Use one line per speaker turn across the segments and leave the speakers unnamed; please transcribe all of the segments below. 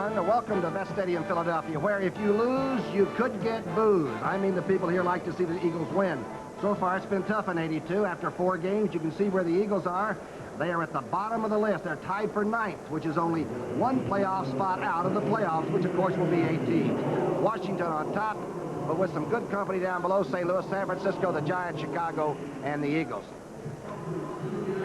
everyone. Welcome to Vet Stadium, Philadelphia, where if you lose, you could get booze. I mean, the people here like to see the Eagles win. So far, it's been tough in 82. After 4 games, you can see where the Eagles are. They are at the bottom of the list. They're tied for 9th, which is only 1 playoff spot out of the playoffs, which, of course, will be 8 teams. Washington on top, but with some good company down below, St. Louis, San Francisco, the Giants, Chicago, and the Eagles.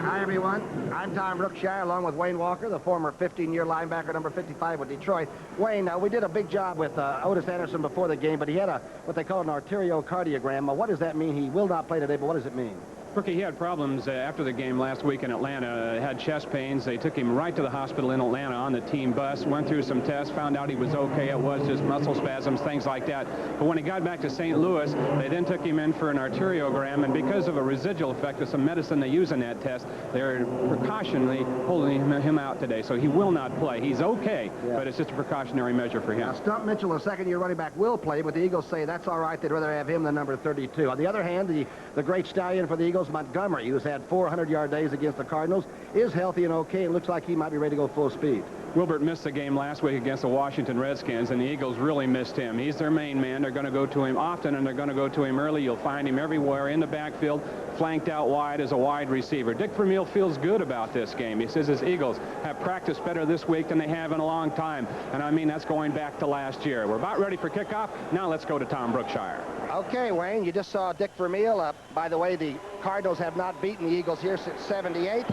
Hi, everyone. I'm Tom Brookshire, along with Wayne Walker, the former 15-year linebacker, number 55 with Detroit. Wayne, we did a big job with Otis Anderson before the game, but he had what they call an arteriocardiogram. What does that mean? He will not play today, but what does it mean?
Rookie, he had problems after the game last week in Atlanta. Had chest pains. They took him right to the hospital in Atlanta on the team bus, went through some tests, found out he was okay. It was just muscle spasms, things like that. But when he got back to St. Louis, they then took him in for an arteriogram, and because of a residual effect of some medicine they use in that test, they're precautionally holding him out today. So he will not play. He's okay, but it's just a precautionary measure for him.
Now, Stump Mitchell, the second-year running back, will play, but the Eagles say that's all right. They'd rather have him than number 32. On the other hand, the great stallion for the Eagles, Montgomery, who's had 400-yard days against the Cardinals, is healthy and okay, and looks like he might be ready to go full speed.
Wilbert missed the game last week against the Washington Redskins, and the Eagles really missed him. He's their main man. They're going to go to him often, and they're going to go to him early. You'll find him everywhere in the backfield, flanked out wide as a wide receiver. Dick Vermeil feels good about this game. He says his Eagles have practiced better this week than they have in a long time, and I mean that's going back to last year. We're about ready for kickoff. Now let's go to Tom Brookshire.
Okay, Wayne, you just saw Dick Vermeil. By the way, the Cardinals have not beaten the Eagles here since '78.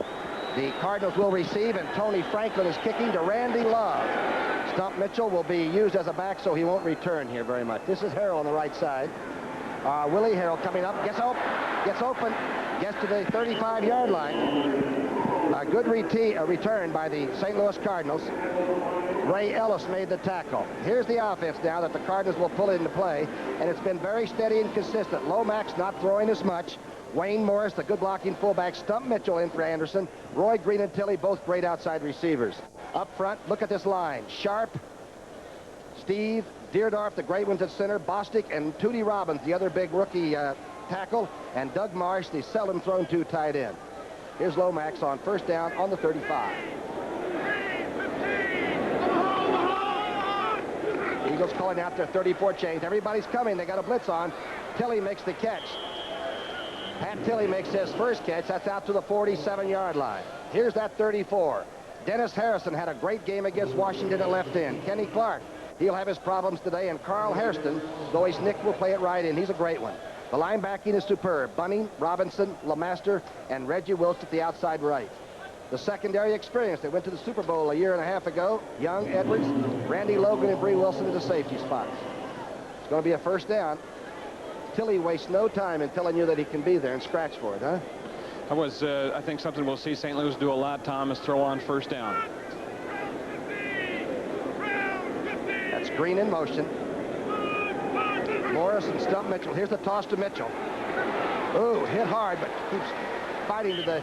The Cardinals will receive, and Tony Franklin is kicking to Randy Love. Stump Mitchell will be used as a back, so he won't return here very much. This is Harrell on the right side. Willie Harrell coming up, gets open, gets to the 35-yard line. A good return by the St. Louis Cardinals. Ray Ellis made the tackle. Here's the offense now that the Cardinals will pull into play, and it's been very steady and consistent. Lomax not throwing as much. Wayne Morris, the good blocking fullback. Stump Mitchell in for Anderson. Roy Green and Tilley, both great outside receivers. Up front, look at this line. Sharp, Steve, Deerdorf, the great ones at center. Bostic and Tootie Robbins, the other big rookie tackle. And Doug Marsh, the seldom thrown to tight end. Here's Lomax on first down on the 35. Eagles calling out their 34 chains. Everybody's coming. They got a blitz on. Tilley makes the catch. Pat Tilley makes his first catch. That's out to the 47-yard line. Here's that 34. Dennis Harrison had a great game against Washington at left end. Kenny Clark, he'll have his problems today. And Carl Hairston, though he's nicked, will play it right in. He's a great one. The linebacking is superb. Bunning, Robinson, LeMaster, and Reggie Wilson at the outside right. The secondary experience. They went to the Super Bowl a year and a half ago. Young, Edwards, Randy Logan, and Bree Wilson to the safety spots. It's going to be a first down. Tilley wastes no time in telling you that he can be there and scratch for it, huh?
That was, I think, something we'll see St. Louis do a lot, Tom, is throw on first down.
That's Green in motion. Morris and Stump Mitchell. Here's the toss to Mitchell. Ooh, hit hard, but keeps fighting to the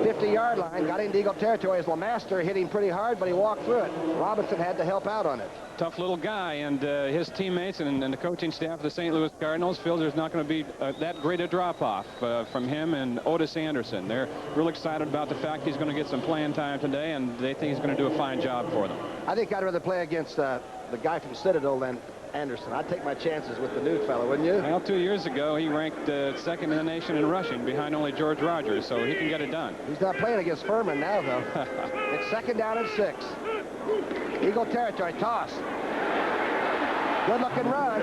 50-yard line. Got into Eagle territory as LeMaster hit him pretty hard, but he walked through it. Robinson had to help out on it.
Tough little guy, and his teammates and the coaching staff of the St. Louis Cardinals feel there's not going to be that great a drop-off from him and Otis Anderson. They're real excited about the fact he's going to get some playing time today, and they think he's going to do a fine job for them.
I think I'd rather play against the guy from Citadel than Anderson. I'd take my chances with the new fellow, wouldn't you?
Well, 2 years ago, he ranked second in the nation in rushing behind only George Rogers, so he can get it done.
He's not playing against Furman now, though. It's second down and 6. Eagle territory, toss. Good-looking run.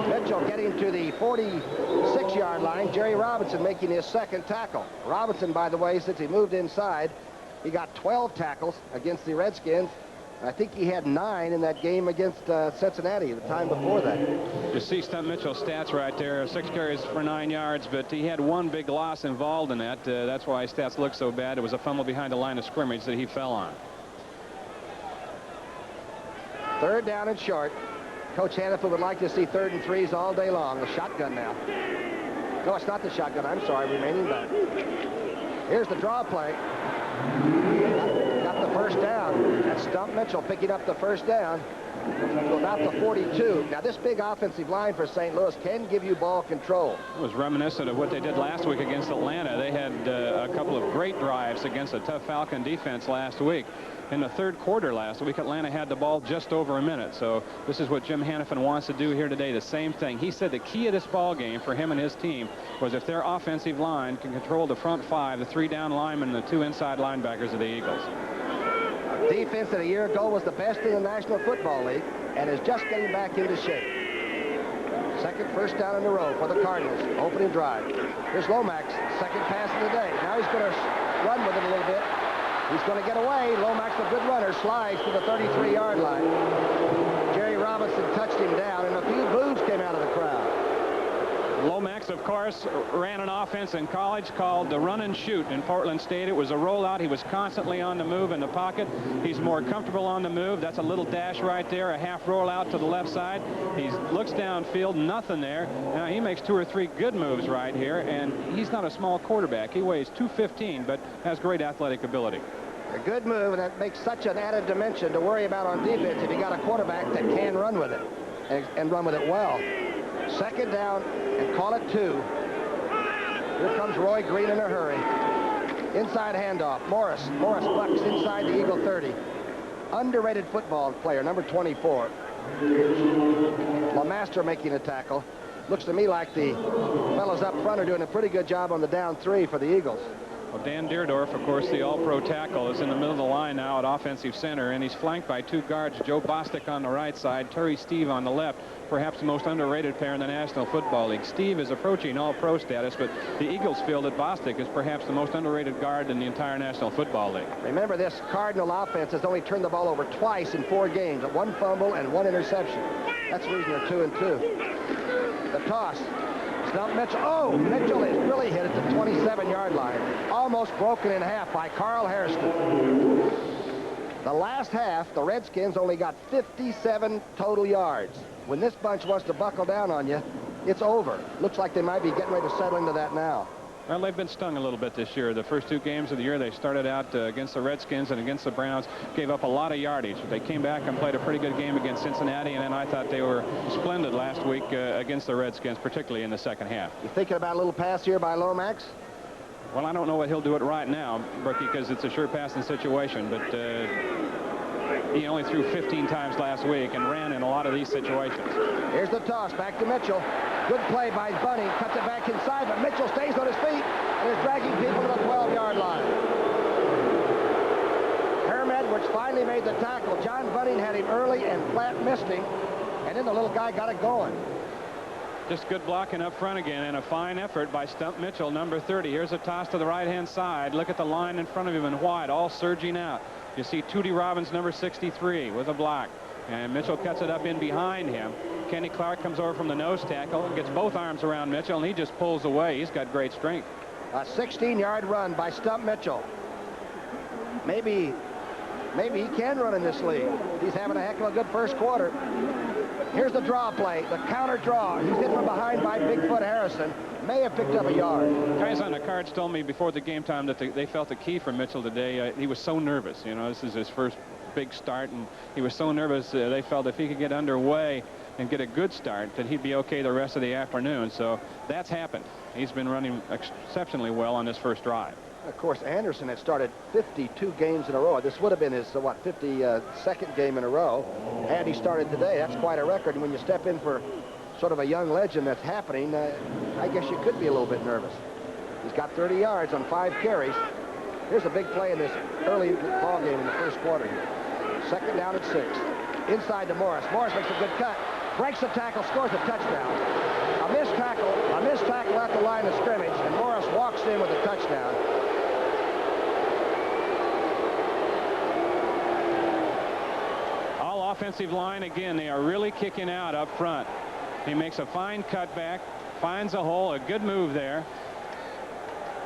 Mitchell getting to the 46-yard line. Jerry Robinson making his second tackle. Robinson, by the way, since he moved inside, he got 12 tackles against the Redskins. I think he had 9 in that game against Cincinnati the time before that.
You see Stump Mitchell's stats right there. 6 carries for 9 yards, but he had 1 big loss involved in that. That's why his stats look so bad. It was a fumble behind the line of scrimmage that he fell on.
Third down and short. Coach Hannaford would like to see 3rd and 3s all day long. The shotgun now. No, it's not the shotgun. I'm sorry, remaining back. Here's the draw play. Got the first down. That's Stump Mitchell picking up the first down. to about the 42. Now, this big offensive line for St. Louis can give you ball control.
It was reminiscent of what they did last week against Atlanta. They had a couple of great drives against a tough Falcon defense last week. In the third quarter last week, Atlanta had the ball just over a minute. So this is what Jim Hannafin wants to do here today. The same thing. He said the key of this ball game for him and his team was if their offensive line can control the front five, the 3 down linemen, and the 2 inside linebackers of the Eagles.
Defense that a year ago was the best in the National Football League and is just getting back into shape. Second first down in a row for the Cardinals. Opening drive. Here's Lomax, second pass of the day. Now he's going to run with it a little bit. He's going to get away. Lomax, a good runner, slides to the 33-yard line. Jerry Robinson touched him down, and a few boos came out of the crowd.
Lomax, of course, ran an offense in college called the run and shoot in Portland State. It was a rollout. He was constantly on the move in the pocket. He's more comfortable on the move. That's a little dash right there, a half rollout to the left side. He looks downfield, nothing there. Now he makes 2 or 3 good moves right here, and he's not a small quarterback. He weighs 215, but has great athletic ability.
A good move, and that makes such an added dimension to worry about on defense if you got a quarterback that can run with it and run with it well. Second down, and call it 2. Here comes Roy Green in a hurry. Inside handoff. Morris bucks inside the Eagle 30. Underrated football player, number 24. LeMaster making a tackle. Looks to me like the fellows up front are doing a pretty good job on the down 3 for the Eagles.
Well, Dan Deerdorf, of course, the all-pro tackle, is in the middle of the line now at offensive center, and he's flanked by 2 guards, Joe Bostic on the right side, Terry Steve on the left, perhaps the most underrated player in the National Football League. Steve is approaching all-pro status, but the Eagles feel that Bostic is perhaps the most underrated guard in the entire National Football League.
Remember, this Cardinal offense has only turned the ball over twice in 4 games, 1 fumble and 1 interception. That's the reason they're 2-2. The toss. Stump Mitchell. Oh, Mitchell is really hit at the 27-yard line. Almost broken in half by Carl Hairston. The last half, the Redskins only got 57 total yards. When this bunch wants to buckle down on you, it's over. Looks like they might be getting ready to settle into that now.
Well, they've been stung a little bit this year. The first 2 games of the year, they started out against the Redskins and against the Browns, gave up a lot of yardage. They came back and played a pretty good game against Cincinnati, and then I thought they were splendid last week against the Redskins, particularly in the second half.
You thinking about a little pass here by Lomax?
Well, I don't know what he'll do it right now, Brookie, because it's a sure passing situation, but he only threw 15 times last week and ran in a lot of these situations.
Here's the toss back to Mitchell. Good play by Bunny. Cuts it back inside, but Mitchell stays on his feet and is dragging people to the 12-yard line. Herm Edwards finally made the tackle. John Bunning had him early and flat missed him, and then the little guy got it going.
Just good blocking up front again, and a fine effort by Stump Mitchell, number 30. Here's a toss to the right-hand side. Look at the line in front of him in white, all surging out. You see Tootie Robbins, number 63, with a block. And Mitchell cuts it up in behind him. Kenny Clark comes over from the nose tackle and gets both arms around Mitchell, and he just pulls away. He's got great strength.
A 16-yard run by Stump Mitchell. Maybe he can run in this league. He's having a heck of a good first quarter. Here's the draw play, the counter draw. He's hit from behind by Bigfoot Harrison. May have picked up a yard.
Guys on the cards told me before the game time that they felt the key for Mitchell today. He was so nervous. You know, this is his first big start, and he was so nervous. They felt if he could get underway and get a good start, that he'd be okay the rest of the afternoon. So that's happened. He's been running exceptionally well on this first drive.
Of course, Anderson had started 52 games in a row. This would have been his, 52nd game in a row. And he started today. That's quite a record. And when you step in for sort of a young legend that's happening, I guess you could be a little bit nervous. He's got 30 yards on 5 carries. Here's a big play in this early ball game in the first quarter here. Second down at 6. Inside to Morris. Morris makes a good cut. Breaks the tackle, scores a touchdown. A missed tackle at the line of scrimmage, and Morris walks in with a touchdown.
All offensive line, again, they are really kicking out up front. He makes a fine cutback, finds a hole, a good move there.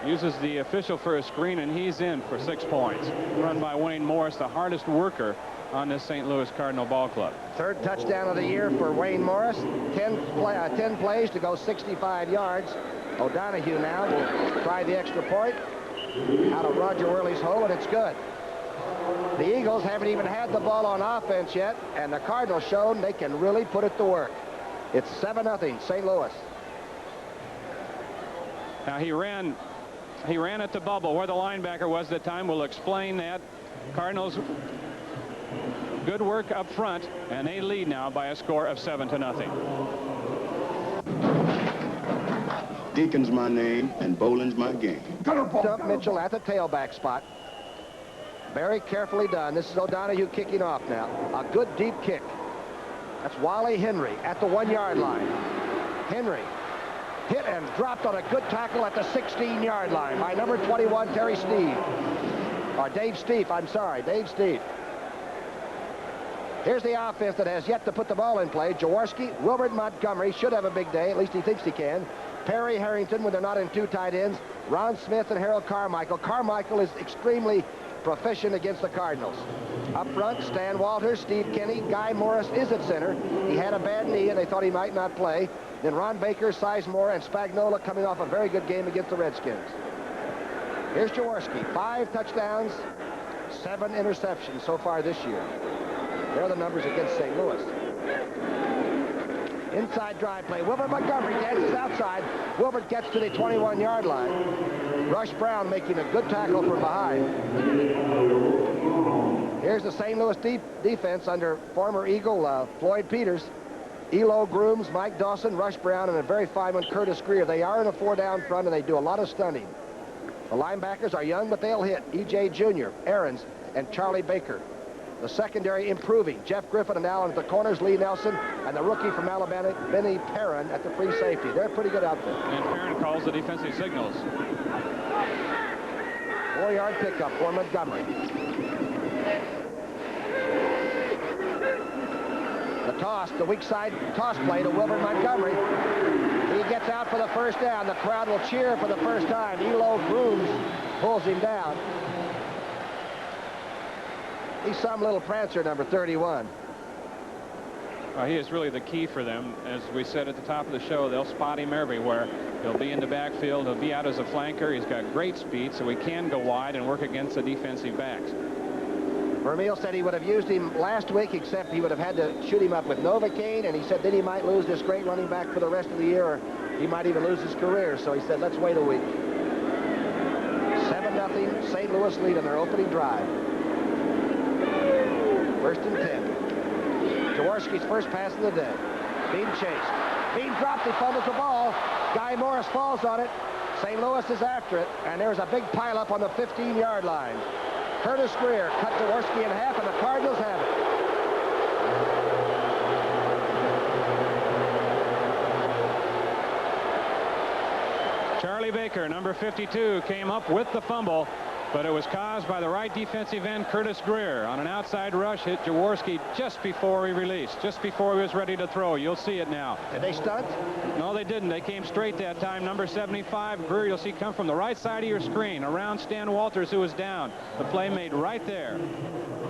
Uses the official for a screen, and he's in for 6 points. Run by Wayne Morris, the hardest worker on this St. Louis Cardinal ball club.
Third touchdown of the year for Wayne Morris. 10 plays to go 65 yards. O'Donohue now will try the extra point out of Roger Worley's hole, and it's good. The Eagles haven't even had the ball on offense yet, and the Cardinals shown they can really put it to work. It's 7-0 St. Louis.
Now he ran at the bubble where the linebacker was at the time. We'll explain that. Cardinals Good work up front, and they lead now by a score of 7-0.
Deacon's my name, and bowling's my game.
Stump Mitchell at the tailback spot. Very carefully done. This is O'Donohue kicking off now. A good deep kick. That's Wally Henry at the 1-yard line. Henry hit and dropped on a good tackle at the 16-yard line by number 21, Terry Steve. Or Dave Steve, I'm sorry, Dave Steve. Here's the offense that has yet to put the ball in play. Jaworski, Wilbert Montgomery should have a big day. At least he thinks he can. Perry Harrington when they're not in 2 tight ends. Ron Smith and Harold Carmichael. Carmichael is extremely proficient against the Cardinals. Up front, Stan Walters, Steve Kenny, Guy Morris is at center. He had a bad knee and they thought he might not play. Then Ron Baker, Sizemore, and Spagnola coming off a very good game against the Redskins. Here's Jaworski. 5 touchdowns, 7 interceptions so far this year. There are the numbers against St. Louis. Inside drive play. Wilbert Montgomery dances outside. Wilbert gets to the 21-yard line. Rush Brown making a good tackle from behind. Here's the St. Louis defense under former Eagle Floyd Peters. Elo Grooms, Mike Dawson, Rush Brown, and a very fine one, Curtis Greer. They are in a 4-down front, and they do a lot of stunning. The linebackers are young, but they'll hit. E.J. Jr., Aarons, and Charlie Baker. The secondary improving. Jeff Griffin and Allen at the corners, Lee Nelson, and the rookie from Alabama, Benny Perrin at the free safety. They're pretty good out there.
And Perrin calls the defensive signals.
4-yard pickup for Montgomery. The toss, the weak side toss play to Wilbert Montgomery. He gets out for the first down. The crowd will cheer for the first time. Elo Grooms pulls him down. He's some little prancer, number 31.
He is really the key for them. As we said at the top of the show, they'll spot him everywhere. He'll be in the backfield. He'll be out as a flanker. He's got great speed, so he can go wide and work against the defensive backs.
Vermeil said he would have used him last week, except he would have had to shoot him up with Novocaine, and he said then he might lose this great running back for the rest of the year, or he might even lose his career. So he said, let's wait a week. 7-0, St. Louis lead on their opening drive. 1st and 10. Jaworski's first pass of the day. Being chased. Being dropped. He fumbles the ball. Guy Morris falls on it. St. Louis is after it. And there's a big pileup on the 15-yard line. Curtis Greer cut Jaworski in half, and the Cardinals have it.
Charlie Baker, number 52, came up with the fumble, but it was caused by the right defensive end, Curtis Greer, on an outside rush, hit Jaworski just before he released, just before he was ready to throw. You'll see it now.
Did they stunt?
No, they didn't. They came straight that time. Number 75, Greer, you'll see, come from the right side of your screen, around Stan Walters, who was down. The play made right there.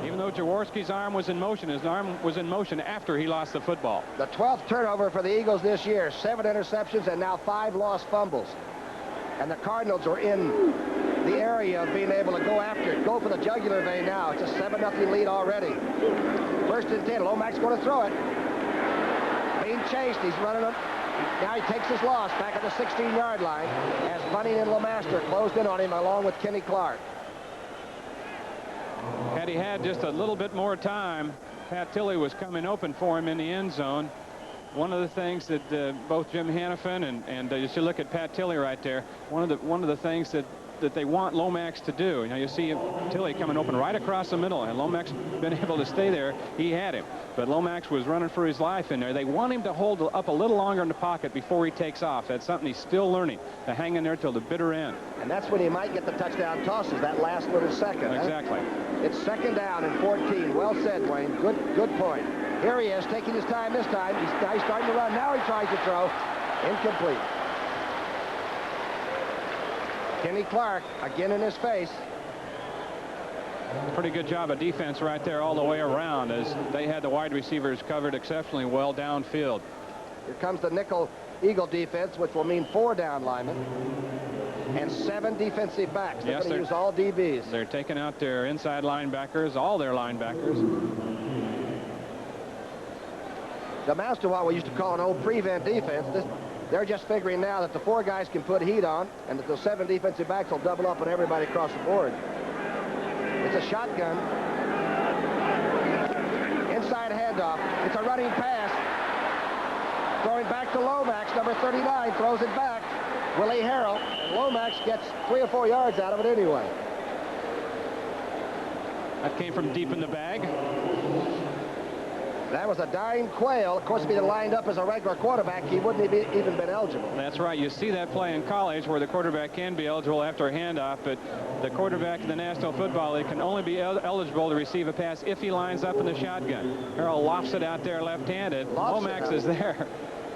Even though Jaworski's arm was in motion, his arm was in motion after he lost the football.
The 12th turnover for the Eagles this year. 7 interceptions and now 5 lost fumbles. And the Cardinals are in the area of being able to go after it, go for the jugular vein now. It's a 7-0 lead already. 1st and 10. Lomax going to throw it. Being chased. He's running it. Now he takes his loss back at the 16-yard line as Bunning and LeMaster closed in on him along with Kenny Clark.
Had he had just a little bit more time, Pat Tilley was coming open for him in the end zone. One of the things that both Jim Hannafin and you should look at Pat Tilley right there. One of the things that they want Lomax to do. You know, you see Tilley coming open right across the middle, and Lomax been able to stay there. He had him, but Lomax was running for his life in there. They want him to hold up a little longer in the pocket before he takes off. That's something he's still learning, to hang in there till the bitter end.
And that's when he might get the touchdown tosses, that last little second.
Exactly.
It's 2nd down and 14. Well said, Wayne. Good point. Here he is, taking his time this time. He's starting to run. Now he tries to throw. Incomplete. Kenny Clark again in his face.
Pretty good job of defense right there all the way around, as they had the wide receivers covered exceptionally well downfield.
Here comes the nickel Eagle defense, which will mean 4 down linemen and 7 defensive backs. They're going to use all DBs.
They're taking out their inside linebackers, all their linebackers.
The master, what we used to call an old prevent defense, they're just figuring now that the 4 guys can put heat on and that the 7 defensive backs will double up on everybody across the board. It's a shotgun. handoff. It's a running pass. Throwing back to Lomax, number 39, throws it back. Willie Harrell, and Lomax gets 3 or 4 yards out of it anyway.
That came from deep in the bag.
That was a dying quail. Of course, if he had lined up as a regular quarterback, he wouldn't have even been eligible.
That's right. You see that play in college where the quarterback can be eligible after a handoff, but the quarterback in the National Football League can only be eligible to receive a pass if he lines up in the shotgun. Harrell lofts it out there left-handed. Lomax is there.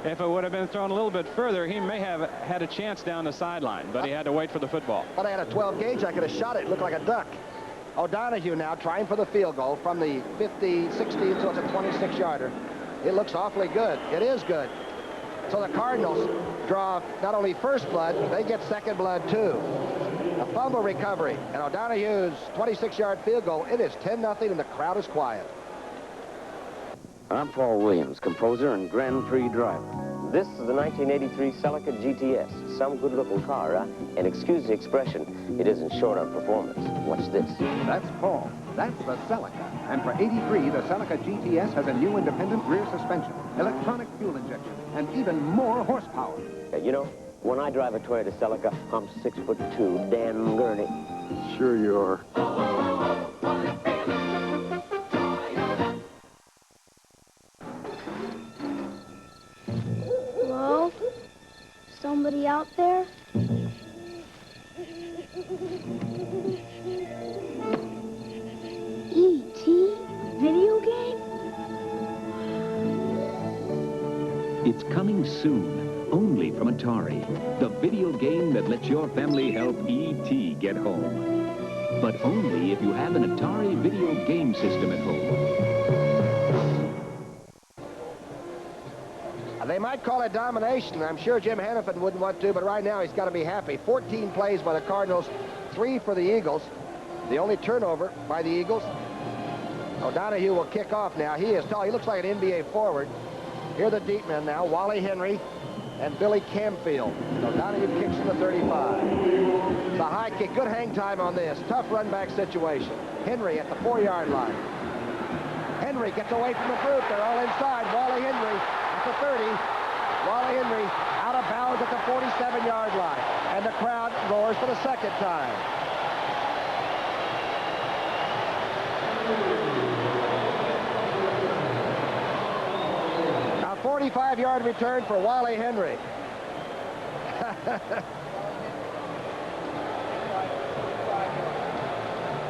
If it would have been thrown a little bit further, he may have had a chance down the sideline, but he had to wait for the football.
But I had a 12 gauge. I could have shot it. It looked like a duck. O'Donohue now trying for the field goal from the 50-16, so it's a 26-yarder. It looks awfully good. It is good. So the Cardinals draw not only first blood, they get second blood too. A fumble recovery, and O'Donohue's 26-yard field goal. It is 10-0, and the crowd is quiet.
I'm Paul Williams, composer and Grand Prix driver. This is the 1983 Celica GTS. Some good-looking car, huh? And excuse the expression, it isn't short on performance. Watch this.
That's Paul. That's the Celica. And for 83, the Celica GTS has a new independent rear suspension, electronic fuel injection, and even more horsepower.
You know, when I drive a Toyota Celica, I'm 6'2", Dan Gurney.
Sure you are.
Hello? Somebody out there? E.T. Video game?
It's coming soon, only from Atari, the video game that lets your family help E.T. get home. But only if you have an Atari video game system at home.
They might call it domination. I'm sure Jim Hannafin wouldn't want to, but right now he's got to be happy. 14 plays by the Cardinals, 3 for the Eagles. The only turnover by the Eagles. O'Donohue will kick off now. He is tall. He looks like an NBA forward. Here are the deep men now, Wally Henry and Billy Camfield. O'Donohue kicks to the 35. It's a high kick. Good hang time on this. Tough run back situation. Henry at the 4-yard line. Henry gets away from the group. They're all inside. Wally Henry at the 30. Wally Henry out of bounds at the 47-yard line. And the crowd roars for the second time. A 45-yard return for Wally Henry.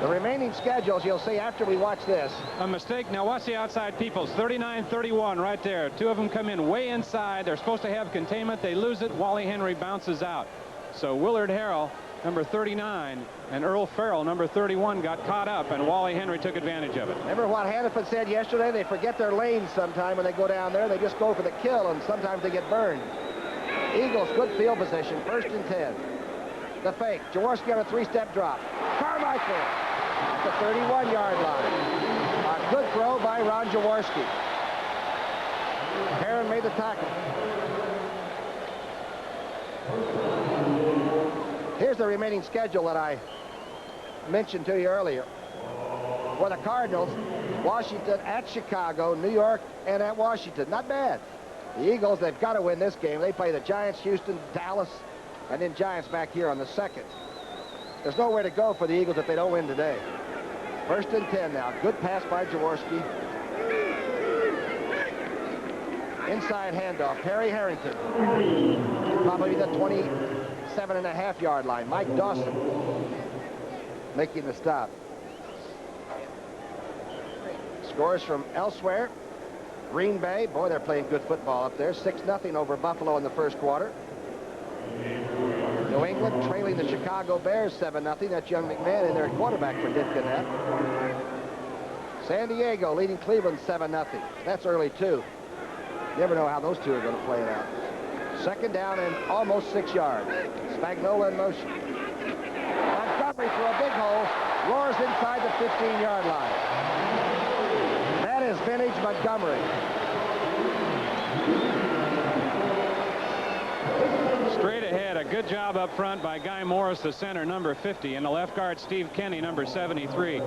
The remaining schedules you'll see after we watch this.
A mistake. Now watch the outside peoples. 39-31 right there. 2 of them come in way inside. They're supposed to have containment. They lose it. Wally Henry bounces out. So Willard Harrell, number 39, and Earl Farrell, number 31, got caught up, and Wally Henry took advantage of it.
Remember what Hannafin said yesterday? They forget their lanes sometime when they go down there. They just go for the kill, and sometimes they get burned. Eagles, good field position. 1st and 10. The fake. Jaworski on a 3-step drop. Carmichael at the 31-yard line. A good throw by Ron Jaworski. Heron made the tackle. Here's the remaining schedule that I mentioned to you earlier. For the Cardinals, Washington at Chicago, New York, and at Washington. Not bad. The Eagles, they've got to win this game. They play the Giants, Houston, Dallas, and then Giants back here on the 2nd. There's nowhere to go for the Eagles if they don't win today. 1st and 10 now. Good pass by Jaworski. Inside handoff. Perry Harrington. Probably the 27.5-yard line. Mike Dawson making the stop. Scores from elsewhere. Green Bay. Boy, they're playing good football up there. 6-0 over Buffalo in the 1st quarter. New England trailing the Chicago Bears 7-0. That's young McMahon in their quarterback for Ditkin that. San Diego leading Cleveland 7-0. That's early too. You never know how those two are going to play it out. 2nd down and almost 6 yards. Spagnola in motion. Montgomery for a big hole. Roars inside the 15-yard line. That is vintage Montgomery.
Straight ahead, a good job up front by Guy Morris, the center, number 50, and the left guard, Steve Kenny, number 73.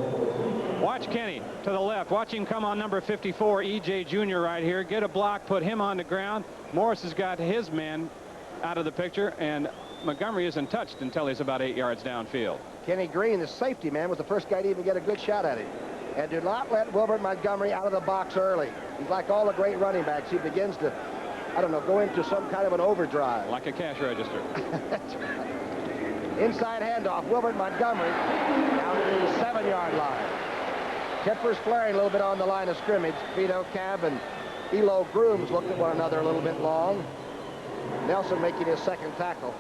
Watch Kenny to the left. Watch him come on number 54, E.J. Jr. right here. Get a block, put him on the ground. Morris has got his man out of the picture, and Montgomery isn't touched until he's about 8 yards downfield.
Kenny Green, the safety man, was the first guy to even get a good shot at him. And do not let Wilbert Montgomery out of the box early. He's like all the great running backs. He begins to, I don't know, go into some kind of an overdrive.
Like a cash register.
That's right. Inside handoff, Wilbert Montgomery down to the 7-yard line. Tippers flaring a little bit on the line of scrimmage. Vito Cab and Elo Grooms looked at one another a little bit long. Nelson making his second tackle.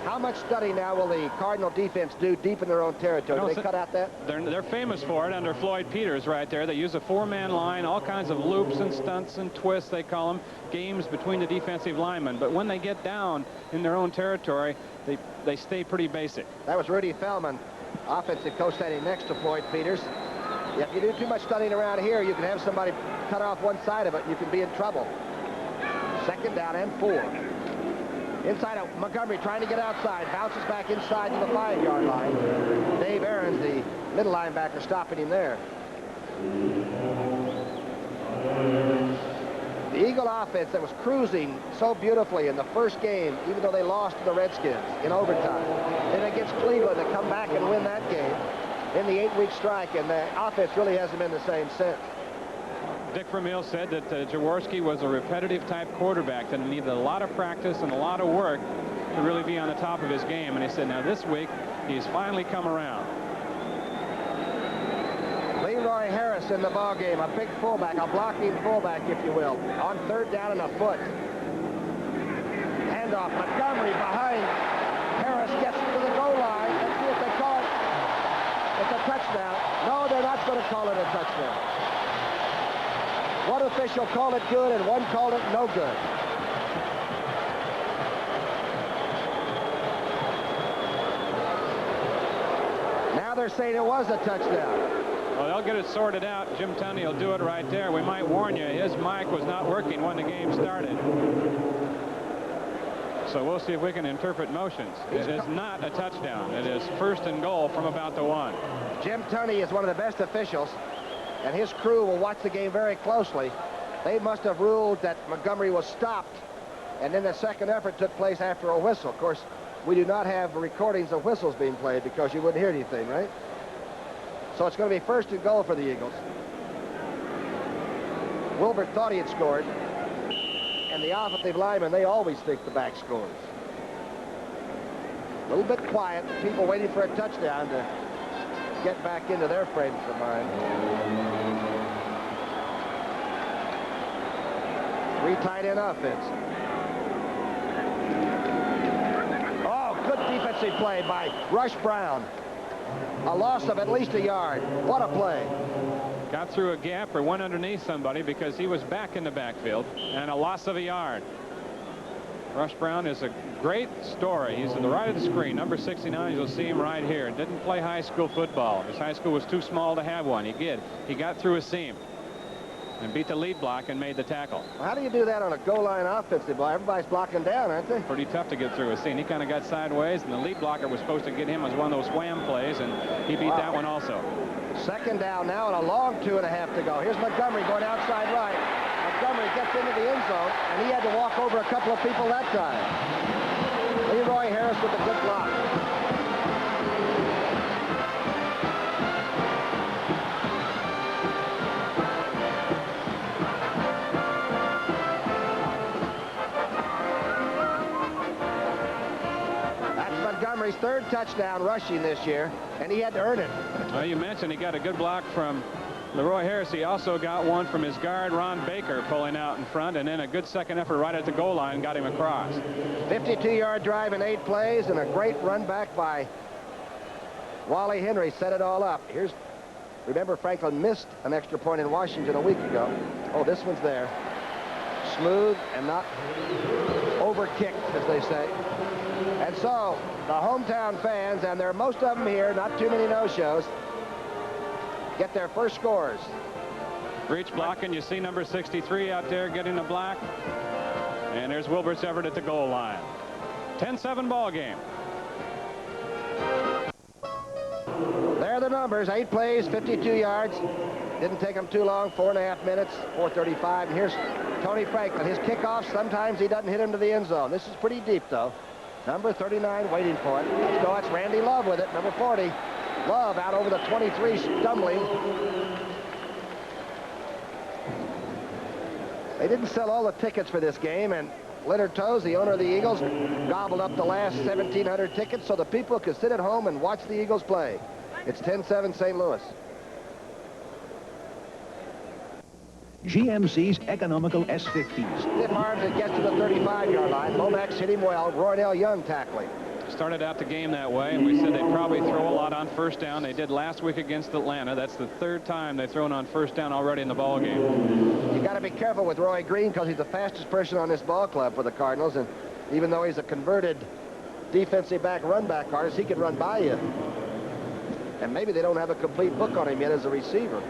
How much study now will the Cardinal defense do deep in their own territory? Do they cut out that?
They're famous for it under Floyd Peters right there. They use a 4-man line, all kinds of loops and stunts and twists, they call them, games between the defensive linemen. But when they get down in their own territory, they stay pretty basic.
That was Rudy Feldman, offensive coach, standing next to Floyd Peters. If you do too much studying around here, you can have somebody cut off one side of it, and you can be in trouble. 2nd down and 4. Inside out, Montgomery trying to get outside. Bounces back inside to the 5-yard line. Dave Aarons, the middle linebacker, stopping him there. The Eagle offense that was cruising so beautifully in the first game, even though they lost to the Redskins in overtime. Then against Cleveland, they come back and win that game in the 8-week strike, and the offense really hasn't been the same since.
Dick Vermeil said that Jaworski was a repetitive type quarterback that needed a lot of practice and a lot of work to really be on the top of his game. And he said, now this week, he's finally come around.
Leroy Harris in the ball game, a big fullback, a blocking fullback, if you will, on 3rd down and a foot. Handoff, Montgomery behind. Harris gets to the goal line. Let's see if they call it. It's a touchdown. No, they're not going to call it a touchdown. One official called it good and one called it no good. Now they're saying it was a touchdown.
Well, they'll get it sorted out. Jim Tunney will do it right there. We might warn you, his mic was not working when the game started. So we'll see if we can interpret motions. It is not a touchdown. It is 1st and goal from about the 1.
Jim Tunney is one of the best officials, and his crew will watch the game very closely. They must have ruled that Montgomery was stopped, and then the second effort took place after a whistle. Of course, we do not have recordings of whistles being played because you wouldn't hear anything, right? So it's going to be 1st and goal for the Eagles. Wilbert thought he had scored, and the offensive linemen, they always think the back scores. A little bit quiet, people waiting for a touchdown to get back into their frames of mind. 3 tight end offense. Oh, good defensive play by Rush Brown. A loss of at least a yard. What a play.
Got through a gap or went underneath somebody because he was back in the backfield, and a loss of a yard. Rush Brown is a great story. He's to the right of the screen, number 69. You'll see him right here. Didn't play high school football. His high school was too small to have one. He did. He got through a seam and beat the lead block and made the tackle.
Well, how do you do that on a goal line offensive ball? Everybody's blocking down, aren't they?
Pretty tough to get through a seam. He kind of got sideways, and the lead blocker was supposed to get him as one of those wham plays, and he beat that one also.
2nd down now, and a long 2.5 to go. Here's Montgomery going outside right. Montgomery gets into the end zone, and he had to walk over a couple of people that time. Leroy Harris with a good block. That's Montgomery's 3rd touchdown rushing this year, and he had to earn it.
Well, you mentioned he got a good block from Leroy Harris. He also got one from his guard, Ron Baker, pulling out in front, and then a good second effort right at the goal line got him across. 52-yard drive in 8 plays, and a great run back by Wally Henry set it all up. Remember, Franklin missed an extra point in Washington a week ago. Oh, this one's there. Smooth and not overkicked, as they say. And so, the hometown fans, and there are most of them here, not too many no-shows, get their first scores. Breach blocking. You see number 63 out there getting the block. And there's Wilbert's Everett at the goal line. 10-7 ball game.
There the numbers. 8 plays, 52 yards. Didn't take him too long, 4.5 minutes, 4:35. And here's Tony Franklin. His kickoff, sometimes he doesn't hit him to the end zone. This is pretty deep, though. Number 39 waiting for it. Let's go. It's Randy Love with it, number 40. Love out over the 23, stumbling. They didn't sell all the tickets for this game, and Leonard Toews, the owner of the Eagles, gobbled up the last 1,700 tickets so the people could sit at home and watch the Eagles play. It's 10-7 St. Louis.
GMC's economical S50s.
Stiff arms and gets to the 35-yard line. Lomax hit him well. Roydell Young tackling.
Started out the game that way, and we said they'd probably throw a lot on first down. They did last week against Atlanta. That's the 3rd time they've thrown on first down already in the ball game.
You got to be careful with Roy Green because he's the fastest person on this ball club for the Cardinals, and even though he's a converted defensive back, run back artist, he can run by you. And maybe they don't have a complete book on him yet as a receiver.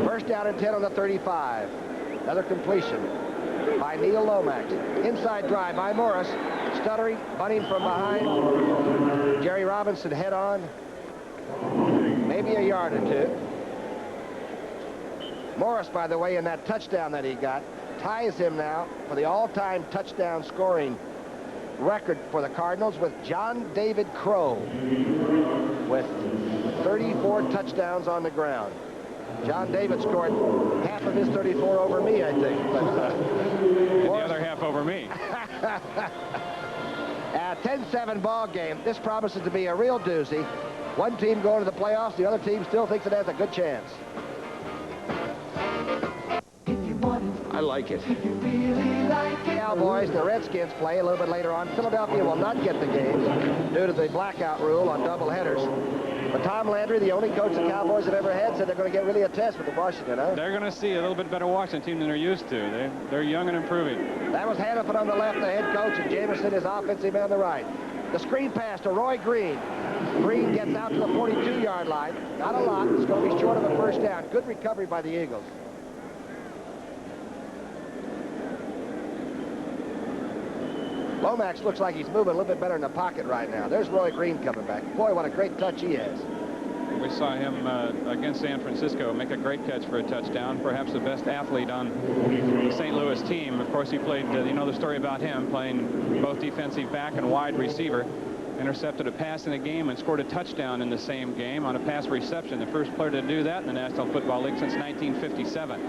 First down and 10 on the 35. Another completion by Neil Lomax. Inside drive by Morris. Stuttering, bunting from behind. Jerry Robinson head on. Maybe a yard or two. Morris, by the way, in that touchdown that he got, ties him now for the all-time touchdown scoring record for the Cardinals with John David Crow with 34 touchdowns on the ground. John David scored half of his 34 over me, I think. But,
the other half over me.
10-7 ball game. This promises to be a real doozy. One team going to the playoffs, the other team still thinks it has a good chance.
I like it.
Cowboys, the Redskins play a little bit later on. Philadelphia will not get the game due to the blackout rule on doubleheaders. But Tom Landry, the only coach the Cowboys have ever had, said they're going to get really a test with the Washington, huh?
They're going to see a little bit better Washington team than they're used to. They're young and improving.
That was Hannafin on the left, the head coach, and Jameson is offensive on the right. The screen pass to Roy Green. Green gets out to the 42-yard line. Not a lot. It's going to be short of a first down. Good recovery by the Eagles. Lomax looks like he's moving a little bit better in the pocket right now. There's Roy Green coming back. Boy, what a great touch he has.
We saw him against San Francisco make a great catch for a touchdown, perhaps the best athlete on the St. Louis team. Of course, he played, you know the story about him, playing both defensive back and wide receiver. Intercepted a pass in the game and scored a touchdown in the same game on a pass reception. The first player to do that in the National Football League since 1957.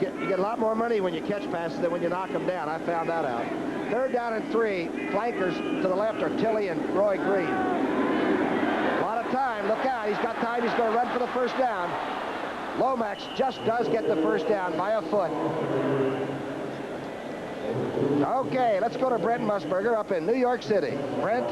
You get a lot more money when you catch passes than when you knock them down. I found that out. 3rd down and 3. Flankers to the left are Tilley and Roy Green. A lot of time. Look out. He's got time. He's going to run for the first down. Lomax just does get the first down by a foot. Okay, let's go to Brent Musburger up in New York City. Brent?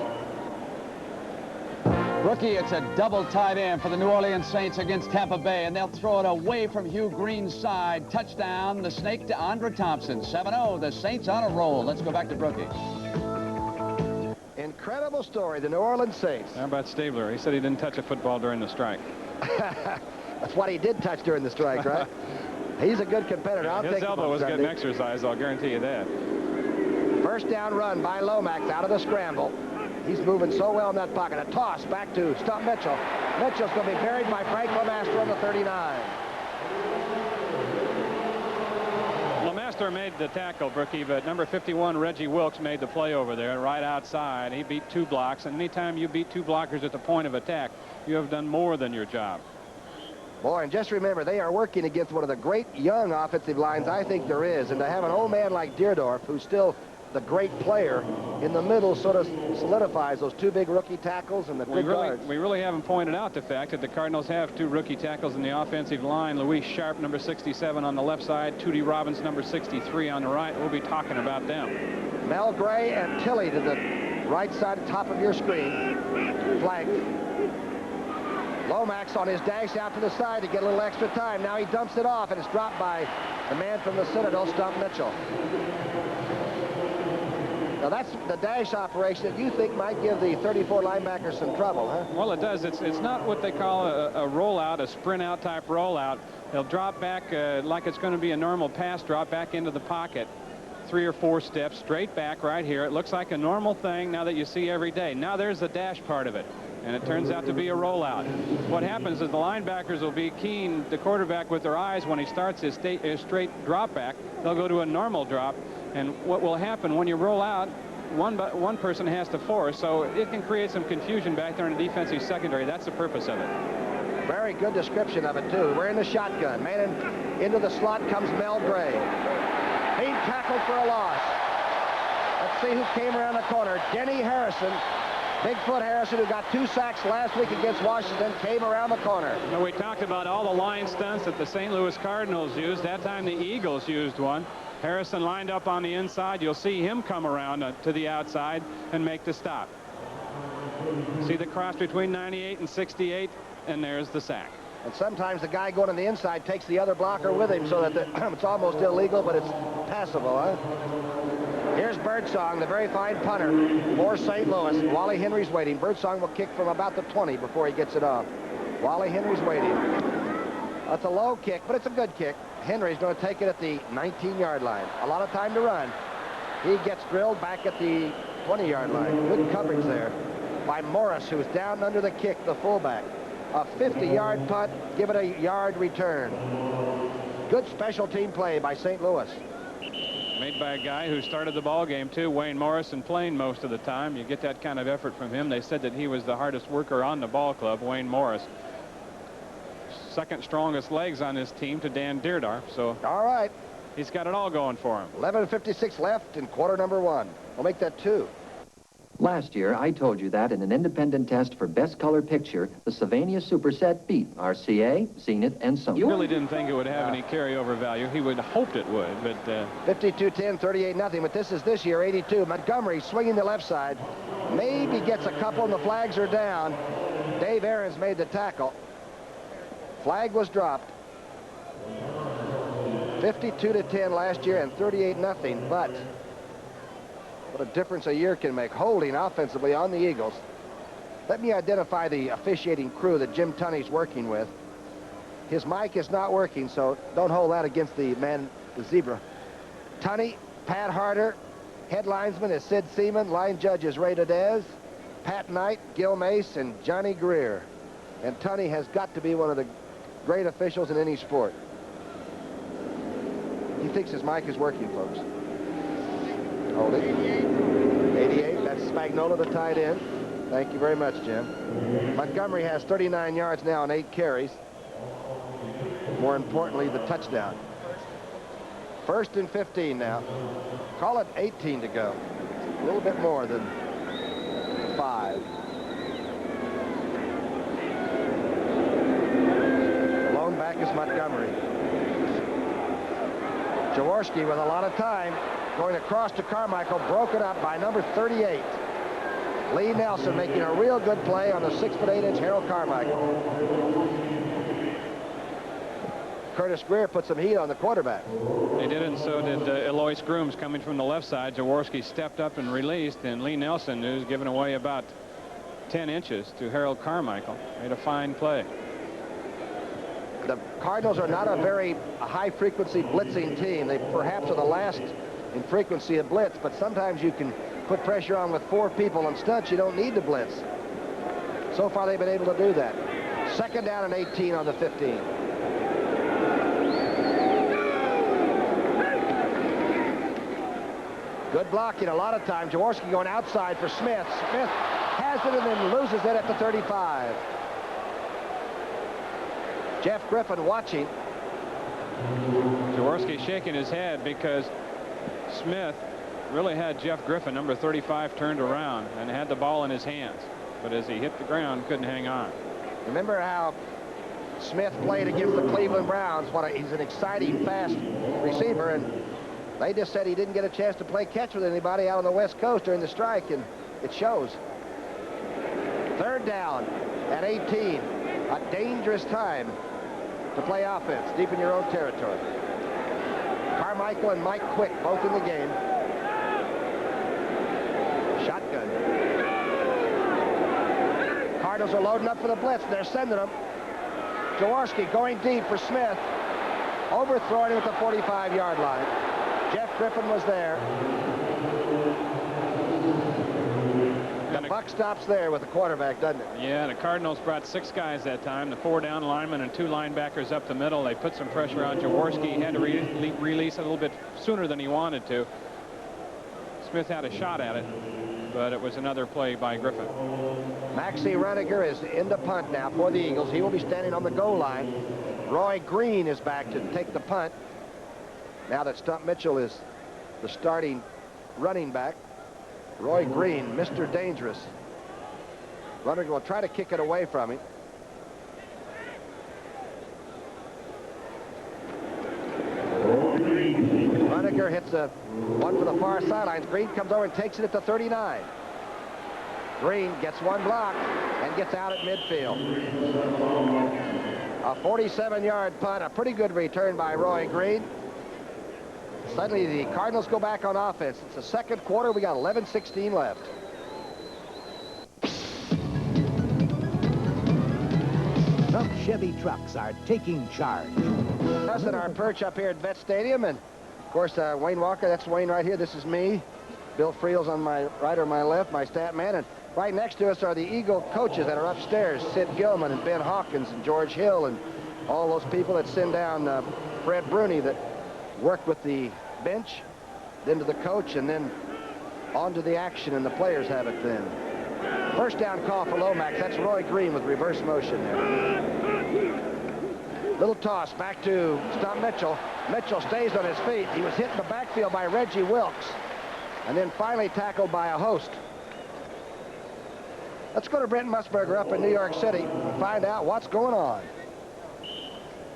Rookie, it's a double tight end for the New Orleans Saints against Tampa Bay, and they'll throw it away from Hugh Green's side. Touchdown, the snake to Andre Thompson. 7-0, the Saints on a roll. Let's go back to Brookie.
Incredible story, the New Orleans Saints.
How about Stabler? He said he didn't touch a football during the strike.
That's what he did touch during the strike, right? He's a good competitor.
His elbow was getting exercise, I'll guarantee you that.
First down run by Lomax out of the scramble. He's moving so well in that pocket. A toss back to Stump Mitchell. Mitchell's going to be buried by Frank LeMaster on the 39.
LeMaster made the tackle, Brookie, but number 51, Reggie Wilkes, made the play over there right outside. He beat 2 blocks, and anytime you beat 2 blockers at the point of attack, you have done more than your job.
Boy, and just remember, they are working against one of the great young offensive lines I think there is, and to have an old man like Deerdorf, who's still the great player in the middle, sort of solidifies those 2 big rookie tackles and the good guards.
We really haven't pointed out the fact that the Cardinals have 2 rookie tackles in the offensive line. Luis Sharp, number 67 on the left side. Tootie Robbins, number 63 on the right. We'll be talking about them.
Mel Gray and Tilley to the right side, top of your screen. Flanked. Lomax on his dash out to the side to get a little extra time. Now he dumps it off, and it's dropped by the man from the Citadel, Stump Mitchell. Now that's the dash operation that you think might give the 34 linebackers some trouble, huh?
Well, it does. It's not what they call a rollout, a sprint out type rollout. They'll drop back like it's going to be a normal pass drop back into the pocket. 3 or 4 steps straight back right here. It looks like a normal thing now that you see every day. Now there's the dash part of it. and it turns out to be a rollout. What happens is the linebackers will be keen the quarterback with their eyes when he starts his straight drop back. They'll go to a normal drop, and what will happen when you roll out, one person has to force, so it can create some confusion back there in the defensive secondary. That's the purpose of it.
Very good description of it, too. We're in the shotgun. Man, into the slot comes Mel Gray. Being tackled for a loss. Let's see who came around the corner. Denny Harrison. Bigfoot Harrison, who got 2 sacks last week against Washington, came around the corner.
Now, we talked about all the line stunts that the St. Louis Cardinals used. That time the Eagles used one. Harrison lined up on the inside. You'll see him come around to the outside and make the stop. See the cross between 98 and 68, and there's the sack.
And sometimes the guy going on the inside takes the other blocker with him so that it's almost illegal, but it's passable, huh? Here's Birdsong, the very fine punter for St. Louis. Wally Henry's waiting. Birdsong will kick from about the 20 before he gets it off. Wally Henry's waiting. That's a low kick, but it's a good kick. Henry's going to take it at the 19-yard line. A lot of time to run. He gets drilled back at the 20-yard line. Good coverage there by Morris, who's down under the kick, the fullback. A 50-yard punt, give it a yard return. Good special team play by St. Louis.
Made by a guy who started the ball game, too, Wayne Morrison, playing most of the time. You get that kind of effort from him. They said that he was the hardest worker on the ball club, Wayne Morris. Second strongest legs on his team to Dan Deerdorf. So
all right,
he's got it all going for him.
11:56 left in quarter number 1. We'll make that 2.
Last year, I told you that in an independent test for Best Color Picture, the Sylvania Superset beat RCA, Zenith, and Sony.
You really didn't think it would have any carryover value. He would have hoped it would, but...
52-10, 38-0, but this is this year, 82. Montgomery swinging the left side. Maybe gets a couple, and the flags are down. Dave Aarons made the tackle. Flag was dropped. 52-10 last year and 38-0, but... what a difference a year can make. Holding offensively on the Eagles. Let me identify the officiating crew that Jim Tunney's working with. His mic is not working, so don't hold that against the man, the zebra. Tunney, Pat Harder, head linesman is Sid Seaman, line judge is Ray Dedez, Pat Knight, Gil Mace, and Johnny Greer. And Tunney has got to be one of the great officials in any sport. He thinks his mic is working, folks. Hold it. 88. That's Spagnola, the tight end. Thank you very much, Jim. Montgomery has 39 yards now and 8 carries. More importantly, the touchdown. 1st and 15 now. Call it 18 to go. A little bit more than 5. The lone back is Montgomery. Jaworski with a lot of time. Going across to Carmichael, broken up by number 38. Lee Nelson making a real good play on the 6'8" Harold Carmichael. Curtis Greer put some heat on the quarterback.
They did, and so did Eloise Grooms coming from the left side. Jaworski stepped up and released, and Lee Nelson, who's given away about 10 inches to Harold Carmichael, made a fine play.
The Cardinals are not a very high-frequency blitzing team. They perhaps are the last in frequency of blitz, but sometimes you can put pressure on with 4 people on stunts. You don't need to blitz. So far, they've been able to do that. 2nd down and 18 on the 15. Good blocking a lot of time. Jaworski going outside for Smith. Smith has it and then loses it at the 35. Jeff Griffin watching.
Jaworski shaking his head because Smith really had Jeff Griffin, number 35, turned around and had the ball in his hands. But as he hit the ground, couldn't hang on.
Remember how Smith played against the Cleveland Browns. He's an exciting, fast receiver, and they just said he didn't get a chance to play catch with anybody out on the West Coast during the strike, and it shows. 3rd down at 18. A dangerous time to play offense deep in your own territory. Carmichael and Mike Quick both in the game. Shotgun. Cardinals are loading up for the blitz. They're sending them. Jaworski going deep for Smith. Overthrowing him at the 45-yard line. Jeff Griffin was there.
Done
buck stops there with the quarterback, doesn't it?
Yeah, the Cardinals brought 6 guys that time, the 4 down linemen and 2 linebackers up the middle. They put some pressure on Jaworski. He had to release a little bit sooner than he wanted to. Smith had a shot at it, but it was another play by Griffin.
Maxie Reniger is in the punt now for the Eagles. He will be standing on the goal line. Roy Green is back to take the punt. Now that Stump Mitchell is the starting running back. Roy Green, Mr. Dangerous. Reniger will try to kick it away from him. Reniger hits a one for the far sidelines. Green comes over and takes it at the 39. Green gets one block and gets out at midfield. A 47-yard punt, a pretty good return by Roy Green. Suddenly the Cardinals go back on offense. It's the second quarter. We got 11:16 left.
Some Chevy trucks are taking charge.
Us at our perch up here at Vet Stadium, and of course Wayne Walker, that's Wayne right here. This is me. Bill Friel's on my right or my left, my stat man, and right next to us are the Eagle coaches that are upstairs. Sid Gilman and Ben Hawkins and George Hill and all those people that send down Fred Bruni that worked with the bench, then to the coach, and then on to the action, and the players have it then. First down call for Lomax. That's Roy Green with reverse motion there. Little toss back to Stump Mitchell. Mitchell stays on his feet. He was hit in the backfield by Reggie Wilkes, and then finally tackled by a host. Let's go to Brent Musburger up in New York City and find out what's going on.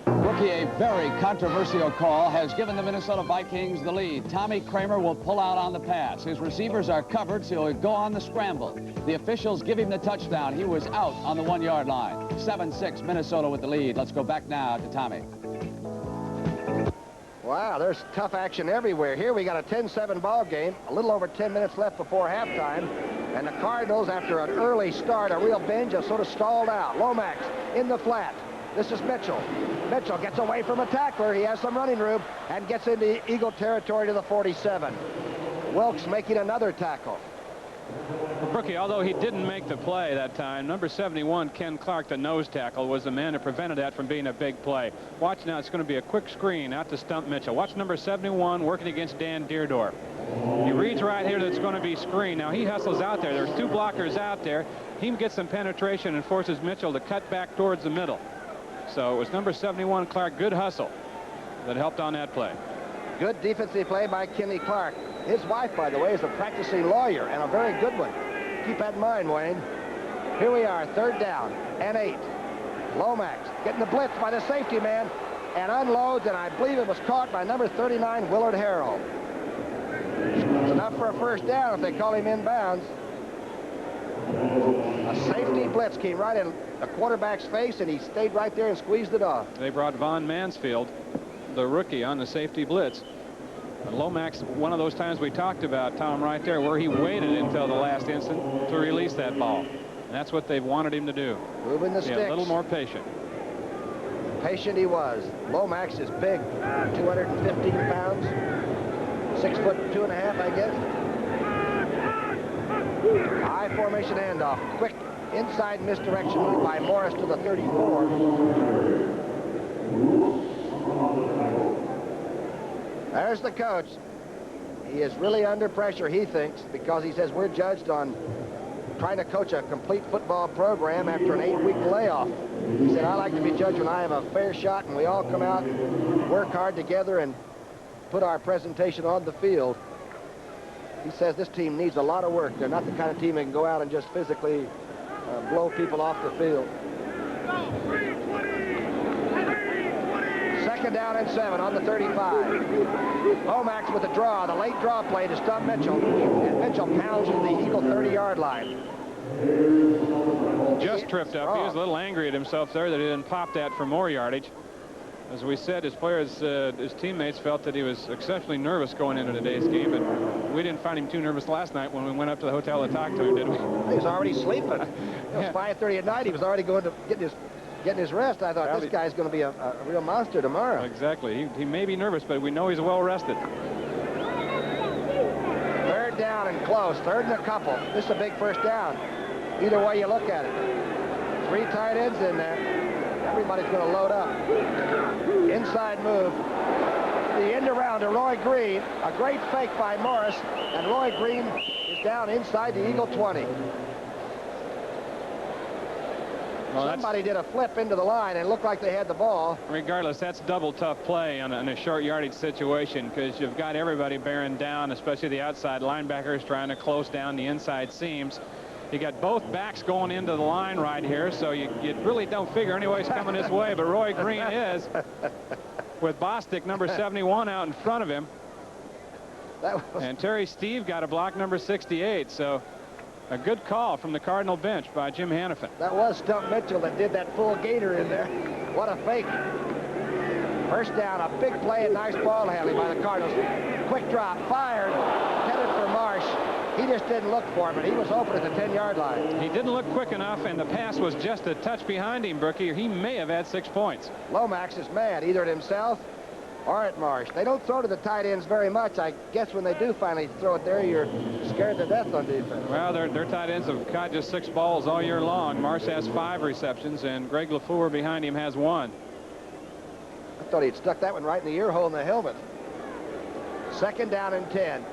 Rookie, a very controversial call has given the Minnesota Vikings the lead. Tommy Kramer will pull out on the pass. His receivers are covered, so he'll go on the scramble. The officials give him the touchdown. He was out on the 1-yard line. 7-6, Minnesota with the lead. Let's go back now to Tommy.
Wow, there's tough action everywhere. Here we got a 10-7 ball game. A little over 10 minutes left before halftime. And the Cardinals, after an early start, a real binge, have sort of stalled out. Lomax in the flat. This is Mitchell. Mitchell gets away from a tackler. He has some running room and gets into Eagle territory to the 47. Wilkes making another tackle.
Brookie, although he didn't make the play that time, number 71, Ken Clark, the nose tackle, was the man that prevented that from being a big play. Watch now, it's going to be a quick screen out to Stump Mitchell. Watch number 71 working against Dan Deerdorf. He reads right here that it's going to be screen. Now he hustles out there. There's 2 blockers out there. He gets some penetration and forces Mitchell to cut back towards the middle. So it was number 71, Clark, good hustle that helped on that play.
Good defensive play by Kenny Clark. His wife, by the way, is a practicing lawyer, and a very good one. Keep that in mind, Wayne. Here we are, 3rd down and 8. Lomax getting the blitz by the safety man and unloads, and I believe it was caught by number 39, Willard Harrell. It's enough for a first down if they call him inbounds. A safety blitz came right in the quarterback's face, and he stayed right there and squeezed it off.
They brought Von Mansfield, the rookie, on the safety blitz. And Lomax, one of those times we talked about, Tom, right there, where he waited until the last instant to release that ball. And that's what they wanted him to do.
Moving the sticks.
A little more patient.
Patient he was. Lomax is big, 215 pounds, 6 foot 2.5, I guess. High formation handoff. Quick inside misdirection move by Morris to the 34. There's the coach. He is really under pressure, he thinks, because he says we're judged on trying to coach a complete football program after an 8-week layoff. He said, I like to be judged when I have a fair shot and we all come out and work hard together and put our presentation on the field. He says this team needs a lot of work. They're not the kind of team that can go out and just physically blow people off the field. 2nd down and 7 on the 35. Lomax with the draw, the late draw play to Stump Mitchell. And Mitchell pounds to the Eagle 30-yard line.
Just tripped up. He was a little angry at himself there that he didn't pop that for more yardage. As we said, his players, his teammates felt that he was exceptionally nervous going into today's game, but we didn't find him too nervous last night when we went up to the hotel to talk to him, did we?
He was already sleeping. It was 5:30 at night. He was already going to getting his rest. I thought, this guy's going to be a real monster tomorrow.
Exactly. He may be nervous, but we know he's well rested.
3rd down and close. Third and a couple. This is a big first down. Either way you look at it. 3 tight ends in there. Everybody's going to load up. Inside move. The end around to Roy Green. A great fake by Morris. And Roy Green is down inside the Eagle 20. Well, somebody did a flip into the line and looked like they had the ball.
Regardless, that's double tough play in a short yardage situation, because you've got everybody bearing down, especially the outside linebackers trying to close down the inside seams. You got both backs going into the line right here, so you really don't figure anybody's coming this way, but Roy Green is, with Bostic, number 71, out in front of him. And Terry Steve got a block, number 68, so a good call from the Cardinal bench by Jim Hannafin.
That was Stump Mitchell that did that full gator in there. What a fake. First down, a big play and nice ball handling by the Cardinals. Quick drop, fired, headed for Marsh. He just didn't look for him, and he was open at the 10-yard line.
He didn't look quick enough, and the pass was just a touch behind him, Brookie, or he may have had 6 points.
Lomax is mad, either at himself or at Marsh. They don't throw to the tight ends very much. I guess when they do finally throw it there, you're scared to death on defense.
Well, their tight ends have caught just 6 balls all year long. Marsh has 5 receptions, and Greg LaFleur behind him has 1.
I thought he'd stuck that one right in the ear hole in the helmet. Second down and 10.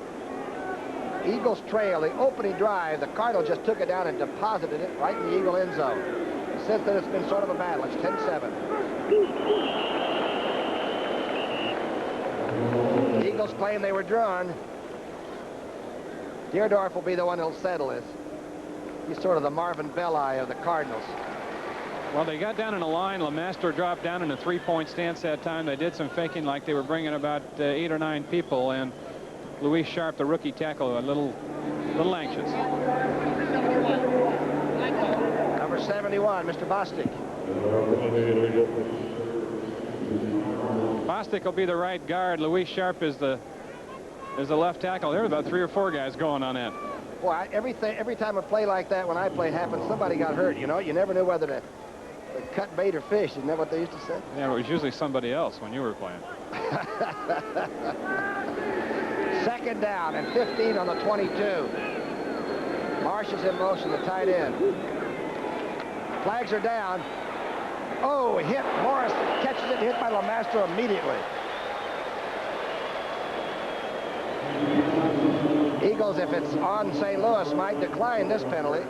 Eagles trail the opening drive. The Cardinals just took it down and deposited it right in the Eagle end zone. Since then, it's been sort of a battle. It's 10-7. The Eagles claim they were drawn. Deerdorf will be the one who'll settle this. He's sort of the Marvin Belli of the Cardinals.
Well, they got down in a line. LeMaster dropped down in a 3-point stance that time. They did some faking like they were bringing about 8 or 9 people, and Louis Sharp, the rookie tackle, a little anxious.
Number 71, Mr. Bostic.
Bostic will be the right guard. Louis Sharp is the left tackle. There were about 3 or 4 guys going on that.
Boy, every time a play like that when I played happened, somebody got hurt. You know, you never knew whether to cut bait or fish. Isn't that what they used to say?
Yeah, it was usually somebody else when you were playing.
Second down and 15 on the 22. Marsh is in motion, the tight end. Flags are down. Oh, hit. Morris catches it, hit by LeMaster immediately. Eagles, if it's on St. Louis, might decline this penalty.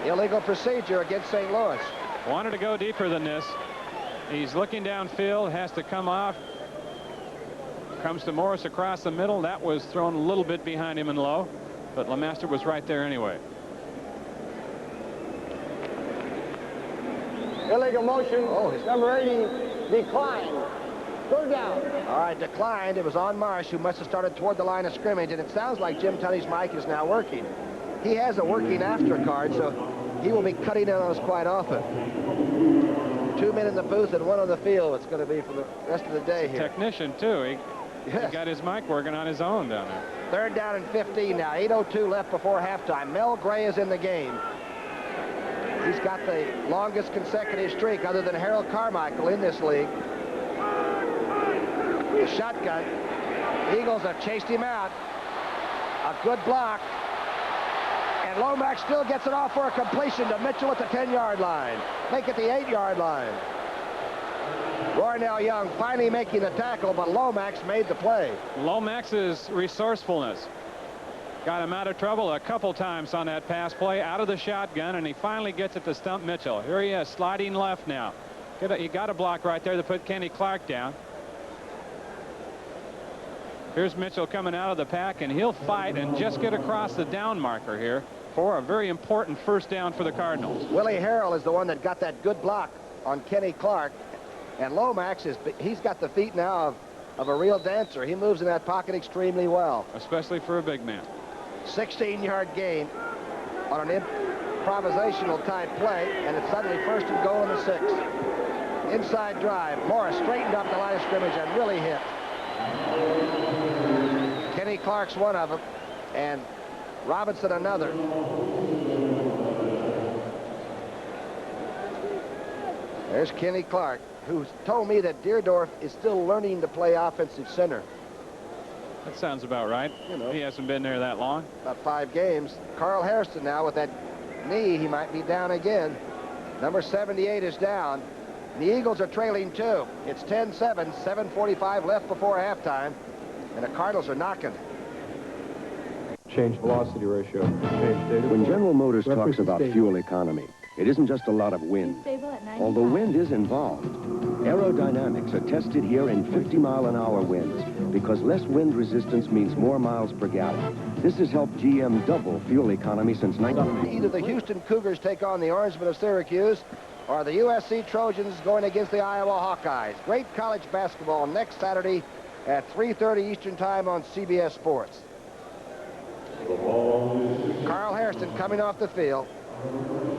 Illegal procedure against St. Louis.
Wanted to go deeper than this. He's looking downfield, has to come off. Comes to Morris across the middle. That was thrown a little bit behind him and low, but LeMaster was right there anyway.
Illegal motion. Oh, number 80 declined. Third down.
All right, declined. It was on Marsh, who must have started toward the line of scrimmage, and it sounds like Jim Tunney's mic is now working. He has a working after card, so he will be cutting in on us quite often. 2 men in the booth and 1 on the field. It's going to be for the rest of the day here.
Technician too. He got his mic working on his own down there.
Third down and 15 now. 8:02 left before halftime. Mel Gray is in the game. He's got the longest consecutive streak other than Harold Carmichael in this league. The shotgun. The Eagles have chased him out. A good block. And Lomax still gets it off for a completion to Mitchell at the 10-yard line. Make it the 8-yard line. Roynell Young finally making the tackle, but Lomax made the play.
Lomax's resourcefulness got him out of trouble a couple times on that pass play, out of the shotgun, and he finally gets it to Stump Mitchell. Here he is, sliding left now. He got a block right there to put Kenny Clark down. Here's Mitchell coming out of the pack, and he'll fight and just get across the down marker here for a very important first down for the Cardinals.
Willie Harrell is the one that got that good block on Kenny Clark. And Lomax, he's got the feet now of a real dancer. He moves in that pocket extremely well.
Especially for a big man.
16-yard gain on an improvisational type play, and it's suddenly first and goal in the 6. Inside drive. Morris straightened up the line of scrimmage and really hit. Kenny Clark's one of them, and Robinson another. There's Kenny Clark, who's told me that Deerdorf is still learning to play offensive center.
That sounds about right.
You know,
he hasn't been there that long.
About 5 games. Carl Hairston now with that knee, he might be down again. Number 78 is down. The Eagles are trailing 2. It's 10-7, 7:45 left before halftime, and the Cardinals are knocking.
Change velocity ratio. Change data.
When General Motors talks about fuel economy, it isn't just a lot of wind. Although wind is involved, aerodynamics are tested here in 50-mile-an-hour winds because less wind resistance means more miles per gallon. This has helped GM double fuel economy since 19...
Either the Houston Cougars take on the Orangemen of Syracuse or the USC Trojans going against the Iowa Hawkeyes. Great college basketball next Saturday at 3:30 Eastern Time on CBS Sports. Carl Hairston coming off the field.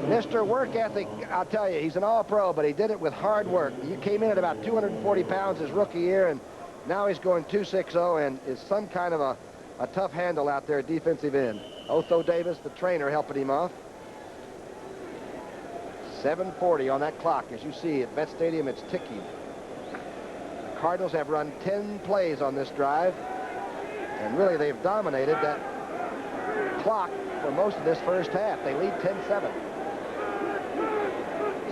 Mr. Work Ethic, I'll tell you, he's an all-pro, but he did it with hard work. He came in at about 240 pounds his rookie year, and now he's going 260 and is some kind of a tough handle out there at defensive end. Otho Davis, the trainer, helping him off. 7:40 on that clock. As you see at Vet Stadium, it's ticking. The Cardinals have run 10 plays on this drive, and really they've dominated that clock for most of this first half. They lead 10-7.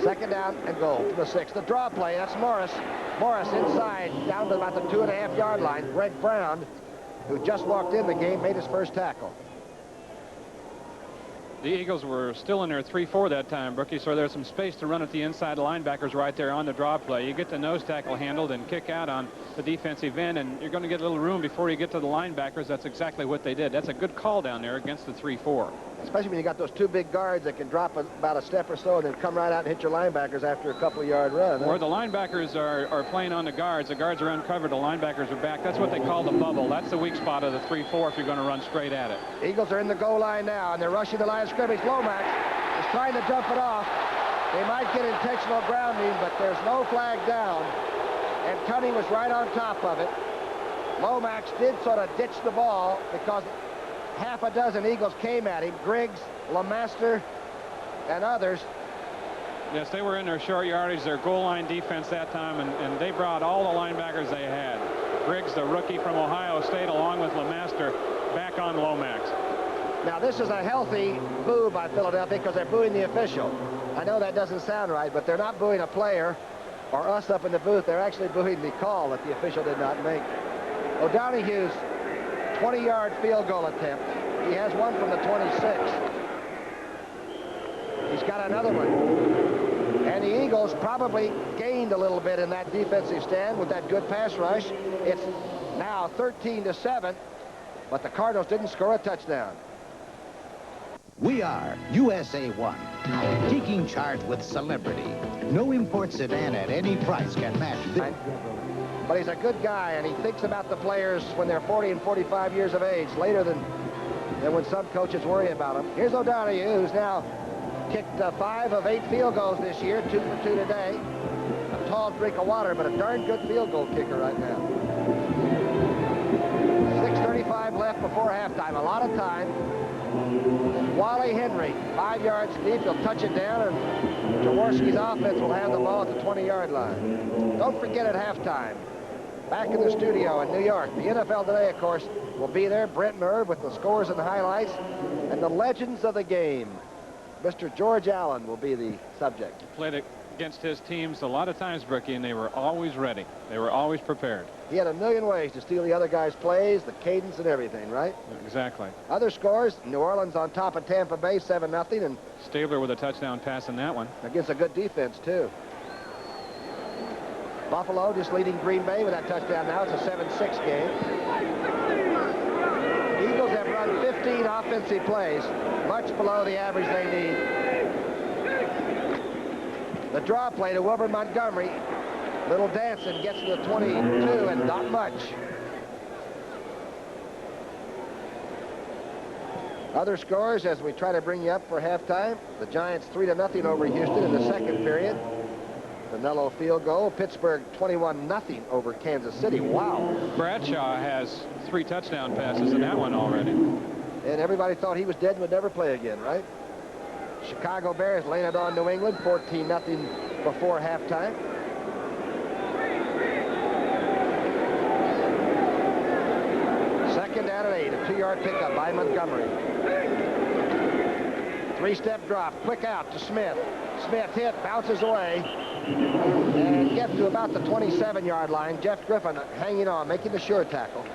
Second down and goal to the 6. The draw play, that's Morris. Morris inside, down to about the 2.5-yard line. Greg Brown, who just walked in the game, made his first tackle.
The Eagles were still in their 3-4 that time, Brookie, so there's some space to run at the inside linebackers right there on the draw play. You get the nose tackle handled and kick out on the defensive end, and you're going to get a little room before you get to the linebackers. That's exactly what they did. That's a good call down there against the 3-4.
Especially when you got those 2 big guards that can drop about a step or so and then come right out and hit your linebackers after a couple-yard run.
Or the linebackers are playing on the guards. The guards are uncovered. The linebackers are back. That's what they call the bubble. That's the weak spot of the 3-4 if you're going to run straight at it.
Eagles are in the goal line now, and they're rushing the line of scrimmage. Lomax is trying to jump it off. They might get intentional grounding, but there's no flag down, and Tunney was right on top of it. Lomax did sort of ditch the ball because half a dozen Eagles came at him. Griggs, LeMaster, and others.
Yes, they were in their short yardage, their goal line defense that time, and they brought all the linebackers they had. Griggs, the rookie from Ohio State, along with LeMaster, back on Lomax.
Now, this is a healthy boo by Philadelphia because they're booing the official. I know that doesn't sound right, but they're not booing a player or us up in the booth. They're actually booing the call that the official did not make. O'Donoghue's 20-yard field goal attempt. He has one from the 26. He's got another one. And the Eagles probably gained a little bit in that defensive stand with that good pass rush. It's now 13-7, but the Cardinals didn't score a touchdown.
We are USA 1, taking charge with celebrity. No import sedan at any price can match this.
But he's a good guy, and he thinks about the players when they're 40 and 45 years of age, later than when some coaches worry about them. Here's O'Donoghue, who's now kicked 5 of 8 field goals this year, 2 for 2 today. A tall drink of water, but a darn good field goal kicker right now. 6:35 left before halftime, a lot of time. Wally Henry, 5 yards deep, he'll touch it down, and Jaworski's offense will have the ball at the 20-yard line. Don't forget at halftime, back in the studio in New York, the NFL Today, of course, will be there. Brent Merv with the scores and the highlights, and the legends of the game. Mr. George Allen will be the subject.
Played against his teams a lot of times, Brookie, and they were always ready. They were always prepared.
He had a million ways to steal the other guy's plays, the cadence and everything, right?
Exactly.
Other scores, New Orleans on top of Tampa Bay, 7-0, and
Stabler with a touchdown pass in that one.
Against a good defense, too. Buffalo just leading Green Bay with that touchdown now. It's a 7-6 game. Eagles have run 15 offensive plays, much below the average they need. The draw play to Wilbur Montgomery. Little dancing gets to the 22 and not much. Other scores as we try to bring you up for halftime. The Giants 3-0 over Houston in the second period. The Nello field goal. Pittsburgh 21-0 over Kansas City. Wow.
Bradshaw has 3 touchdown passes in that one already.
And everybody thought he was dead and would never play again, right? Chicago Bears laying it on New England 14-0 before halftime. 6-yard pickup by Montgomery. 3-step drop, quick out to Smith. Smith hit, bounces away, and gets to about the 27-yard line. Jeff Griffin hanging on, making the sure tackle.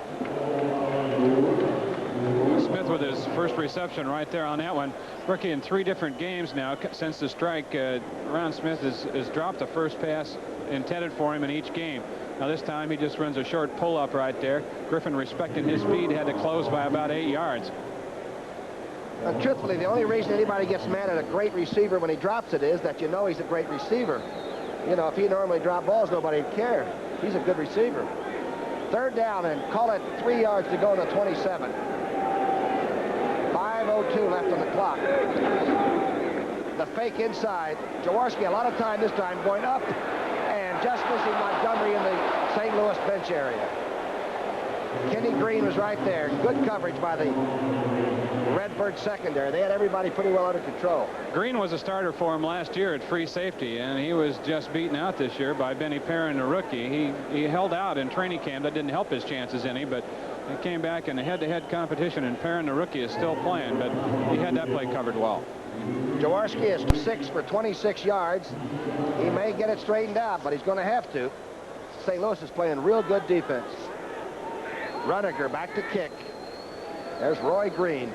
Smith with his first reception right there on that one. Rookie in 3 different games now since the strike. Ron Smith has dropped the first pass intended for him in each game. Now this time he just runs a short pull-up right there. Griffin, respecting his speed, had to close by about 8 yards.
And truthfully, the only reason anybody gets mad at a great receiver when he drops it is that you know he's a great receiver. You know, if he normally dropped balls, nobody'd care. He's a good receiver. 3rd down, and call it 3 yards to go to the 27. 5:02 left on the clock. The fake inside. Jaworski, a lot of time this time, going up and just missing Montgomery in the St. Louis bench area. Kenny Green was right there. Good coverage by the Redbird secondary. They had everybody pretty well under control.
Green was a starter for him last year at free safety, and he was just beaten out this year by Benny Perrin, the rookie. He held out in training camp. That didn't help his chances any, but he came back in a head-to-head competition, and Perrin, the rookie, is still playing, but he had that play covered well.
Jaworski is 6 for 26 yards. He may get it straightened out, but he's going to have to. St. Louis is playing real good defense. Runniger back to kick. There's Roy Green.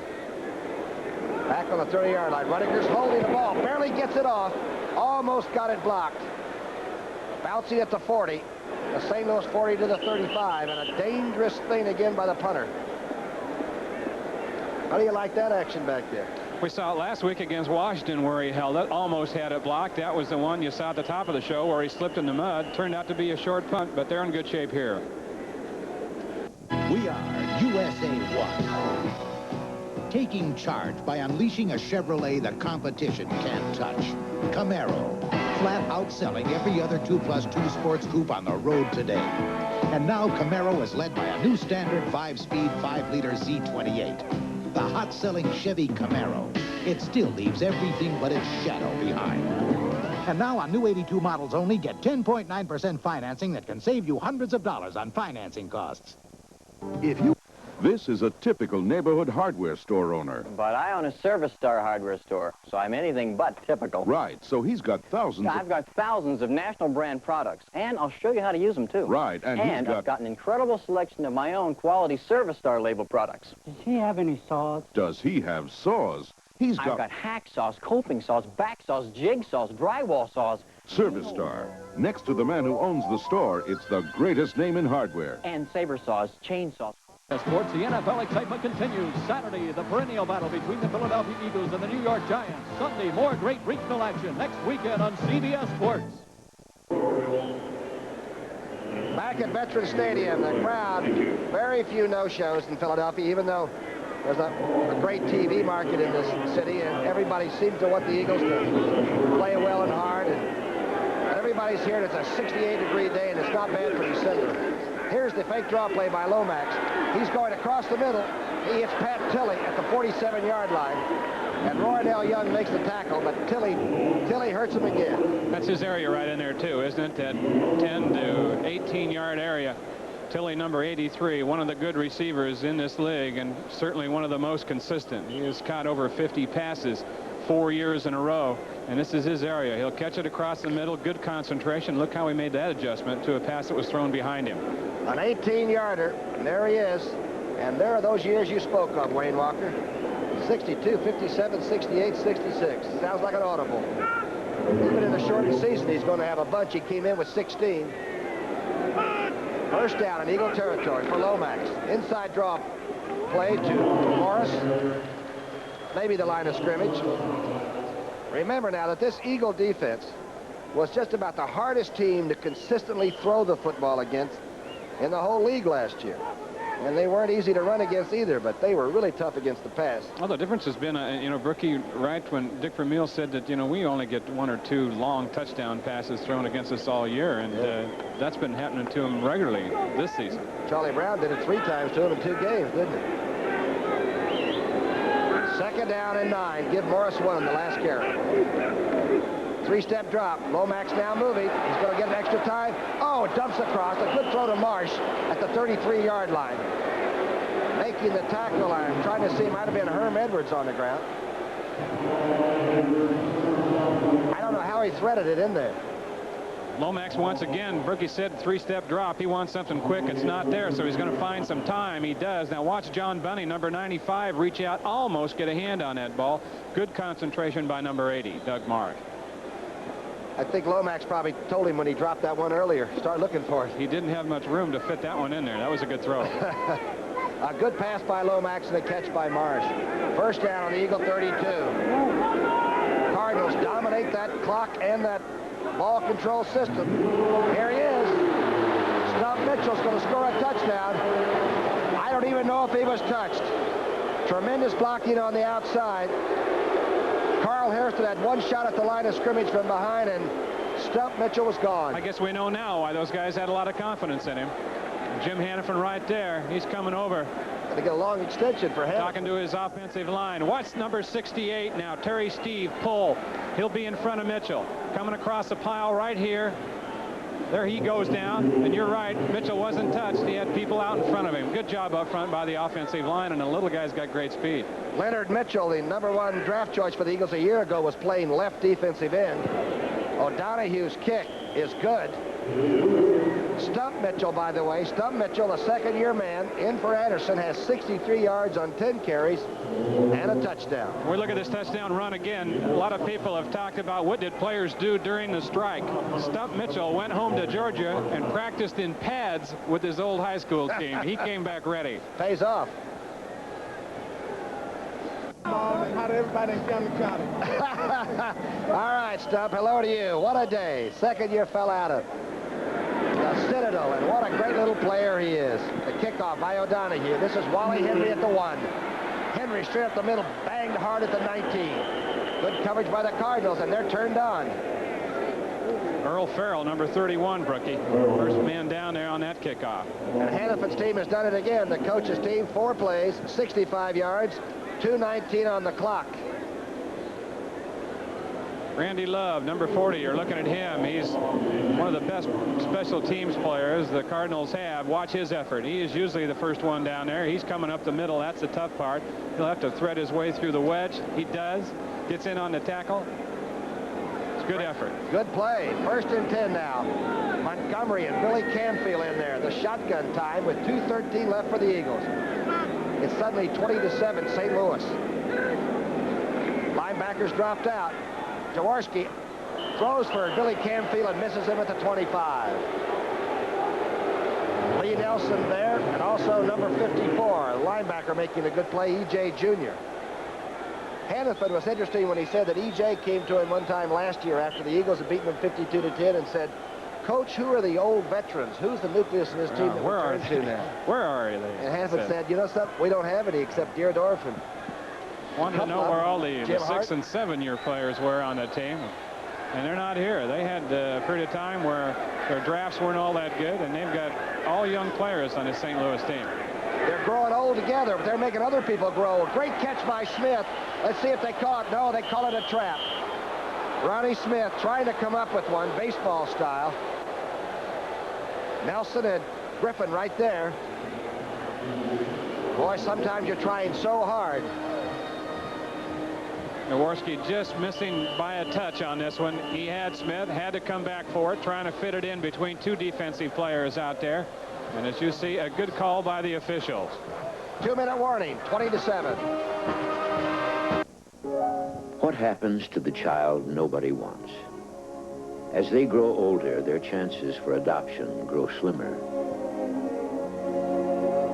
Back on the 30-yard line. Runniger's holding the ball. Barely gets it off. Almost got it blocked. Bouncing at the 40. The St. Louis 40 to the 35. And a dangerous thing again by the punter. How do you like that action back there?
We saw it last week against Washington where he held it. Almost had it blocked. That was the one you saw at the top of the show where he slipped in the mud. Turned out to be a short punt, but they're in good shape here.
We are USA 1. Taking charge by unleashing a Chevrolet the competition can't touch. Camaro, flat outselling every other 2+2 sports coupe on the road today. And now Camaro is led by a new standard 5-speed 5-liter Z28. The hot-selling Chevy Camaro. It still leaves everything but its shadow behind. And now on new 82 models only, get 10.9% financing that can save you hundreds of dollars on financing costs.
This is a typical neighborhood hardware store owner.
But I own a Service Star hardware store, so I'm anything but typical.
Right, so he's got thousands
I've got thousands of national brand products, and I'll show you how to use them, too.
Right, and
I've got an incredible selection of my own quality Service Star label products.
Does he have any saws?
Does he have saws?
I've got hack saws, coping saws, back saws, jig saws, drywall saws.
Service Star. Next to the man who owns the store, it's the greatest name in hardware.
And saber saws, chainsaws.
Sports, the NFL excitement continues. Saturday, the perennial battle between the Philadelphia Eagles and the New York Giants. Sunday, more great regional action next weekend on CBS Sports.
Back at Veterans Stadium, the crowd, very few no-shows in Philadelphia, even though there's a great TV market in this city, and everybody seems to want the Eagles to play well and hard. And everybody's here, and it's a 68-degree day, and it's not bad for December. Here's the fake draw play by Lomax. He's going across the middle. He hits Pat Tilley at the 47-yard line. And Roydell Young makes the tackle, but Tilley hurts him again.
That's his area right in there, too, isn't it? That 10 to 18-yard area. Tilley, number 83, one of the good receivers in this league, and certainly one of the most consistent. He has caught over 50 passes 4 years in a row, and this is his area. He'll catch it across the middle, good concentration. Look how he made that adjustment to a pass that was thrown behind him.
An 18-yarder, and there he is. And there are those years you spoke of, Wayne Walker. 62, 57, 68, 66. Sounds like an audible. Even in a shortened season, he's going to have a bunch. He came in with 16. First down in Eagle territory for Lomax. Inside draw play to Morris. Maybe the line of scrimmage. Remember now that this Eagle defense was just about the hardest team to consistently throw the football against in the whole league last year. And they weren't easy to run against either, but they were really tough against the pass.
Well, the difference has been, Brookie, right when Dick Vermeil said that, we only get 1 or 2 long touchdown passes thrown against us all year, and that's been happening to him regularly this season.
Charlie Brown did it 3 times to him in 2 games, didn't he? 2nd down and 9. Give Morris 1 the last carry. 3-step drop. Lomax now moving. He's going to get an extra time. Oh, dumps across. A good throw to Marsh at the 33-yard line. making the tackle. I'm trying to see, it might have been Herm Edwards on the ground. I don't know how he threaded it in there.
Lomax once again, Berkey said three-step drop. He wants something quick. It's not there, so he's going to find some time. He does. Now watch John Bunny, number 95, reach out, almost get a hand on that ball. Good concentration by number 80, Doug Mark.
I think Lomax probably told him when he dropped that one earlier, start looking for it.
He didn't have much room to fit that one in there. That was a good throw.
A good pass by Lomax and a catch by Marsh. First down on the Eagle 32. Cardinals dominate that clock and that ball control system. Here he is. Stump Mitchell's going to score a touchdown. I don't even know if he was touched. Tremendous blocking on the outside. Carl Hairston had one shot at the line of scrimmage from behind, and Stump Mitchell was gone.
I guess we know now why those guys had a lot of confidence in him. Jim Hannafin right there. He's coming over.
Got to get a long extension for him.
Talking to his offensive line. Watch number 68 now. Terry Steve pull. He'll be in front of Mitchell. Coming across the pile right here. There he goes down. And you're right. Mitchell wasn't touched. He had people out in front of him. Good job up front by the offensive line. And the little guy's got great speed. Leonard
Mitchell, the #1 draft choice for the Eagles a year ago, was playing left defensive end. O'Donoghue's kick is good. Stump Mitchell, by the way, Stump Mitchell, a second-year man, in for Anderson, has 63 yards on 10 carries and a touchdown.
We look at this touchdown run again. A lot of people have talked about what did players do during the strike. Stump Mitchell went home to Georgia and practiced in pads with his old high school team. He came back ready.
Pays off.
How to everybody in County County.
All right, Stump, hello to you. What a day. Second-year fella out of the Citadel, and what a great little player he is. The kickoff by O'Donoghue. This is Wally Henry at the 1. Henry straight up the middle, banged hard at the 19. Good coverage by the Cardinals, and they're turned on.
Earl Farrell, number 31, Brookie. First man down there on that kickoff.
And Hannafin's team has done it again. The coach's team, 4 plays, 65 yards, 2:19 on the clock.
Randy Love, number 40, you're looking at him. He's one of the best special teams players the Cardinals have. Watch his effort. He is usually the first one down there. He's coming up the middle. That's the tough part. He'll have to thread his way through the wedge. He does. Gets in on the tackle. It's good effort.
Good play. 1st and 10 now. Montgomery and Billy Canfield in there. The shotgun time with 2:13 left for the Eagles. It's suddenly 20-7 St. Louis. Linebackers dropped out. Jaworski throws for Billy Canfield and misses him at the 25. Lee Nelson there, and also number 54, a linebacker making a good play, E.J. Jr. Hannafin was interesting when he said that E.J. came to him one time last year after the Eagles had beaten them 52-10 and said, "Coach, who are the old veterans? Who's the nucleus in this team that we're turning to now?"
Where are they?
And Hannafin said, "You know something? We don't have any except Deerdorf and
wanted to know where all the 6- and 7-year players were on the team, and they're not here. They had a period of time where their drafts weren't all that good, and they've got all young players on this St. Louis team.
They're growing old together, but they're making other people grow. A great catch by Smith. Let's see if they caught. No, they call it a trap. Ronnie Smith trying to come up with one, baseball style. Nelson and Griffin right there. Boy, sometimes you're trying so hard.
Jaworski just missing by a touch on this one. He had Smith, had to come back for it, trying to fit it in between 2 defensive players out there. And as you see, a good call by the officials.
2-minute warning, 20-7.
What happens to the child nobody wants? As they grow older, their chances for adoption grow slimmer.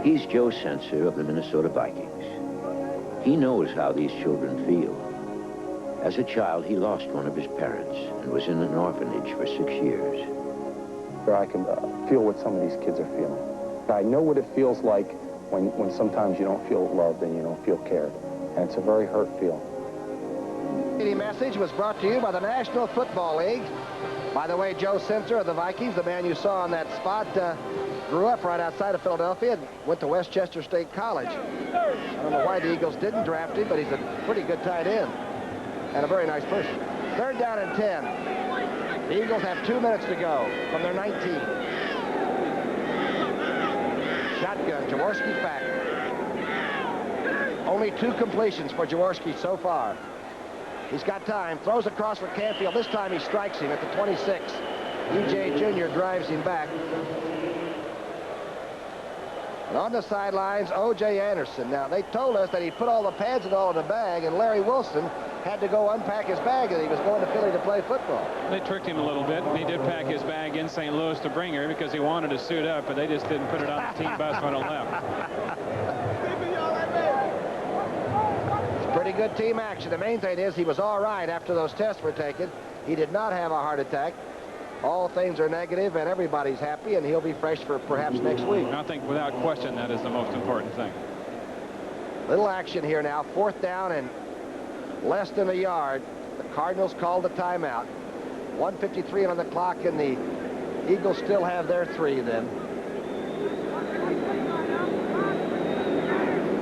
He's Joe Sensor of the Minnesota Vikings. He knows how these children feel. As a child, he lost one of his parents and was in an orphanage for 6 years.
I can feel what some of these kids are feeling. I know what it feels like when sometimes you don't feel loved and you don't feel cared. And it's a very hurt feeling.
The message was brought to you by the National Football League. By the way, Joe Sensor of the Vikings, the man you saw on that spot, grew up right outside of Philadelphia and went to Westchester State College. I don't know why the Eagles didn't draft him, but he's a pretty good tight end and a very nice person. 3rd down and 10. The Eagles have 2 minutes to go from their 19. Shotgun, Jaworski back. Only 2 completions for Jaworski so far. He's got time, throws across for Canfield. This time he strikes him at the 26. E.J. Jr. drives him back. And on the sidelines, O.J. Anderson. Now, they told us that he put all the pads and all in the bag, and Larry Wilson had to go unpack his bag, and he was going to Philly to play football.
They tricked him a little bit, and he did pack his bag in St. Louis to bring her because he wanted to suit up, but they just didn't put it on the team bus when it left.
It's pretty good team action. The main thing is he was all right after those tests were taken. He did not have a heart attack. All things are negative, and everybody's happy, and he'll be fresh for perhaps next week.
I think without question that is the most important thing.
Little action here now. 4th down and less than a yard. The Cardinals called the timeout. 1:53 on the clock, and the Eagles still have their 3 then.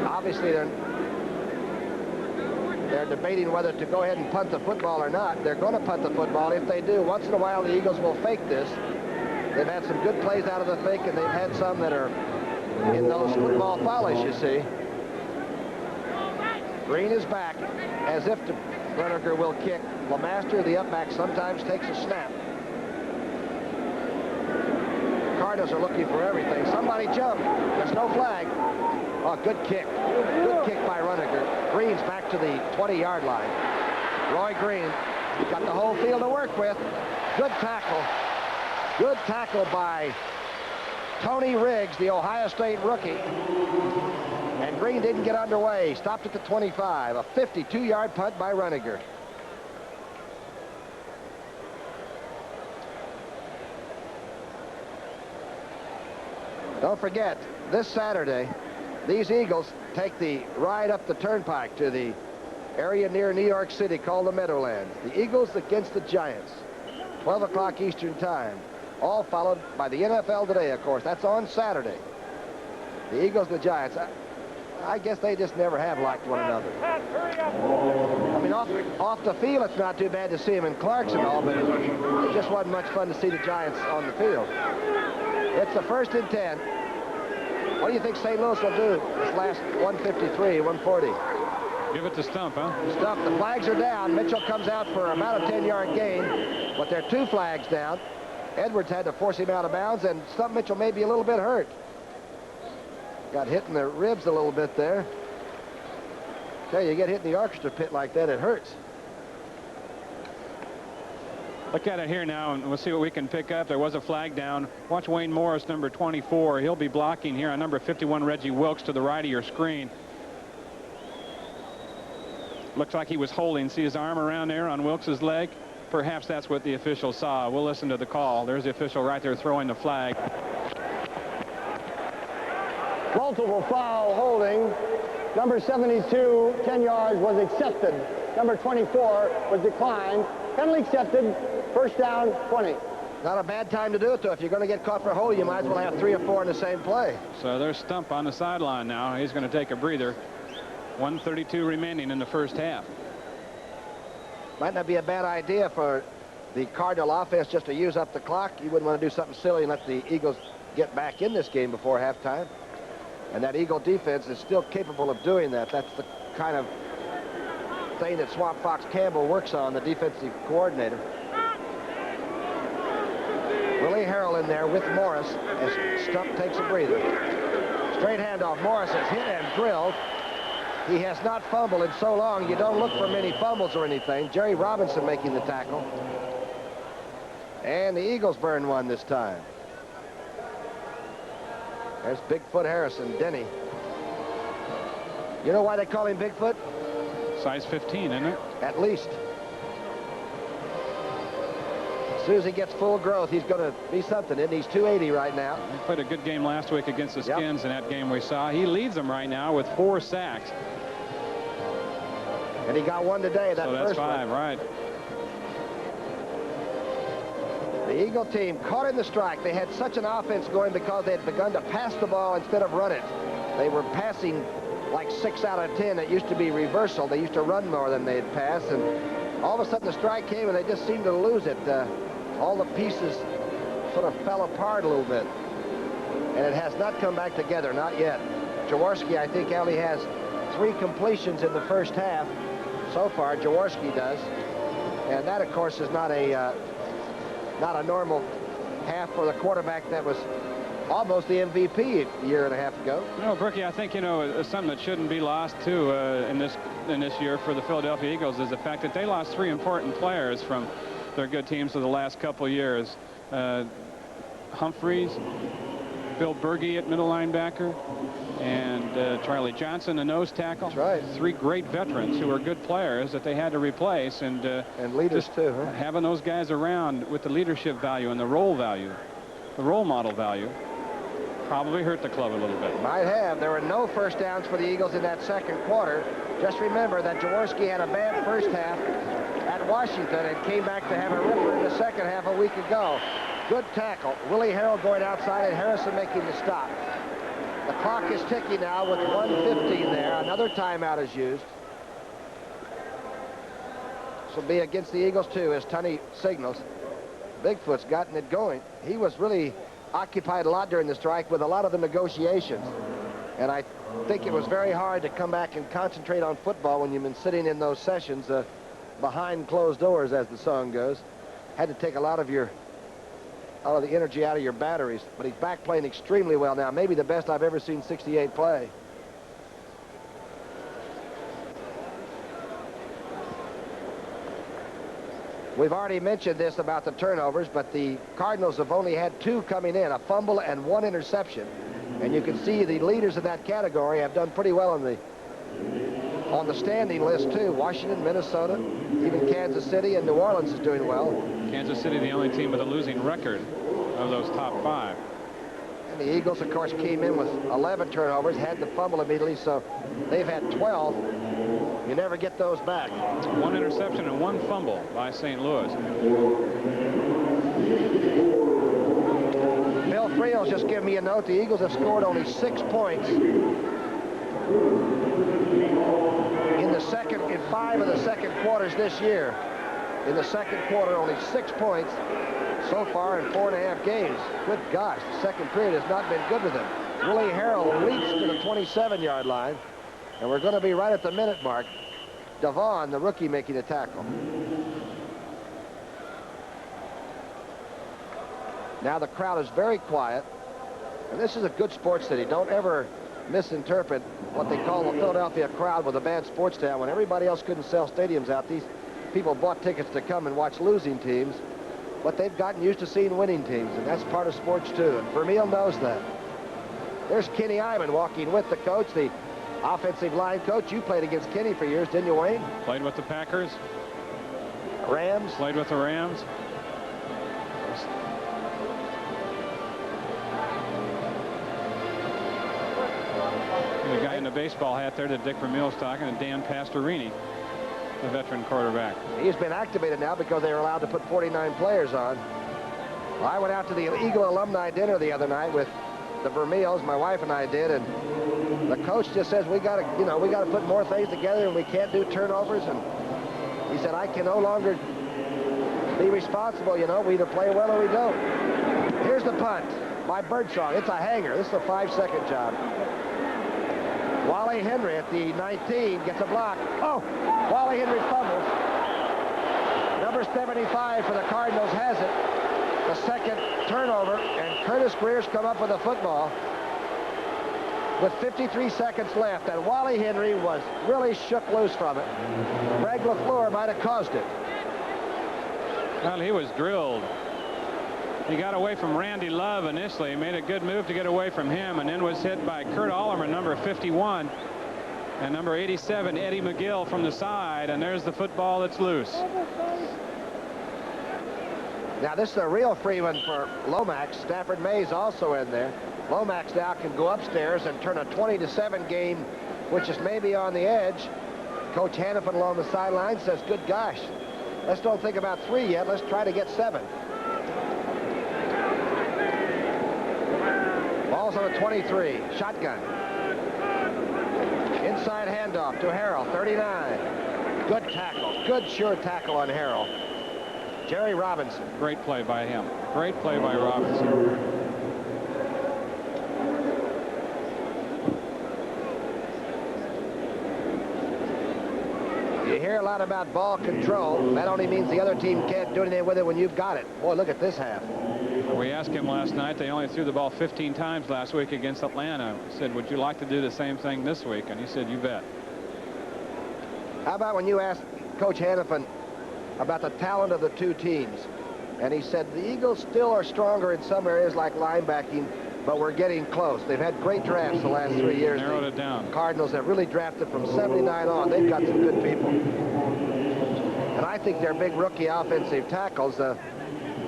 Obviously, they're debating whether to go ahead and punt the football or not. They're going to punt the football. If they do, once in a while the Eagles will fake this. They've had some good plays out of the fake, and they've had some that are in those football follies, you see. Green is back, as if Bruniger will kick. Lemaster, the upback, sometimes takes a snap. Cardinals are looking for everything. Somebody jump. There's no flag. Oh, good kick. Good kick by Bruniger. Green's back to the 20-yard line. Roy Green got the whole field to work with. Good tackle. Good tackle by Tony Riggs, the Ohio State rookie. And Green didn't get underway. He stopped at the 25. A 52-yard punt by Bruniger. Don't forget, this Saturday, these Eagles take the ride up the turnpike to the area near New York City called the Meadowlands. The Eagles against the Giants. 12 o'clock Eastern time. All followed by the NFL Today, of course. That's on Saturday. The Eagles and the Giants. I guess they just never have liked one another. I mean, off the field, it's not too bad to see them in Clarkson and all, but it just wasn't much fun to see the Giants on the field. It's the 1st and 10. What do you think St. Louis will do this last 1:53, 1:40?
Give it to Stump, huh?
Stump. The flags are down. Mitchell comes out for about a 10-yard gain, but there are 2 flags down. Edwards had to force him out of bounds, and Stump Mitchell may be a little bit hurt. Got hit in the ribs a little bit there. Tell you get hit in the orchestra pit like that, it hurts.
Look at it here now, and we'll see what we can pick up. There was a flag down. Watch Wayne Morris, number 24. He'll be blocking here on number 51, Reggie Wilkes, to the right of your screen. Looks like he was holding. See his arm around there on Wilkes' leg? Perhaps that's what the official saw. We'll listen to the call. There's the official right there throwing the flag.
Multiple foul holding. Number 72, 10 yards, was accepted. Number 24 was declined. Penalty accepted. 1st down, 20.
Not a bad time to do it, though. If you're going to get caught for holding, you might as well have 3 or 4 in the same play.
So there's Stump on the sideline now. He's going to take a breather. 1:32 remaining in the 1st half.
Might not be a bad idea for the Cardinal offense just to use up the clock. You wouldn't want to do something silly and let the Eagles get back in this game before halftime. And that Eagle defense is still capable of doing that. That's the kind of thing that Swamp Fox Campbell works on, the defensive coordinator. Willie Harrell in there with Morris as Stump takes a breather. Straight handoff. Morris is hit and drilled. He has not fumbled in so long. You don't look for many fumbles or anything. Jerry Robinson making the tackle. And the Eagles burn one this time. There's Bigfoot Harrison, Denny. You know why they call him Bigfoot?
Size 15, isn't it?
At least. As soon as he gets full growth, he's going to be something. And he's 280 right now.
He played a good game last week against the Skins in that game we saw. He leads them right now with 4 sacks.
And he got 1 today, that
so that's
first
5,
one.
right.
The Eagle team caught in the strike. They had such an offense going because they had begun to pass the ball instead of run it. They were passing like 6 out of 10. It used to be reversal. They used to run more than they'd pass. And all of a sudden the strike came and they just seemed to lose it. All the pieces sort of fell apart a little bit. And it has not come back together, not yet. Jaworski, I think, only has 3 completions in the first half so far. Jaworski does. And that, of course, is not a normal half for the quarterback that was almost the MVP a year and a half ago.
No, Brookie, I think, something that shouldn't be lost, too, in this year for the Philadelphia Eagles is the fact that they lost 3 important players from their good teams of the last couple years. Humphreys, Bill Berge at middle linebacker, and Charlie Johnson, the nose tackle.
That's right. 3
great veterans who are good players that they had to replace. And
leaders, too, huh?
Having those guys around with the leadership value and the role value, the role model value, probably hurt the club a little bit.
Might have. There were no first downs for the Eagles in that second quarter. Just remember that Jaworski had a bad first half at Washington and came back to have a ripper in the second half a week ago. Good tackle. Willie Harrell going outside and Harrison making the stop. The clock is ticking now with 1:15 there. Another timeout is used. This will be against the Eagles, too, as Tunney signals. Bigfoot's gotten it going. He was really occupied a lot during the strike with a lot of the negotiations. And I think it was very hard to come back and concentrate on football when you've been sitting in those sessions behind closed doors, as the song goes. Had to take a lot of the energy out of your batteries. But he's back playing extremely well now. Maybe the best I've ever seen 68 play. We've already mentioned this about the turnovers, but the Cardinals have only had 2 coming in, a fumble and 1 interception. And you can see the leaders in that category have done pretty well on the standing list, too. Washington, Minnesota, even Kansas City and New Orleans is doing well.
Kansas City, the only team with a losing record of those top 5.
And the Eagles, of course, came in with 11 turnovers, had the fumble immediately, so they've had 12. You never get those back.
1 interception and 1 fumble by St. Louis.
Bill Friel's just giving me a note. The Eagles have scored only 6 points in 5 of the second quarters this year. In the second quarter, only 6 points so far in 4.5 games. Good gosh, the second period has not been good with them. Willie Harrell leaps to the 27-yard line, and we're going to be right at the minute mark. Devon, the rookie, making a tackle. Now the crowd is very quiet, and this is a good sports city. Don't ever misinterpret what they call the Philadelphia crowd with a bad sports town. When everybody else couldn't sell stadiums out, these people bought tickets to come and watch losing teams, but they've gotten used to seeing winning teams, and that's part of sports too, and Vermeil knows that. There's Kenny Iman walking with the coach, the offensive line coach. You played against Kenny for years, didn't you, Wayne?
Played with the Packers.
Rams.
Played with the Rams. The guy in the baseball hat there that Dick Vermeil's talking, and Dan Pastorini, the veteran quarterback.
He's been activated now because they were allowed to put 49 players on. Well, I went out to the Eagle alumni dinner the other night with the Vermeils, my wife and I did, and the coach just says we got to put more things together, and we can't do turnovers. And he said, I can no longer be responsible. We either play well or we don't. Here's the punt by Birdsong. It's a hanger. This is a 5-second job. Wally Henry at the 19 gets a block. Oh, Wally Henry fumbles. Number 75 for the Cardinals has it. The second turnover, and Curtis Greer's come up with a football with 53 seconds left, and Wally Henry was really shook loose from it. Greg LaFleur might have caused it.
Well, he was drilled. He got away from Randy Love initially, made a good move to get away from him, and then was hit by Kurt Allerman, number 51, and number 87, Eddie McGill, from the side, and there's the football that's loose.
Now, this is a real free one for Lomax. Stafford Mays also in there. Lomax now can go upstairs and turn a 20-7 game, which is maybe on the edge. Coach Hannafin along the sideline says, good gosh, let's don't think about 3 yet. Let's try to get 7. Ball's on the 23. Shotgun. Inside handoff to Harrell, 39. Good tackle. Good sure tackle on Harrell. Jerry Robinson.
Great play by him. Great play by Robinson.
lot about ball control. That only means the other team can't do anything with it when you've got it. Boy, look at this half.
We asked him last night. They only threw the ball 15 times last week against Atlanta. We said, would you like to do the same thing this week? And he said, you bet.
How about when you asked Coach Hannafin about the talent of the two teams? And he said, the Eagles still are stronger in some areas like linebacking, but we're getting close. They've had great drafts the last 3 years.
Narrowed it down.
Cardinals have really drafted from 79 on. They've got some good people. And I think their big rookie offensive tackles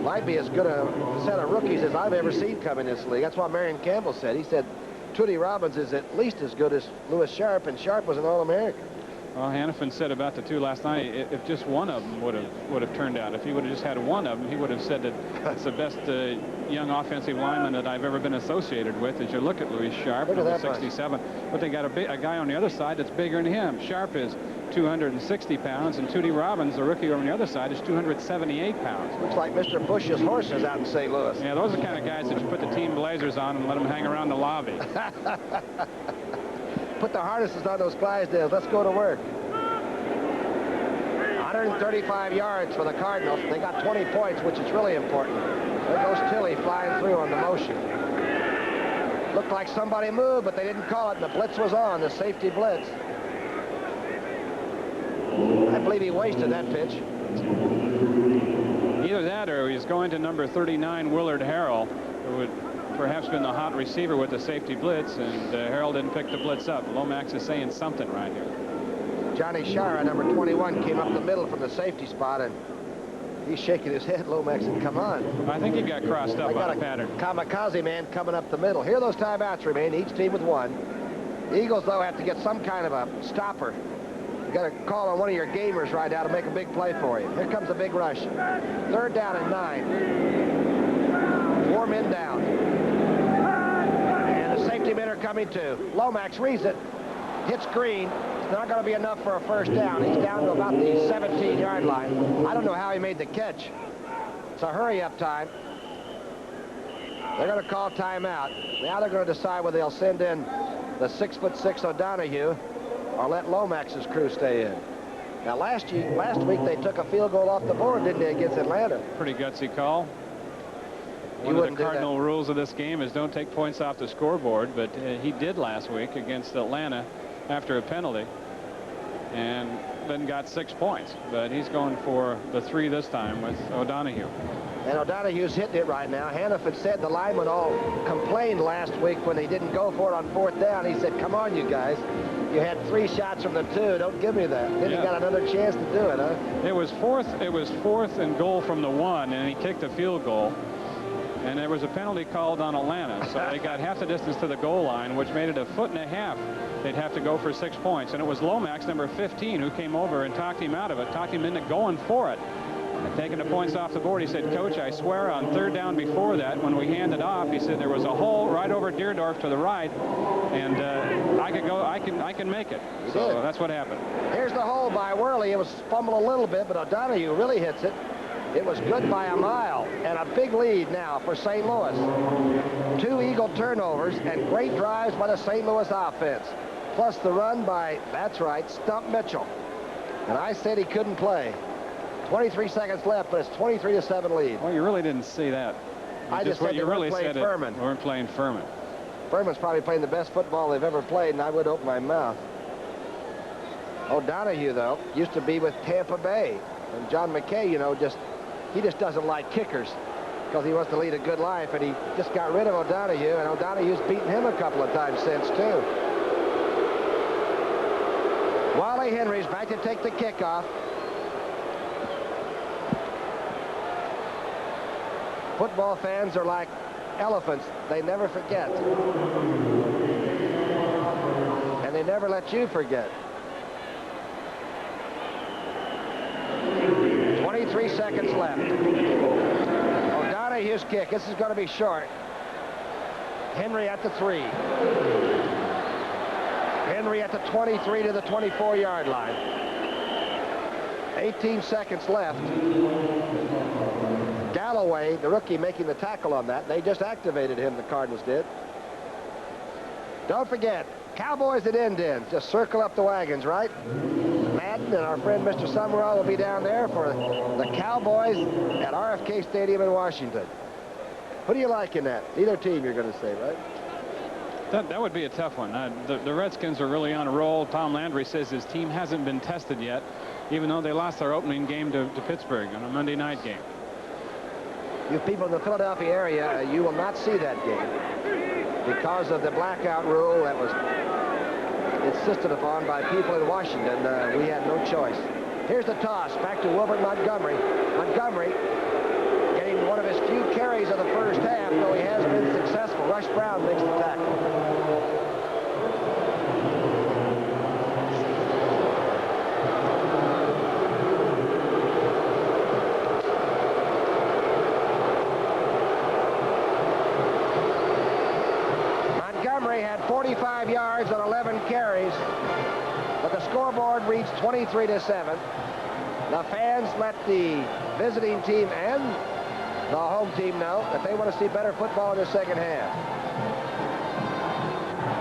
might be as good a set of rookies as I've ever seen come in this league. That's what Marion Campbell said. He said Tootie Robbins is at least as good as Lewis Sharp, and Sharp was an All-American.
Well, Hannafin said about the two last night, if just one of them would have turned out, if he would have just had one of them, he would have said that that's the best young offensive lineman that I've ever been associated with. As you look at Louis Sharp, number 67, but they got a guy on the other side that's bigger than him. Sharp is 260 pounds, and Tootie Robbins, the rookie on the other side, is 278 pounds.
Looks like Mr. Bush's horses out in St. Louis.
Yeah, those are the kind of guys that you put the team blazers on and let them hang around the lobby.
Put the harnesses on those Clydesdales. Let's go to work. 135 yards for the Cardinals. They got 20 points, which is really important. There goes Tilley flying through on the motion. Looked like somebody moved, but they didn't call it, and the blitz was on, the safety blitz. I believe he wasted that pitch.
Either that or he's going to number 39, Willard Harrell, who would perhaps been the hot receiver with the safety blitz, and Harrell didn't pick the blitz up. Lomax is saying something right here.
Johnny Shara, number 21, came up the middle from the safety spot, and he's shaking his head. Lomax said, come on.
I think he got crossed up on a pattern.
Kamikaze man coming up the middle. Here those timeouts remain, each team with one. The Eagles, though, have to get some kind of a stopper. You got to call on one of your gamers right now to make a big play for you. Here comes a big rush. 3rd down and 9. 4 men down. And the safety men are coming too. Lomax reads it, hits Green. It's not going to be enough for a first down. He's down to about the 17-yard line. I don't know how he made the catch. It's a hurry-up time. They're going to call timeout. Now they're going to decide whether they'll send in the 6'6" O'Donohue or let Lomax's crew stay in. Now last week they took a field goal off the board, didn't they, against Atlanta?
Pretty gutsy call. One of the cardinal rules of this game is don't take points off the scoreboard, but he did last week against Atlanta after a penalty and then got 6 points. But he's going for the 3 this time with O'Donohue.
And O'Donohue's hitting it right now. Hannafin said the linemen all complained last week when they didn't go for it on 4th down. He said, come on, you guys. You had 3 shots from the 2. Don't give me that. Then he got another chance to do it, huh?
It was fourth and goal from the 1, and he kicked a field goal. And there was a penalty called on Atlanta, so they got half the distance to the goal line, which made it a 1.5 foot. They'd have to go for 6 points. And it was Lomax, number 15, who came over and talked him out of it, talked him into going for it. And taking the points off the board, he said, Coach, I swear on 3rd down before that, when we handed off, he said there was a hole right over Deerdorf to the right, and I can make it. So that's what happened.
Here's the hole by Worley. It was fumbled a little bit, but O'Donohue really hits it. It was good by a mile, and a big lead now for St. Louis. 2 Eagle turnovers and great drives by the St. Louis offense. Plus the run by, that's right, Stump Mitchell. And I said he couldn't play. 23 seconds left, but it's 23-7 lead.
Well, you really didn't see that.
I just said you
really
playing Furman.
We're playing Furman.
Furman's probably playing the best football they've ever played, and I would open my mouth. O'Donohue, though, used to be with Tampa Bay. And John McKay, you know, he just doesn't like kickers because he wants to lead a good life, and he just got rid of O'Donohue, and O'Donohue's beaten him a couple of times since, too. Wally Henry's back to take the kickoff. Football fans are like elephants. They never forget. And they never let you forget. 23 seconds left. O'Donohue's kick. This is going to be short. Henry at the 3. Henry at the 23 to the 24-yard line. 18 seconds left. Galloway, the rookie, making the tackle on that. They just activated him, the Cardinals did. Don't forget, Cowboys at end. Just circle up the wagons, right? Madden and our friend Mr. Summerall will be down there for the Cowboys at RFK Stadium in Washington. Who do you like in that? Either team, you're going to say, right?
That would be a tough one. The Redskins are really on a roll. Tom Landry says his team hasn't been tested yet, even though they lost their opening game to Pittsburgh on a Monday night game.
You people in the Philadelphia area, you will not see that game because of the blackout rule that was insisted upon by people in Washington. We had no choice. Here's the toss back to Wilbert Montgomery. Montgomery getting one of his few carries of the first half, though he has been successful. Rush Brown makes the tackle. Montgomery had 45 yards on 11 carries, but the scoreboard reads 23-7. The fans let the visiting team and the home team know that they want to see better football in the second half.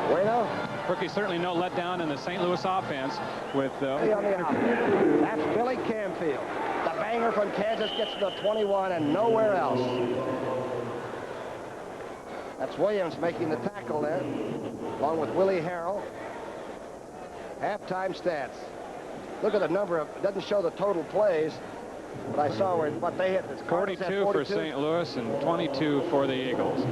Bueno.
Rookie, certainly no letdown in the St. Louis offense with
On the offense. That's Billy Camfield. The banger from Kansas gets to the 21 and nowhere else. That's Williams making the tackle there, along with Willie Harrell. Halftime stats. Look at the number of, it doesn't show the total plays, but I saw what they hit. It's
42 for St. Louis and 22 for the Eagles.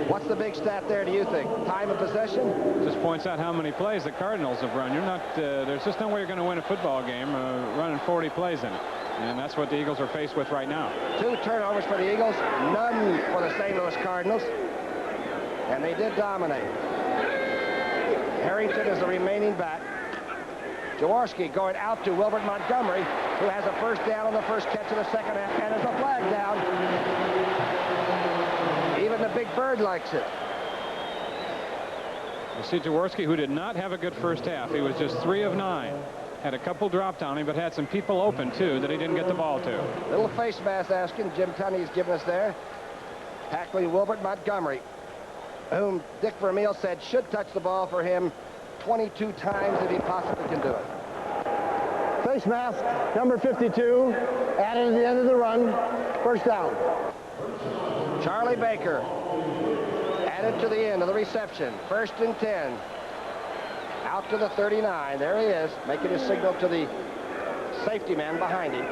What's the big stat there, do you think? Time of possession?
Just points out how many plays the Cardinals have run. You're not, there's just no way you're going to win a football game running 40 plays in it. And that's what the Eagles are faced with right now. 2
turnovers for the Eagles, none for the St. Louis Cardinals. And they did dominate. Harrington is the remaining back. Jaworski going out to Wilbert Montgomery, who has a first down on the first catch of the second half, and there's a flag down. Even the big bird likes it.
You see Jaworski, who did not have a good first half. He was just 3 of 9. Had a couple dropped on him, but had some people open, too, that he didn't get the ball to.
Little face mask asking. Jim Tunney's giving us there. Tackling Wilbert Montgomery, whom Dick Vermeil said should touch the ball for him 22 times if he possibly can do it.
Face mask, number 52, added at the end of the run. First down.
Charlie Baker added to the end of the reception. 1st and 10. Out to the 39. There he is, making his signal to the safety man behind him.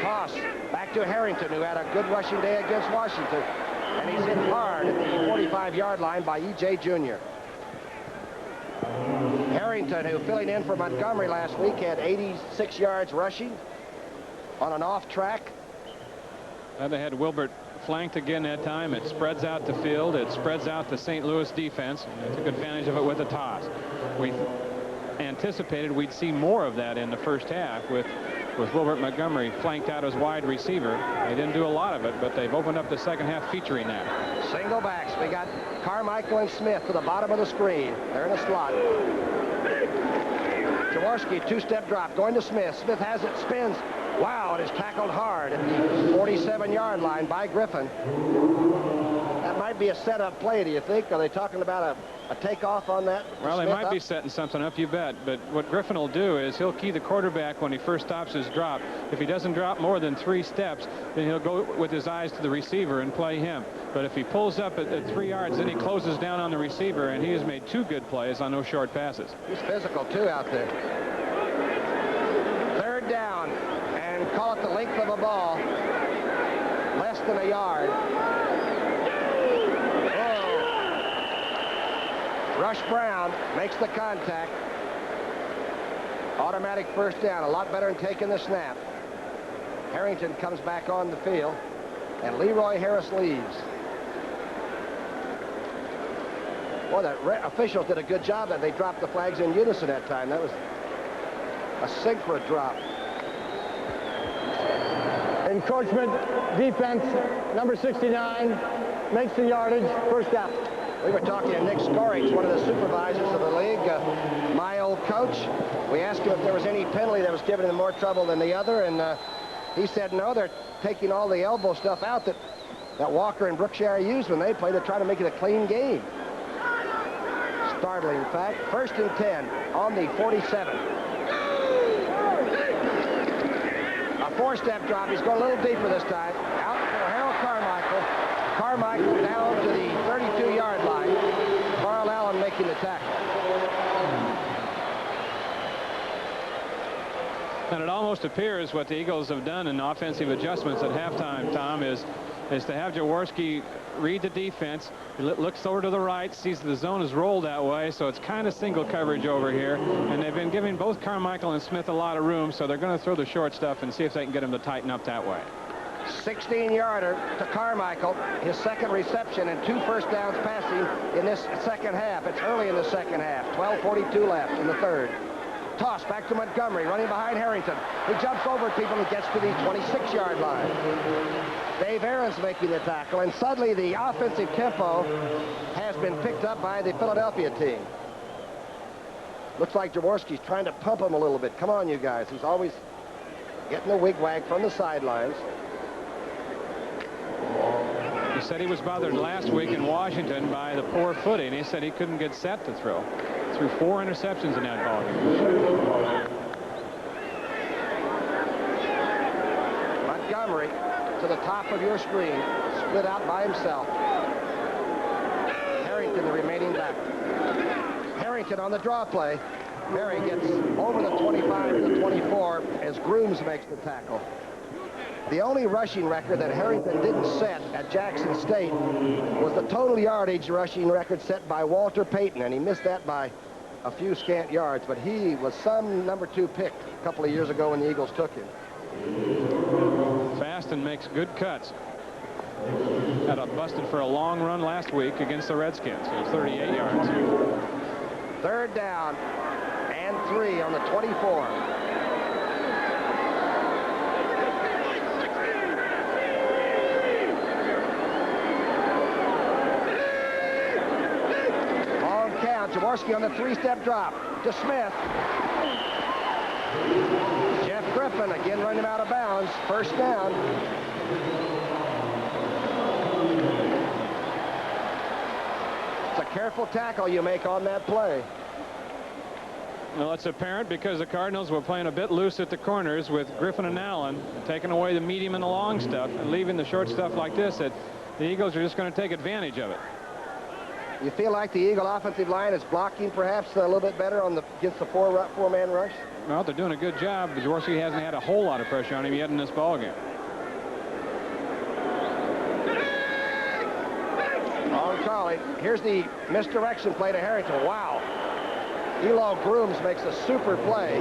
Toss back to Harrington, who had a good rushing day against Washington. And he's hit hard at the 45-yard line by E.J. Jr. Harrington, who filling in for Montgomery last week, had 86 yards rushing on an off track.
And they had Wilbert flanked again that time. It spreads out the field. It spreads out the St. Louis defense. They took advantage of it with a toss. We anticipated we'd see more of that in the first half with Wilbert Montgomery flanked out as wide receiver. They didn't do a lot of it, but they've opened up the second half featuring that.
Single backs. We got Carmichael and Smith to the bottom of the screen. They're in a slot. Jaworski, 2-step drop, going to Smith. Smith has it, spins. Wow, it is tackled hard at the 47-yard line by Griffin. That might be a setup play, do you think? Are they talking about a takeoff on that?
Well, they might be setting something up, you bet. But what Griffin will do is he'll key the quarterback when he first stops his drop. If he doesn't drop more than 3 steps, then he'll go with his eyes to the receiver and play him. But if he pulls up at 3 yards, then he closes down on the receiver, and he has made 2 good plays on those short passes.
He's physical, too, out there. 3rd down, and call it the length of a ball. Less than a yard. Rush Brown makes the contact. Automatic first down. A lot better than taking the snap. Harrington comes back on the field, and Leroy Harris leaves. Boy, the officials did a good job that they dropped the flags in unison that time. That was a synchro drop.
Encroachment defense, number 69, makes the yardage. First down.
We were talking to Nick Scorich, one of the supervisors of the league, my old coach. We asked him if there was any penalty that was giving him more trouble than the other, and he said no, they're taking all the elbow stuff out that Walker and Brookshire used when they played to try to make it a clean game. Startling fact. 1st and 10 on the 47. 4-step drop. He's going a little deeper this time. Out for Harold Carmichael. Carmichael down to the 32-yard line. Carl Allen making the tackle.
And it almost appears what the Eagles have done in offensive adjustments at halftime, Tom, is to have Jaworski read the defense. He looks over to the right, sees the zone is rolled that way, so it's kind of single coverage over here. And they've been giving both Carmichael and Smith a lot of room, so they're going to throw the short stuff and see if they can get him to tighten up that way.
16-yarder to Carmichael, his second reception and 2 first downs passing in this second half. It's early in the second half. 12:42 left in the third. Toss back to Montgomery, running behind Harrington. He jumps over people and gets to the 26-yard line. Dave Aaron's making the tackle, and suddenly the offensive tempo has been picked up by the Philadelphia team. Looks like Jaworski's trying to pump him a little bit. Come on, you guys. He's always getting a wig-wag from the sidelines.
He said he was bothered last week in Washington by the poor footing. He said he couldn't get set to throw. Threw 4 interceptions in that ballgame.
Montgomery to the top of your screen, split out by himself. Harrington, the remaining back. Harrington on the draw play. Mary gets over the 25 to the 24 as Grooms makes the tackle. The only rushing record that Harrington didn't set at Jackson State was the total yardage rushing record set by Walter Payton, and he missed that by a few scant yards, but he was some number 2 pick a couple of years ago when the Eagles took him.
Fast and makes good cuts. Had a busted for a long run last week against the Redskins. It was 38 yards.
Third down and 3 on the 24. Jaworski on the 3-step drop to Smith. Jeff Griffin again running out of bounds. First down. It's a careful tackle you make on that play.
Well, it's apparent because the Cardinals were playing a bit loose at the corners with Griffin and Allen, taking away the medium and the long stuff and leaving the short stuff like this. That the Eagles are just going to take advantage of it.
You feel like the Eagle offensive line is blocking perhaps a little bit better on against the four-man rush?
Well, they're doing a good job. Jaworski hasn't had a whole lot of pressure on him yet in this ballgame.
Long calling. Here's the misdirection play to Harrington. Wow. Elo Grooms makes a super play.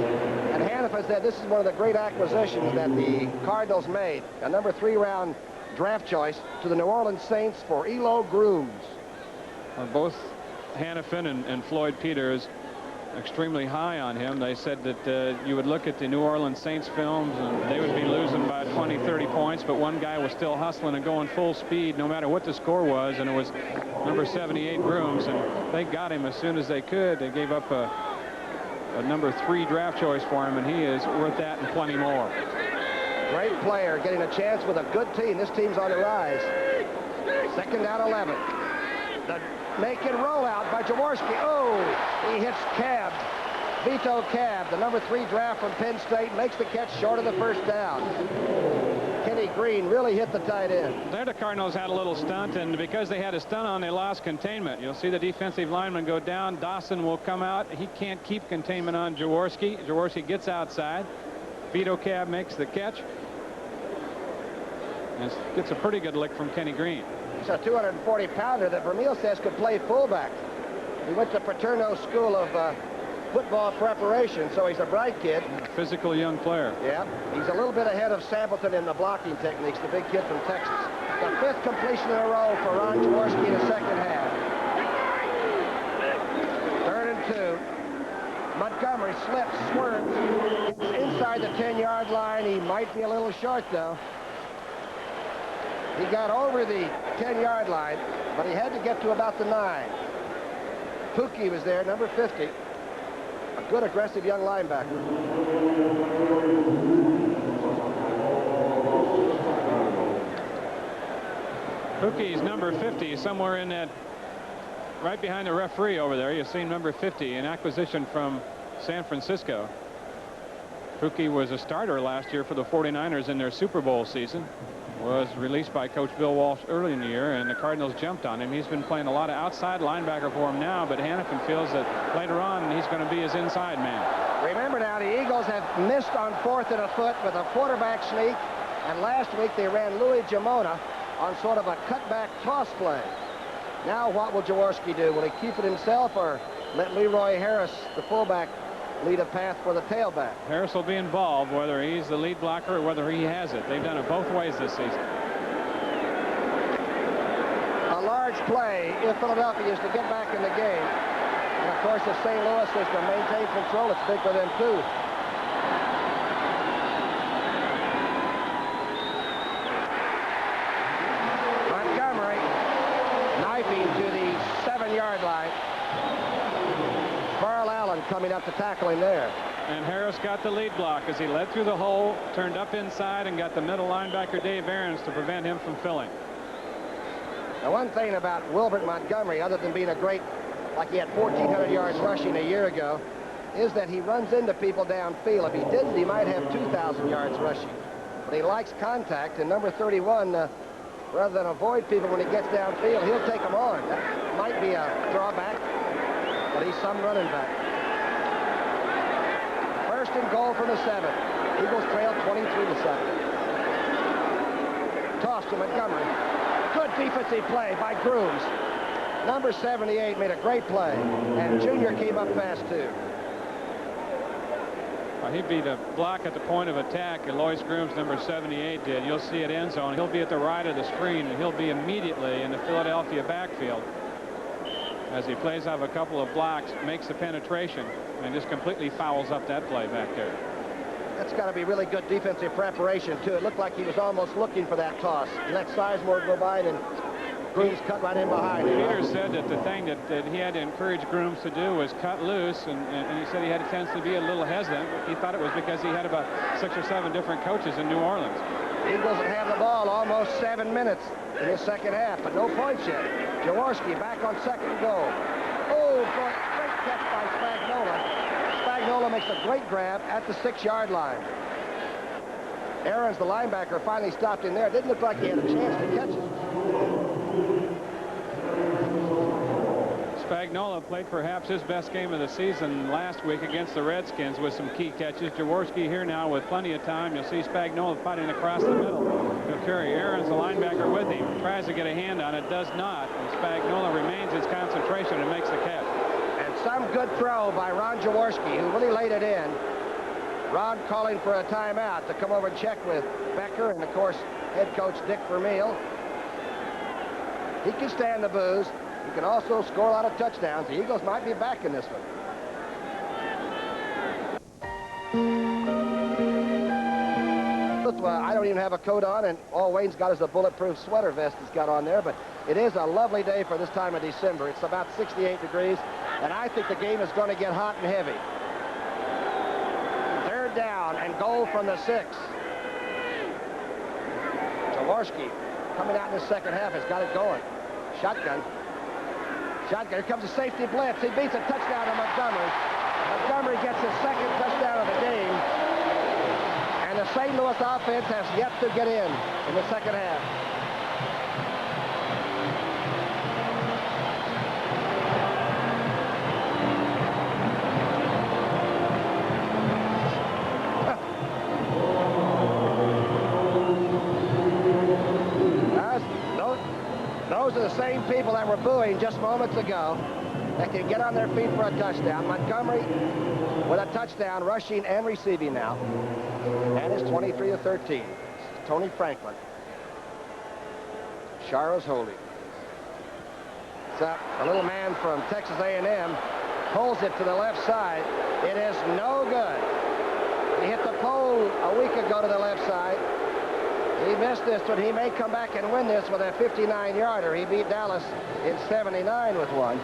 And Hannafin said this is one of the great acquisitions that the Cardinals made. A number 3-round draft choice to the New Orleans Saints for Elo Grooms.
Both Hannafin and Floyd Peters extremely high on him. They said that you would look at the New Orleans Saints films and they would be losing by 20, 30 points, but one guy was still hustling and going full speed no matter what the score was, and it was number 78 Grooms, and they got him as soon as they could. They gave up a number 3 draft choice for him, and he is worth that and plenty more.
Great player getting a chance with a good team. This team's on the rise. Second down 11. The make-in rollout by Jaworski. Oh, he hits Cab. Vito Cab, the number 3 draft from Penn State, makes the catch short of the first down. Kenny Green really hit the tight end.
There the Cardinals had a little stunt, and because they had a stunt on, they lost containment. You'll see the defensive lineman go down. Dawson will come out. He can't keep containment on Jaworski. Jaworski gets outside. Vito Cab makes the catch. And gets a pretty good lick from Kenny Green.
He's a 240-pounder that Vermeil says could play fullback. He went to Paterno School of football preparation, so he's a bright kid.
A physical young player.
Yeah, he's a little bit ahead of Sampleton in the blocking techniques, the big kid from Texas. The 5th completion in a row for Ron Jaworski in the second half. 3rd and 2. Montgomery slips, swerves, inside the 10-yard line. He might be a little short, though. He got over the 10-yard line, but he had to get to about the 9. Pookie was there, number 50. A good, aggressive young linebacker.
Pookie's number 50, somewhere in that, right behind the referee over there. You've seen number 50, an acquisition from San Francisco. Pookie was a starter last year for the 49ers in their Super Bowl season. Was released by Coach Bill Walsh early in the year, and the Cardinals jumped on him. He's been playing a lot of outside linebacker for him now, but Hannafin feels that later on he's going to be his inside man.
Remember now, the Eagles have missed on 4th and a foot with a quarterback sneak, and last week they ran Louis Jamona on sort of a cutback toss play. Now what will Jaworski do? Will he keep it himself or let Leroy Harris, the fullback, lead a path for the tailback?
Harris will be involved, whether he's the lead blocker or whether he has it. They've done it both ways this season.
A large play if Philadelphia is to get back in the game. And of course, if St. Louis is to maintain control, it's big for them too. Montgomery knifing to the 7-yard line. Carl Allen coming up to tackle him there.
And Harris got the lead block as he led through the hole, turned up inside, and got the middle linebacker Dave Aarons to prevent him from filling.
Now, one thing about Wilbert Montgomery, other than being a great, like he had 1,400 yards rushing a year ago, is that he runs into people downfield. If he didn't, he might have 2,000 yards rushing. But he likes contact, and number 31, rather than avoid people when he gets downfield, he'll take them on. That might be a drawback, but he's some running back. First and goal from the 7. Eagles trail 23-7. Toss to Montgomery. Good defensive play by Grooms. Number 78 made a great play, and Junior came up fast too.
He beat a block at the point of attack, and Lois Grooms, number 78, did. You'll see it end zone. He'll be at the right of the screen, and he'll be immediately in the Philadelphia backfield as he plays off a couple of blocks, makes the penetration, and just completely fouls up that play back there.
That's got to be really good defensive preparation, too. It looked like he was almost looking for that toss. He let Sizemore go by, and Grooms cut right in behind him.
Peter said that the thing that he had to encourage Grooms to do was cut loose, and he said he had a tendency to be a little hesitant. He thought it was because he had about 6 or 7 different coaches in New Orleans.
Eagles have the ball almost 7 minutes in the second half, but no points yet. Jaworski back on second goal. Oh, boy, great catch by Spagnola. Spagnola makes a great grab at the 6-yard line. Aarons, the linebacker, finally stopped in there. It didn't look like he had a chance to catch it.
Spagnola played perhaps his best game of the season last week against the Redskins with some key catches. Jaworski here now with plenty of time. You'll see Spagnola fighting across the middle. He'll carry Aarons, the linebacker, with him. Tries to get a hand on it, does not. And Spagnola remains his concentration and makes the catch.
And some good throw by Ron Jaworski, who really laid it in. Ron calling for a timeout to come over and check with Becker and, of course, head coach Dick Vermeil. He can stand the boos. He can also score a lot of touchdowns. The Eagles might be back in this one. I don't even have a coat on, and all Wayne's got is a bulletproof sweater vest he's got on there, but it is a lovely day for this time of December. It's about 68 degrees, and I think the game is going to get hot and heavy. 3rd down and goal from the 6. Jaworski coming out in the second half has got it going. Shotgun. Shotgun. Here comes a safety blitz. He beats a touchdown to Montgomery. Montgomery gets his 2nd touchdown of the game. And the St. Louis offense has yet to get in the second half. Those are the same people that were booing just moments ago that can get on their feet for a touchdown. Montgomery with a touchdown, rushing and receiving now. And it's 23-13. Tony Franklin. Charo's holding. It's up. A little man from Texas A&M pulls it to the left side. It is no good. He hit the pole a week ago to the left side. He missed this one. He may come back and win this with a 59-yarder. He beat Dallas in 79 with one.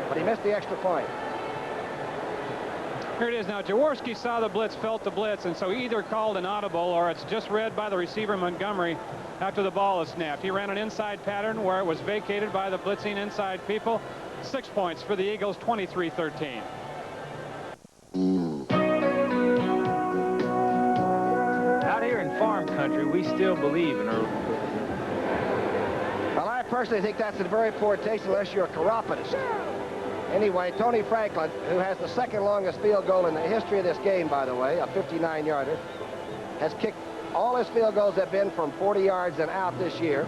But he missed the extra point.
Here it is now. Jaworski saw the blitz, felt the blitz, and so he either called an audible or it's just read by the receiver Montgomery after the ball is snapped. He ran an inside pattern where it was vacated by the blitzing inside people. 6 points for the Eagles, 23-13.
country, we still believe in early.
Well, I personally think that's in very poor taste unless you're a chiropodist. Anyway, Tony Franklin, who has the second longest field goal in the history of this game, by the way, a 59-yarder, has kicked all his field goals have been from 40 yards and out this year.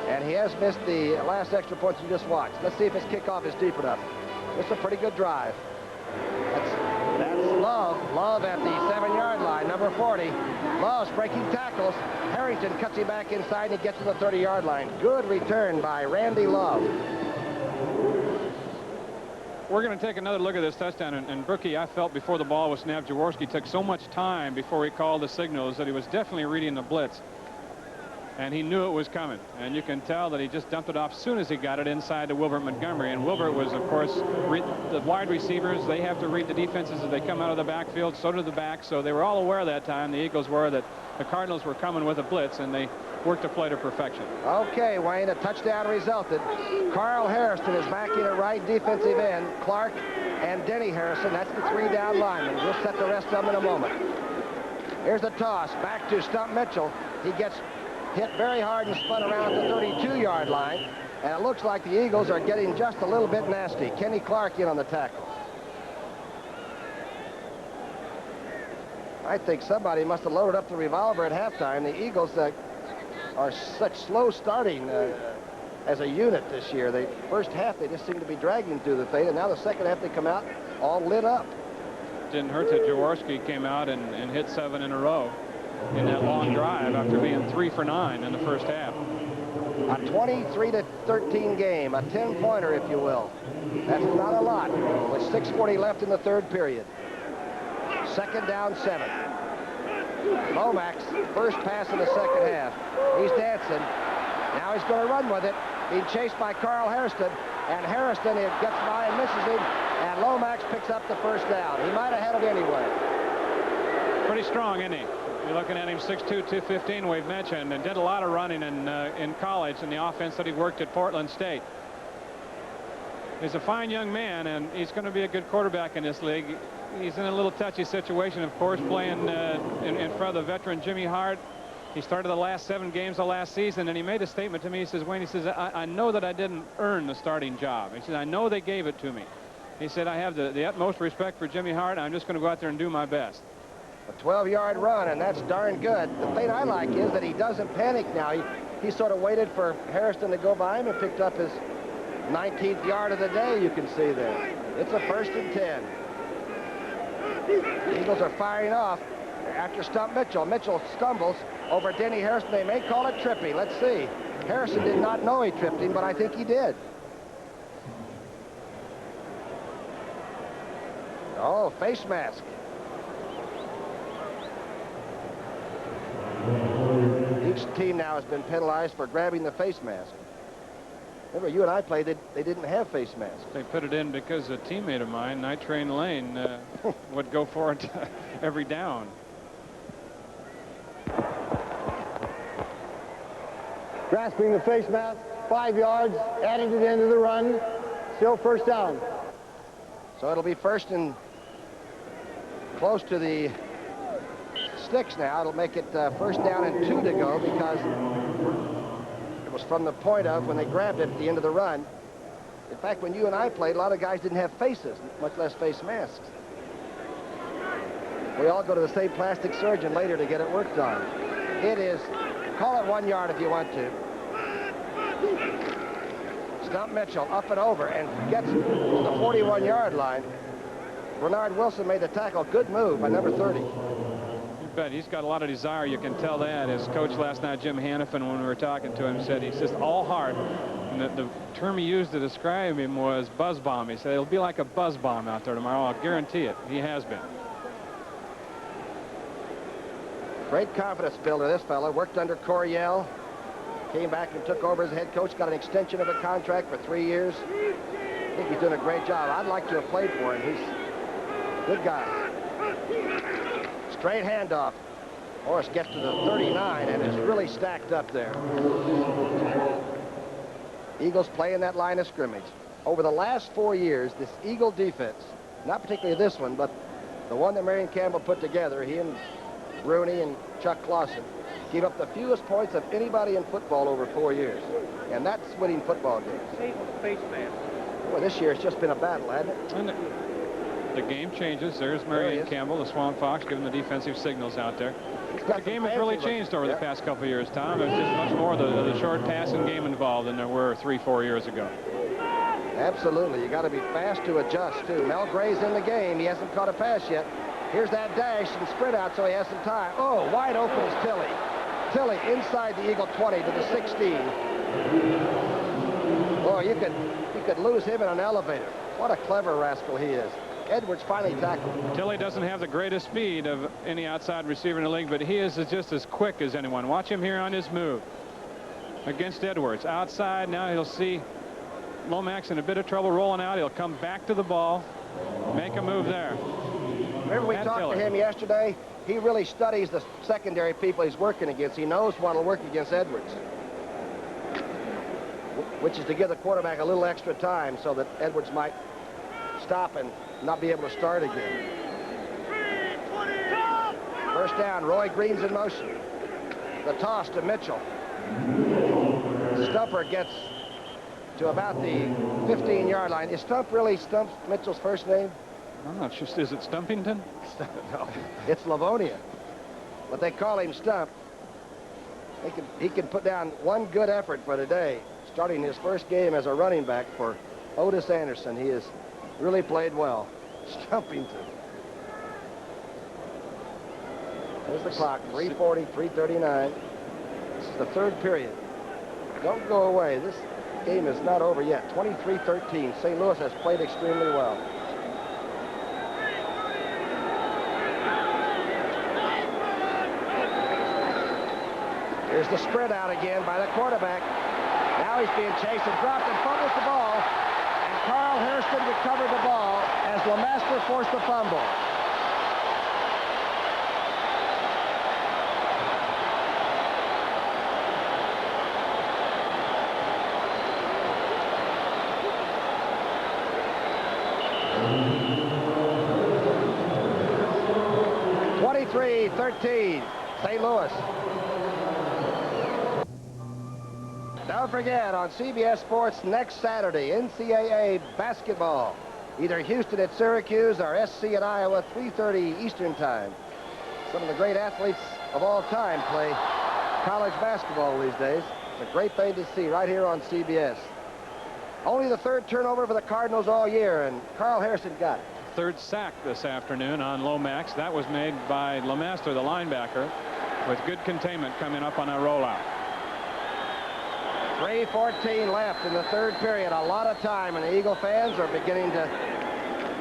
And he has missed the last extra points you just watched. Let's see if his kickoff is deep enough. It's a pretty good drive. That's Love. Love at the 7-yard line, number 40. Love's breaking tackles. Harrington cuts him back inside and he gets to the 30-yard line. Good return by Randy Love.
We're going to take another look at this touchdown. And Brookie, I felt before the ball was snapped, Jaworski took so much time before he called the signals that he was definitely reading the blitz. And he knew it was coming. And you can tell that he just dumped it off as soon as he got it inside to Wilbert Montgomery. And Wilbert was, of course, the wide receivers. They have to read the defenses as they come out of the backfield. So do the backs. So they were all aware that time, the Eagles were, that the Cardinals were coming with a blitz. And they worked the play to perfection.
Okay, Wayne, a touchdown resulted. Carl Harrison is back in at right defensive end. Clark and Denny Harrison. That's the 3 down linemen. We'll set the rest of them in a moment. Here's the toss. Back to Stump Mitchell. He gets hit very hard and spun around the 32-yard line. And it looks like the Eagles are getting just a little bit nasty. Kenny Clark in on the tackle. I think somebody must have loaded up the revolver at halftime. The Eagles are such slow starting as a unit this year. The first half, they just seem to be dragging through the thing. And now the second half, they come out all lit up.
Didn't hurt that Jaworski came out and hit 7 in a row in that long drive after being 3 for 9 in the first half.
A 23-13 game, a 10-pointer, if you will. That's not a lot with 6:40 left in the third period. Second down 7. Lomax, first pass in the second half. He's dancing. Now he's going to run with it. Being chased by Carl Harrison. And Harrison gets by and misses him. And Lomax picks up the first down. He might have had it anyway.
Pretty strong, isn't he? You're looking at him 6'2", 215, we've mentioned, and did a lot of running in college in the offense that he worked at Portland State. He's a fine young man, and he's going to be a good quarterback in this league. He's in a little touchy situation, of course, playing in front of the veteran Jimmy Hart. He started the last 7 games of last season, and he made a statement to me. He says, Wayne, he says, I know that I didn't earn the starting job. He said, I know they gave it to me. He said, I have the utmost respect for Jimmy Hart. I'm just going to go out there and do my best.
A 12-yard run, and that's darn good. The thing I like is that he doesn't panic now. He sort of waited for Harrison to go by him and picked up his 19th yard of the day, you can see there. It's a 1st and 10. The Eagles are firing off after Stump Mitchell. Mitchell stumbles over Denny Harrison. They may call it tripping. Let's see. Harrison did not know he tripped him, but I think he did. Oh, face mask. Each team now has been penalized for grabbing the face mask. Remember, you and I played, they didn't have face masks.
They put it in because a teammate of mine, Night Train Lane, would go for it every down.
Grasping the face mask, 5 yards, added it into the run, still first down.
So it'll be first and close to the sticks now. It'll make it first down and 2 to go because it was from the point of when they grabbed it at the end of the run. In fact, when you and I played, a lot of guys didn't have faces, much less face masks. We all go to the same plastic surgeon later to get it worked on. It is, call it 1 yard if you want to. Stump Mitchell up and over and gets to the 41-yard line. Bernard Wilson made the tackle. Good move by number 30.
But he's got a lot of desire. You can tell that. His coach last night, Jim Hannafin, when we were talking to him, said he's just all heart. And the term he used to describe him was buzz bomb. He said it'll be like a buzz bomb out there tomorrow. I'll guarantee it. He has been.
Great confidence builder, this fellow. Worked under Coryell. Came back and took over as head coach. Got an extension of a contract for 3 years. I think he's doing a great job. I'd like to have played for him. He's a good guy. Straight handoff. Morris gets to the 39 and is really stacked up there. Eagles play in that line of scrimmage. Over the last 4 years, this Eagle defense, not particularly this one, but the one that Marion Campbell put together, he and Rooney and Chuck Clausen, gave up the fewest points of anybody in football over 4 years. And that's winning football games. Well, this year it's just been a battle, hasn't it?
And the game changes. There's Marion Campbell, the Swamp Fox, giving the defensive signals out there. The game has really changed over the past couple of years, Tom. There's just much more of the short passing game involved than there were 3-4 years ago.
Absolutely. You got to be fast to adjust, too. Mel Gray's in the game. He hasn't caught a pass yet. Here's that dash and sprint out, so he has some time. Oh, wide open is Tilley. Tilley inside the Eagle 20 to the 16. Oh, you could lose him in an elevator. What a clever rascal he is. Edwards finally tackled him.
Tilley doesn't have the greatest speed of any outside receiver in the league, but he is just as quick as anyone. Watch him here on his move against Edwards. Outside, now he'll see Lomax in a bit of trouble rolling out. He'll come back to the ball, make a move there.
Remember we talked to him yesterday? He really studies the secondary people he's working against. He knows what will work against Edwards, which is to give the quarterback a little extra time so that Edwards might stop and not be able to start again. First down, Roy Green's in motion. The toss to Mitchell. Stumper gets to about the 15-yard line. Is Stump really Stump Mitchell's first name?
I'm not sure. Is it Stumpington?
No, it's Livonia. But they call him Stump. He can put down one good effort for today, starting his first game as a running back for Otis Anderson. He has really played well. Stumpington. There's the clock, 3:40, 3:39. This is the third period. Don't go away. This game is not over yet. 23-13. St. Louis has played extremely well. Here's the spread out again by the quarterback. Now he's being chased and dropped and fumbles the ball. And Carl Hairston recovered the ball as LeMaster forced the fumble. .13, St. Louis. Don't forget, on CBS Sports next Saturday, NCAA basketball. Either Houston at Syracuse or SC at Iowa, 3:30 Eastern Time. Some of the great athletes of all time play college basketball these days. It's a great thing to see right here on CBS. Only the third turnover for the Cardinals all year, and Carl Hairston got it.
Third sack this afternoon on Lomax. That was made by LeMaster, the linebacker, with good containment coming up on a rollout.
3:14 left in the third period. A lot of time, and the Eagle fans are beginning to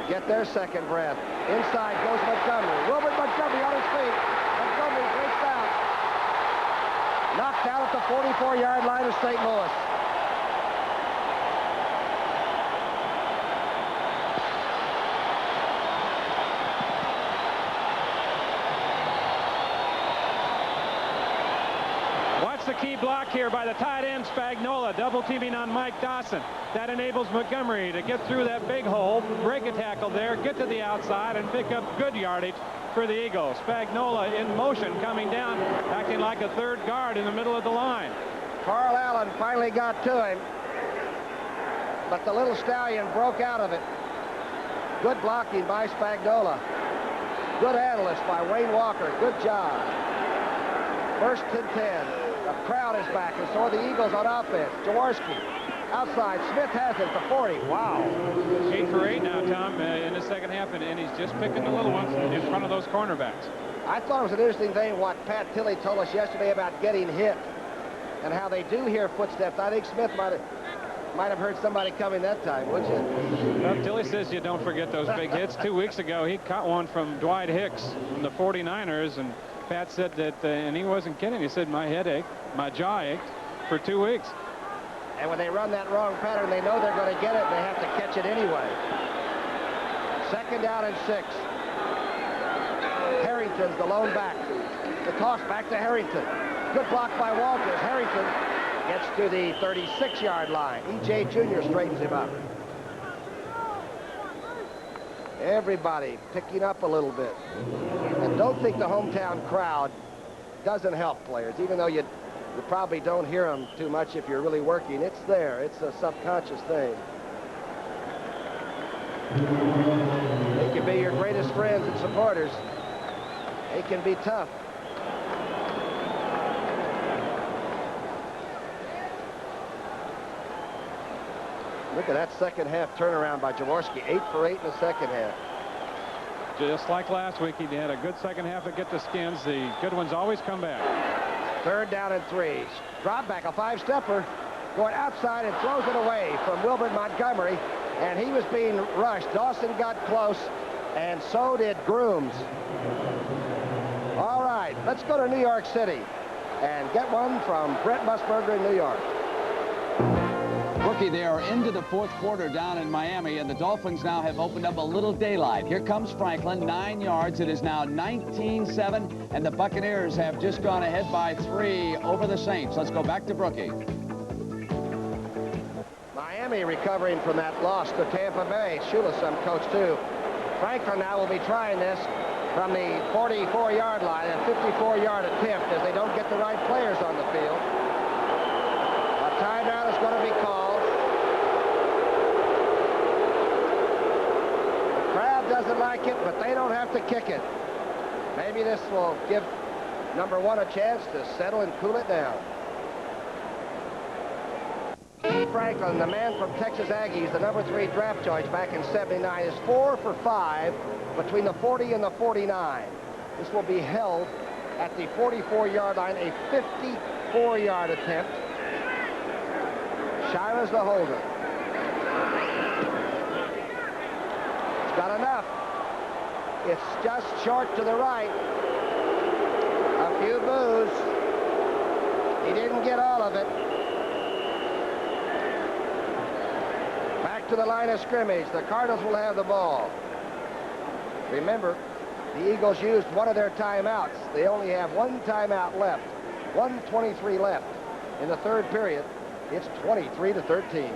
get their second breath. Inside goes Montgomery. Wilbert Montgomery on his feet. Montgomery breaks out. Knocked out at the 44-yard line of St. Louis.
The key block here by the tight end Spagnola, double teaming on Mike Dawson. That enables Montgomery to get through that big hole, break a tackle there, get to the outside, and pick up good yardage for the Eagles. Spagnola in motion, coming down, acting like a third guard in the middle of the line.
Carl Allen finally got to him, but the little stallion broke out of it. Good blocking by Spagnola. Good analyst by Wayne Walker. Good job. First and 10. The crowd is back, and so are the Eagles on offense. Jaworski outside. Smith has it to 40. Wow.
8 for 8 now, Tom, in the second half, and he's just picking the little ones in front of those cornerbacks.
I thought it was an interesting thing what Pat Tilley told us yesterday about getting hit and how they do hear footsteps. I think Smith might have heard somebody coming that time, wouldn't you?
Well, Tilley says you don't forget those big hits. 2 weeks ago, he caught one from Dwight Hicks from the 49ers, and Pat said that, and he wasn't kidding. He said, my head ached, my jaw ached for 2 weeks.
And when they run that wrong pattern, they know they're going to get it. They have to catch it anyway. Second down and 6. Harrington's the lone back. The toss back to Harrington. Good block by Walters. Harrington gets to the 36-yard line. E.J. Jr. straightens him up. Everybody picking up a little bit. And don't think the hometown crowd doesn't help players, even though you probably don't hear them too much if you're really working. It's there. It's a subconscious thing. They can be your greatest friends and supporters. They can be tough. Look at that second half turnaround by Jaworski. 8 for 8 in the second half.
Just like last week, he had a good second half to get the skins. The good ones always come back.
3rd down and 3. Drop back, a 5-stepper. Going outside and throws it away from Wilbert Montgomery. And he was being rushed. Dawson got close, and so did Grooms. All right, let's go to New York City and get one from Brent Musburger in New York.
Rookie, they are into the 4th quarter down in Miami, and the Dolphins now have opened up a little daylight. Here comes Franklin, 9 yards. It is now 19-7, and the Buccaneers have just gone ahead by 3 over the Saints. Let's go back to Brookie.
Miami recovering from that loss to Tampa Bay. Shula, some coach, too. Franklin now will be trying this from the 44-yard line, a 54-yard attempt as they don't get the right players on the field. A timeout is going to be called. The crowd doesn't like it, but they don't have to kick it. Maybe this will give number 1 a chance to settle and cool it down. Franklin, the man from Texas Aggies, the number 3 draft choice back in '79, is 4 for 5 between the 40 and the 49. This will be held at the 44-yard line, a 54-yard attempt. Shira's the holder. It's got enough. It's just short to the right. A few boos. He didn't get all of it. Back to the line of scrimmage. The Cardinals will have the ball. Remember, the Eagles used one of their timeouts. They only have 1 timeout left. 1:23 left in the 3rd period. It's 23-13.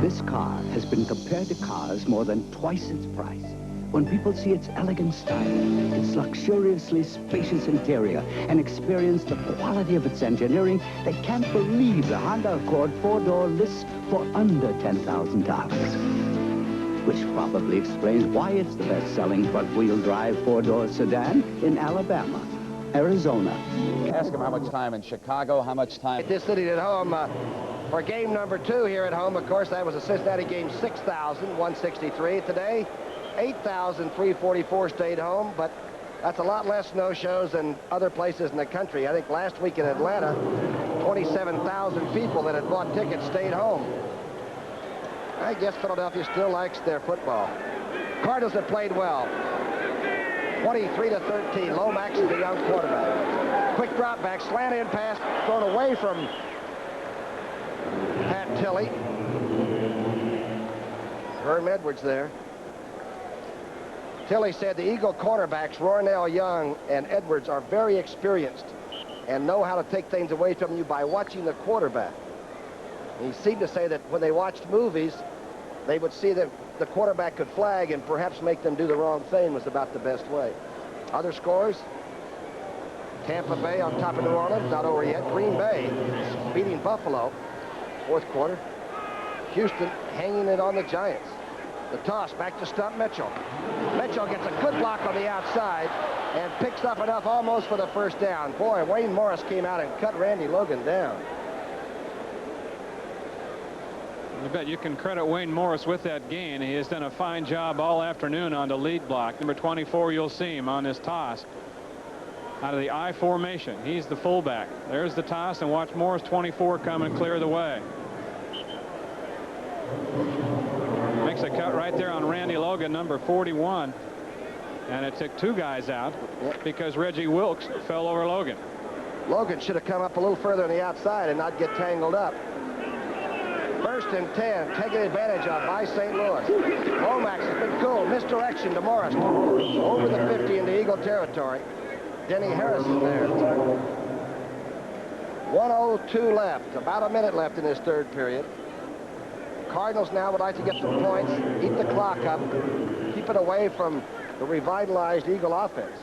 This car has been compared to cars more than twice its price. When people see its elegant style, its luxuriously spacious interior, and experience the quality of its engineering, they can't believe the Honda Accord 4-door lists for under $10,000. Which probably explains why it's the best-selling front-wheel drive 4-door sedan in Alabama, Arizona.
Ask him how much time in Chicago, how much time...
This city at home for game number 2 here at home. Of course, that was a Cincinnati game, 6,163. Today, 8,344 stayed home, but that's a lot less no-shows than other places in the country. I think last week in Atlanta, 27,000 people that had bought tickets stayed home. I guess Philadelphia still likes their football. Cardinals have played well. 23-13. Lomax is the young quarterback. Quick drop back, slant in pass, thrown away from Pat Tilley. Herm Edwards there. Tilley said the Eagle cornerbacks, Roynell Young and Edwards, are very experienced and know how to take things away from you by watching the quarterback. And he seemed to say that when they watched movies, they would see that the quarterback could flag and perhaps make them do the wrong thing was about the best way. Other scores? Tampa Bay on top of New Orleans, not over yet. Green Bay beating Buffalo, 4th quarter. Houston hanging it on the Giants. The toss back to Stump Mitchell. Mitchell gets a good block on the outside and picks up enough almost for the 1st down. Boy, Wayne Morris came out and cut Randy Logan down.
I bet you can credit Wayne Morris with that gain. He has done a fine job all afternoon on the lead block. Number 24, you'll see him on this toss out of the I formation. He's the fullback. There's the toss, and watch Morris 24 come and clear the way. Makes a cut right there on Randy Logan, number 41, and it took 2 guys out because Reggie Wilkes fell over Logan.
Logan should have come up a little further on the outside and not get tangled up. 1st and 10, taking advantage of by St. Louis. Lomax has been cool. Misdirection to Morris. Over the 50 into Eagle territory. Denny Harrison there. 1:02 left. About a minute left in this 3rd period. Cardinals now would like to get some points, keep the clock up, keep keep it away from the revitalized Eagle offense.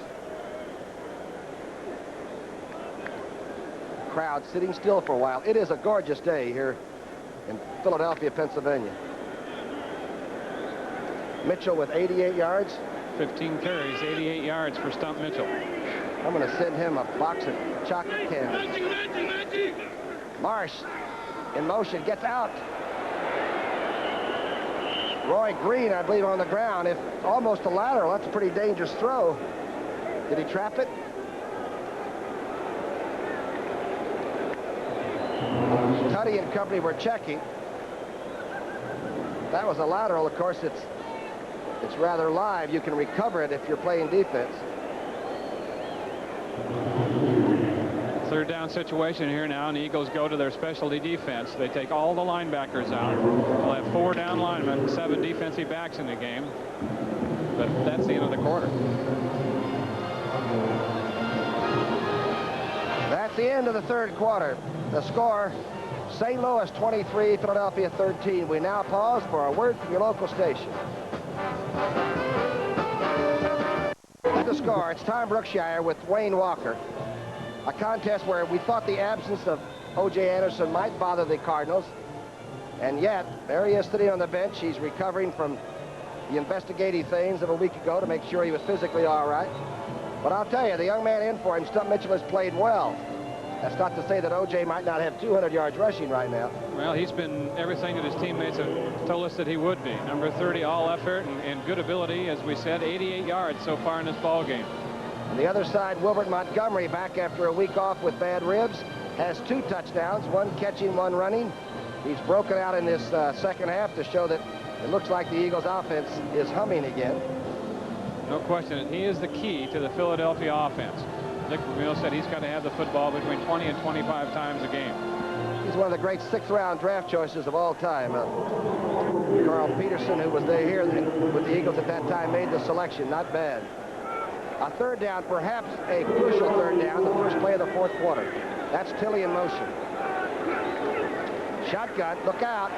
Crowd sitting still for a while. It is a gorgeous day here in Philadelphia, Pennsylvania. Mitchell with 88 yards.
15 carries, 88 yards for Stump Mitchell.
I'm going to send him a box of chocolate candy. Marsh in motion, gets out. Roy Green, I believe, on the ground. If almost a lateral, that's a pretty dangerous throw. Did he trap it? Tuddy and company were checking. That was a lateral. Of course, it's rather live. You can recover it if you're playing defense.
Third down situation here now, and the Eagles go to their specialty defense. They take all the linebackers out. They'll have 4 down linemen, 7 defensive backs in the game. But that's the end of the quarter.
That's the end of the third quarter. The score, St. Louis 23, Philadelphia 13. We now pause for a word from your local station. At the score, it's Tom Brookshire with Wayne Walker. A contest where we thought the absence of O.J. Anderson might bother the Cardinals. And yet, there he is sitting on the bench. He's recovering from the investigative things of a week ago to make sure he was physically all right. But I'll tell you, the young man in for him, Stump Mitchell, has played well. That's not to say that O.J. might not have 200 yards rushing right now.
Well, he's been everything that his teammates have told us that he would be. Number 30, all effort and good ability, as we said, 88 yards so far in this ball game.
On the other side, Wilbert Montgomery, back after a week off with bad ribs, has 2 touchdowns, 1 catching, 1 running. He's broken out in this second half to show that it looks like the Eagles' offense is humming again.
No question. He is the key to the Philadelphia offense. Dick Vermeil said he's got to have the football between 20 and 25 times a game.
He's one of the great 6th-round draft choices of all time. Carl Peterson, who was there here with the Eagles at that time, made the selection. Not bad. A third down, perhaps a crucial third down, the first play of the fourth quarter. That's Tilley in motion. Shotgun, look out.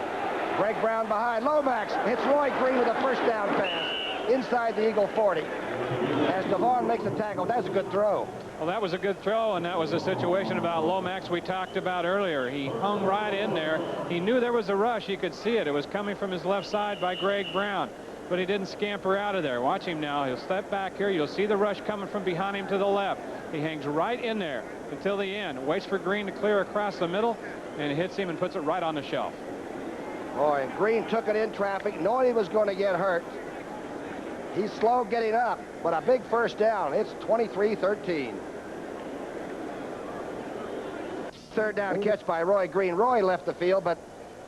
Greg Brown behind. Lomax hits Roy Green with a first down pass inside the Eagle 40. As Devon makes the tackle, that's a good throw.
Well, that was a good throw, and that was a situation about Lomax we talked about earlier. He hung right in there. He knew there was a rush. He could see it. It was coming from his left side by Greg Brown. But he didn't scamper out of there. Watch him now. He'll step back here. You'll see the rush coming from behind him to the left. He hangs right in there until the end. Waits for Green to clear across the middle, and hits him and puts it right on the shelf.
Boy, and Green took it in traffic, knowing he was going to get hurt. He's slow getting up, but a big first down. It's 23-13. Third down catch by Roy Green. Roy left the field, but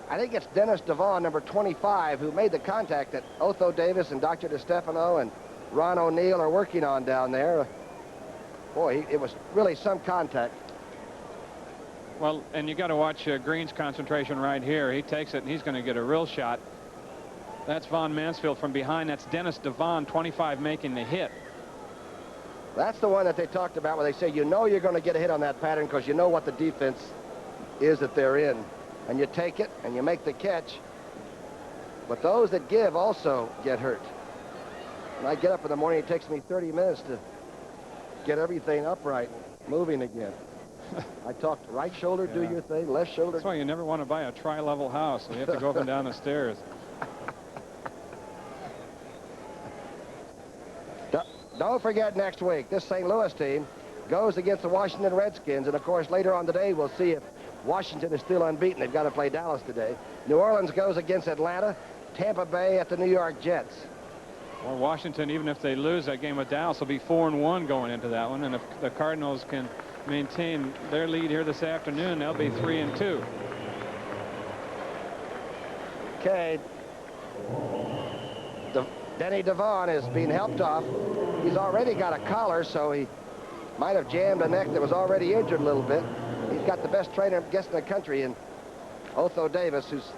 I think it's Dennis Devon, number 25, who made the contact that Otho Davis and Dr. DeStefano and Ron O'Neill are working on down there. Boy, it was really some contact.
Well, and you got to watch Green's concentration right here. He takes it, and he's going to get a real shot. That's Von Mansfield from behind. That's Dennis Devon, 25, making the hit.
That's the one that they talked about where they say, you know you're going to get a hit on that pattern because you know what the defense is that they're in. And you take it, and you make the catch. But those that give also get hurt. When I get up in the morning, it takes me 30 minutes to get everything upright, moving again. I talk to right shoulder, do your thing, left shoulder.
That's why you never want to buy a tri-level house. You have to go up and down the stairs.
Don't forget next week, this St. Louis team goes against the Washington Redskins. And, of course, later on today, we'll see if Washington is still unbeaten. They've got to play Dallas today. New Orleans goes against Atlanta. Tampa Bay at the New York Jets.
Well, Washington, even if they lose that game with Dallas, will be 4-1 going into that one. And if the Cardinals can maintain their lead here this afternoon, they'll be 3-2.
Okay. Denny Devon is being helped off. He's already got a collar, so he might have jammed a neck that was already injured a little bit. He's got the best trainer, I guess, in the country in Otho Davis, who's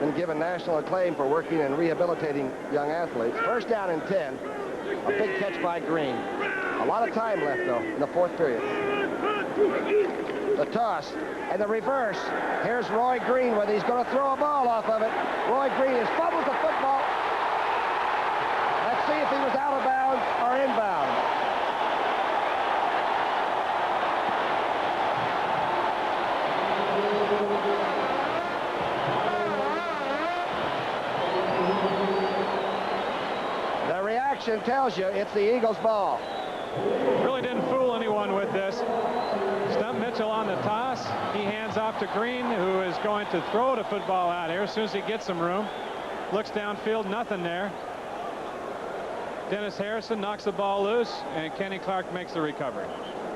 been given national acclaim for working and rehabilitating young athletes. First down and 10. A big catch by Green. A lot of time left, though, in the fourth period. The toss and the reverse. Here's Roy Green, whether he's going to throw a ball off of it. Roy Green has fumbled the football. see if he was out of bounds or inbound. The reaction tells you it's the Eagles' ball.
Really didn't fool anyone with this. Stump Mitchell on the toss. He hands off to Green, who is going to throw the football out here as soon as he gets some room. Looks downfield, nothing there. Dennis Harrison knocks the ball loose, and Kenny Clark makes the recovery.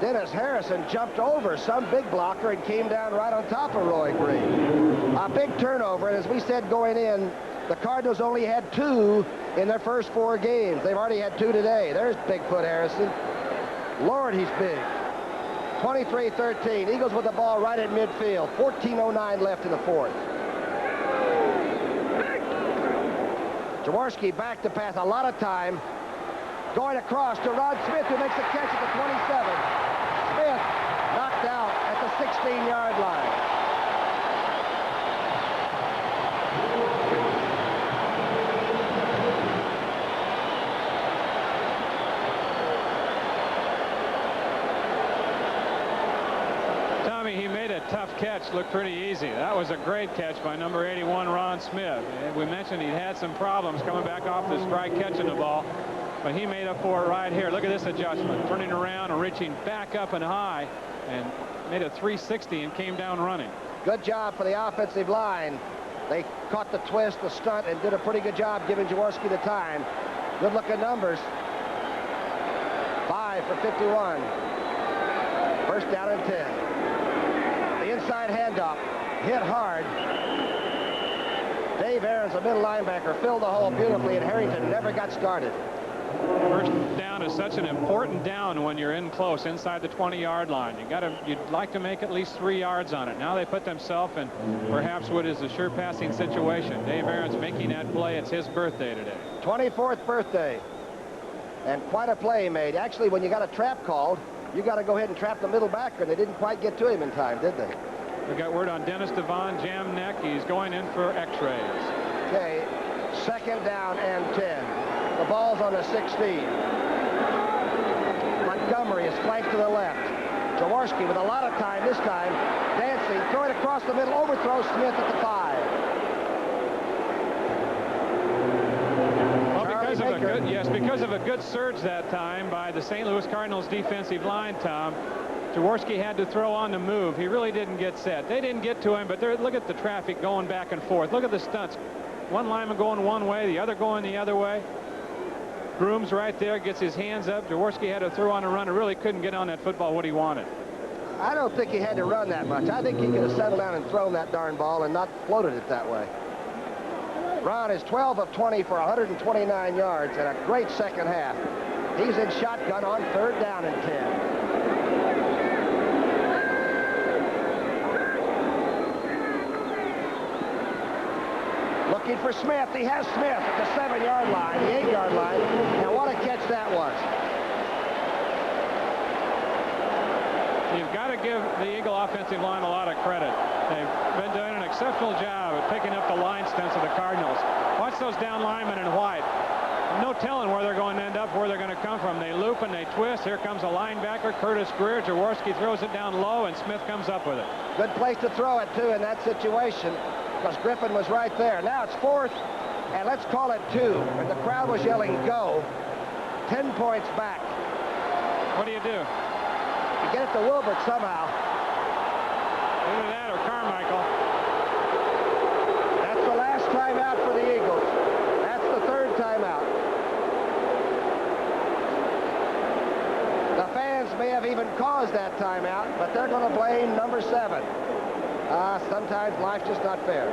Dennis Harrison jumped over some big blocker and came down right on top of Roy Green. A big turnover, and as we said going in, the Cardinals only had 2 in their first 4 games. They've already had 2 today. There's Bigfoot Harrison. Lord, he's big. 23-13. Eagles with the ball right at midfield. 14:09 left in the 4th. Jaworski back to pass. A lot of time. Going across to Rod Smith, who makes a catch at the 27. Smith knocked out at the 16-yard line.
He made a tough catch, looked pretty easy. That was a great catch by number 81, Ron Smith. And we mentioned he'd had some problems coming back off the strike catching the ball, but he made up for it right here. Look at this adjustment, turning around and reaching back up and high, and made a 360 and came down running.
Good job for the offensive line. They caught the twist, the stunt, and did a pretty good job giving Jaworski the time. Good looking numbers. 5 for 51. First down and 10. Inside handoff, hit hard. Dave Aarons, the middle linebacker, filled the hole beautifully, and Harrington never got started.
First down is such an important down when you're in close, inside the 20-yard line. You'd like to make at least 3 yards on it. Now they put themselves in perhaps what is a sure passing situation. Dave Aarons making that play. It's his birthday today.
24th birthday. And quite a play made. Actually, when you got a trap called, you got to go ahead and trap the middle backer. They didn't quite get to him in time, did they?
We got word on Dennis Devon, jam neck. He's going in for x-rays.
Okay, second down and 10. The ball's on the 16. Montgomery is flanked to the left. Jaworski with a lot of time this time. Dancing, throwing across the middle, overthrows Smith at the 5.
Because of a good surge that time by the St. Louis Cardinals defensive line, Tom, Jaworski had to throw on the move. He really didn't get set. They didn't get to him, but look at the traffic going back and forth. Look at the stunts. One lineman going one way, the other going the other way. Groom's right there, gets his hands up. Jaworski had to throw on a run and really couldn't get on that football what he wanted.
I don't think he had to run that much. I think he could have settled down and thrown that darn ball and not floated it that way. Ron is 12 of 20 for 129 yards and a great second half. He's in shotgun on third down and 10. Looking for Smith. He has Smith at the 7-yard line, the 8-yard line. And what a catch that was.
You've got to give the Eagle offensive line a lot of credit. They've been doing an exceptional job at picking up the line stunts of the Cardinals. Watch those down linemen in white. No telling where they're going to end up, where they're going to come from. They loop and they twist. Here comes a linebacker, Curtis Greer. Jaworski throws it down low, and Smith comes up with it.
Good place to throw it, too, in that situation, because Griffin was right there. Now it's 4th, and let's call it 2. And the crowd was yelling, go. 10 points back.
What do you do?
You get it to Wilbert somehow.
Either that or Carmichael.
That's the last timeout for the Eagles. That's the 3rd timeout. The fans may have even caused that timeout, but they're going to blame number 7. Sometimes life's just not fair.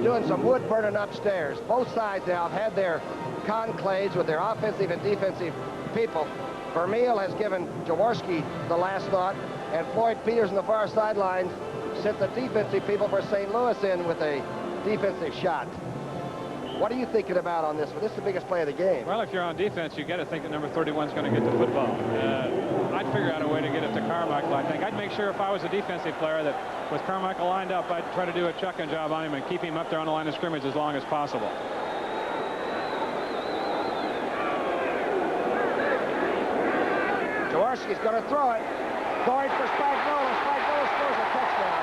Doing some wood burning upstairs. Both sides now have had their conclaves with their offensive and defensive people. Vermeil has given Jaworski the last thought, and Floyd Peters on the far sideline sent the defensive people for St. Louis in with a defensive shot. What are you thinking about on this one? This is the biggest play of the game.
Well, if you're on defense, you got to think that number 31 is going to get the football. I'd figure out a way to get it to Carmichael, I think. I'd make sure if I was a defensive player that with Carmichael lined up, I'd try to do a chucking job on him and keep him up there on the line of scrimmage as long as possible.
Jaworski's going to throw it. Going for Spagnuolo. Spagnuolo scores a touchdown.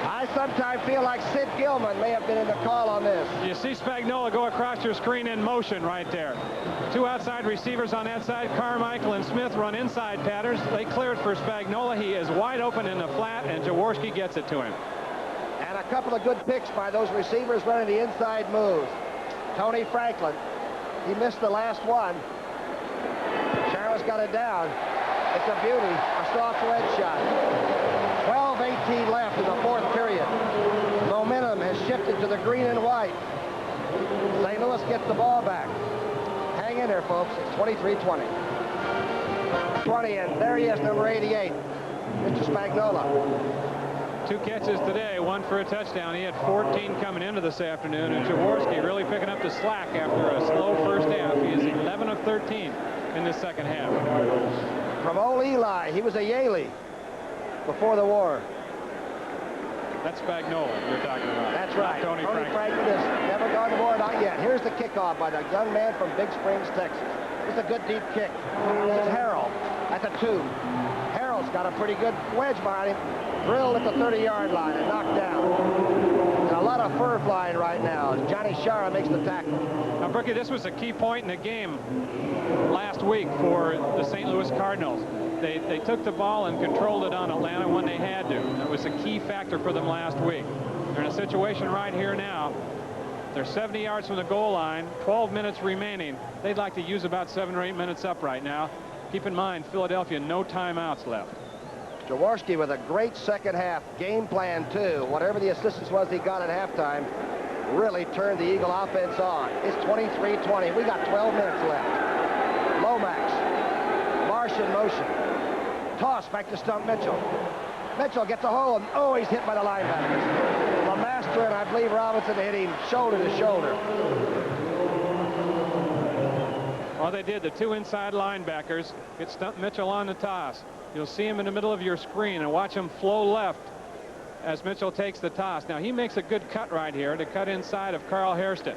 I sometimes feel like Sid Gilman may have been in the call on this.
You see Spagnuolo go across your screen in motion right there. Two outside receivers on that side. Carmichael and Smith run inside patterns. They clear it for Spagnuolo. He is wide open in the flat, and Jaworski gets it to him.
And a couple of good picks by those receivers running the inside moves. Tony Franklin, he missed the last one. Charles got it down. It's a beauty, a soft wedge shot. 12:18 left in the fourth period. Momentum has shifted to the green and white. St. Louis gets the ball back. Hang in there, folks. It's 23-20. 20, and there he is, number 88, Mr. Spagnuolo.
2 catches today, 1 for a touchdown. He had 14 coming into this afternoon, and Jaworski really picking up the slack after a slow first half. He is 11 of 13 in the second half.
From old Eli, he was a Yaley before the war.
That's Spagnuolo you're talking about.
That's right.
Tony
Franklin has never gone to war, not yet. Here's the kickoff by the young man from Big Springs, Texas. It's a good deep kick. It's Harrell at the 2. Harrell's got a pretty good wedge behind him. Drilled at the 30-yard line and knocked down. There's a lot of fur flying right now as Johnny Shara makes the tackle.
Now, Brookie, this was a key point in the game last week for the St. Louis Cardinals. They took the ball and controlled it on Atlanta when they had to. That was a key factor for them last week. They're in a situation right here now. They're 70 yards from the goal line, 12 minutes remaining. They'd like to use about 7 or 8 minutes up right now. Keep in mind, Philadelphia, no timeouts left.
Jaworski with a great second half game plan, too. Whatever the assistance was he got at halftime really turned the Eagle offense on. It's 23-20. We got 12 minutes left. Lomax. Marsh in motion. Toss back to Stump Mitchell. Mitchell gets a hold. Oh, he's hit by the linebackers. LeMaster and I believe Robinson hit him shoulder to shoulder.
Well, they did. The 2 inside linebackers get Stump Mitchell on the toss. You'll see him in the middle of your screen and watch him flow left as Mitchell takes the toss. Now, he makes a good cut right here to cut inside of Carl Hairston.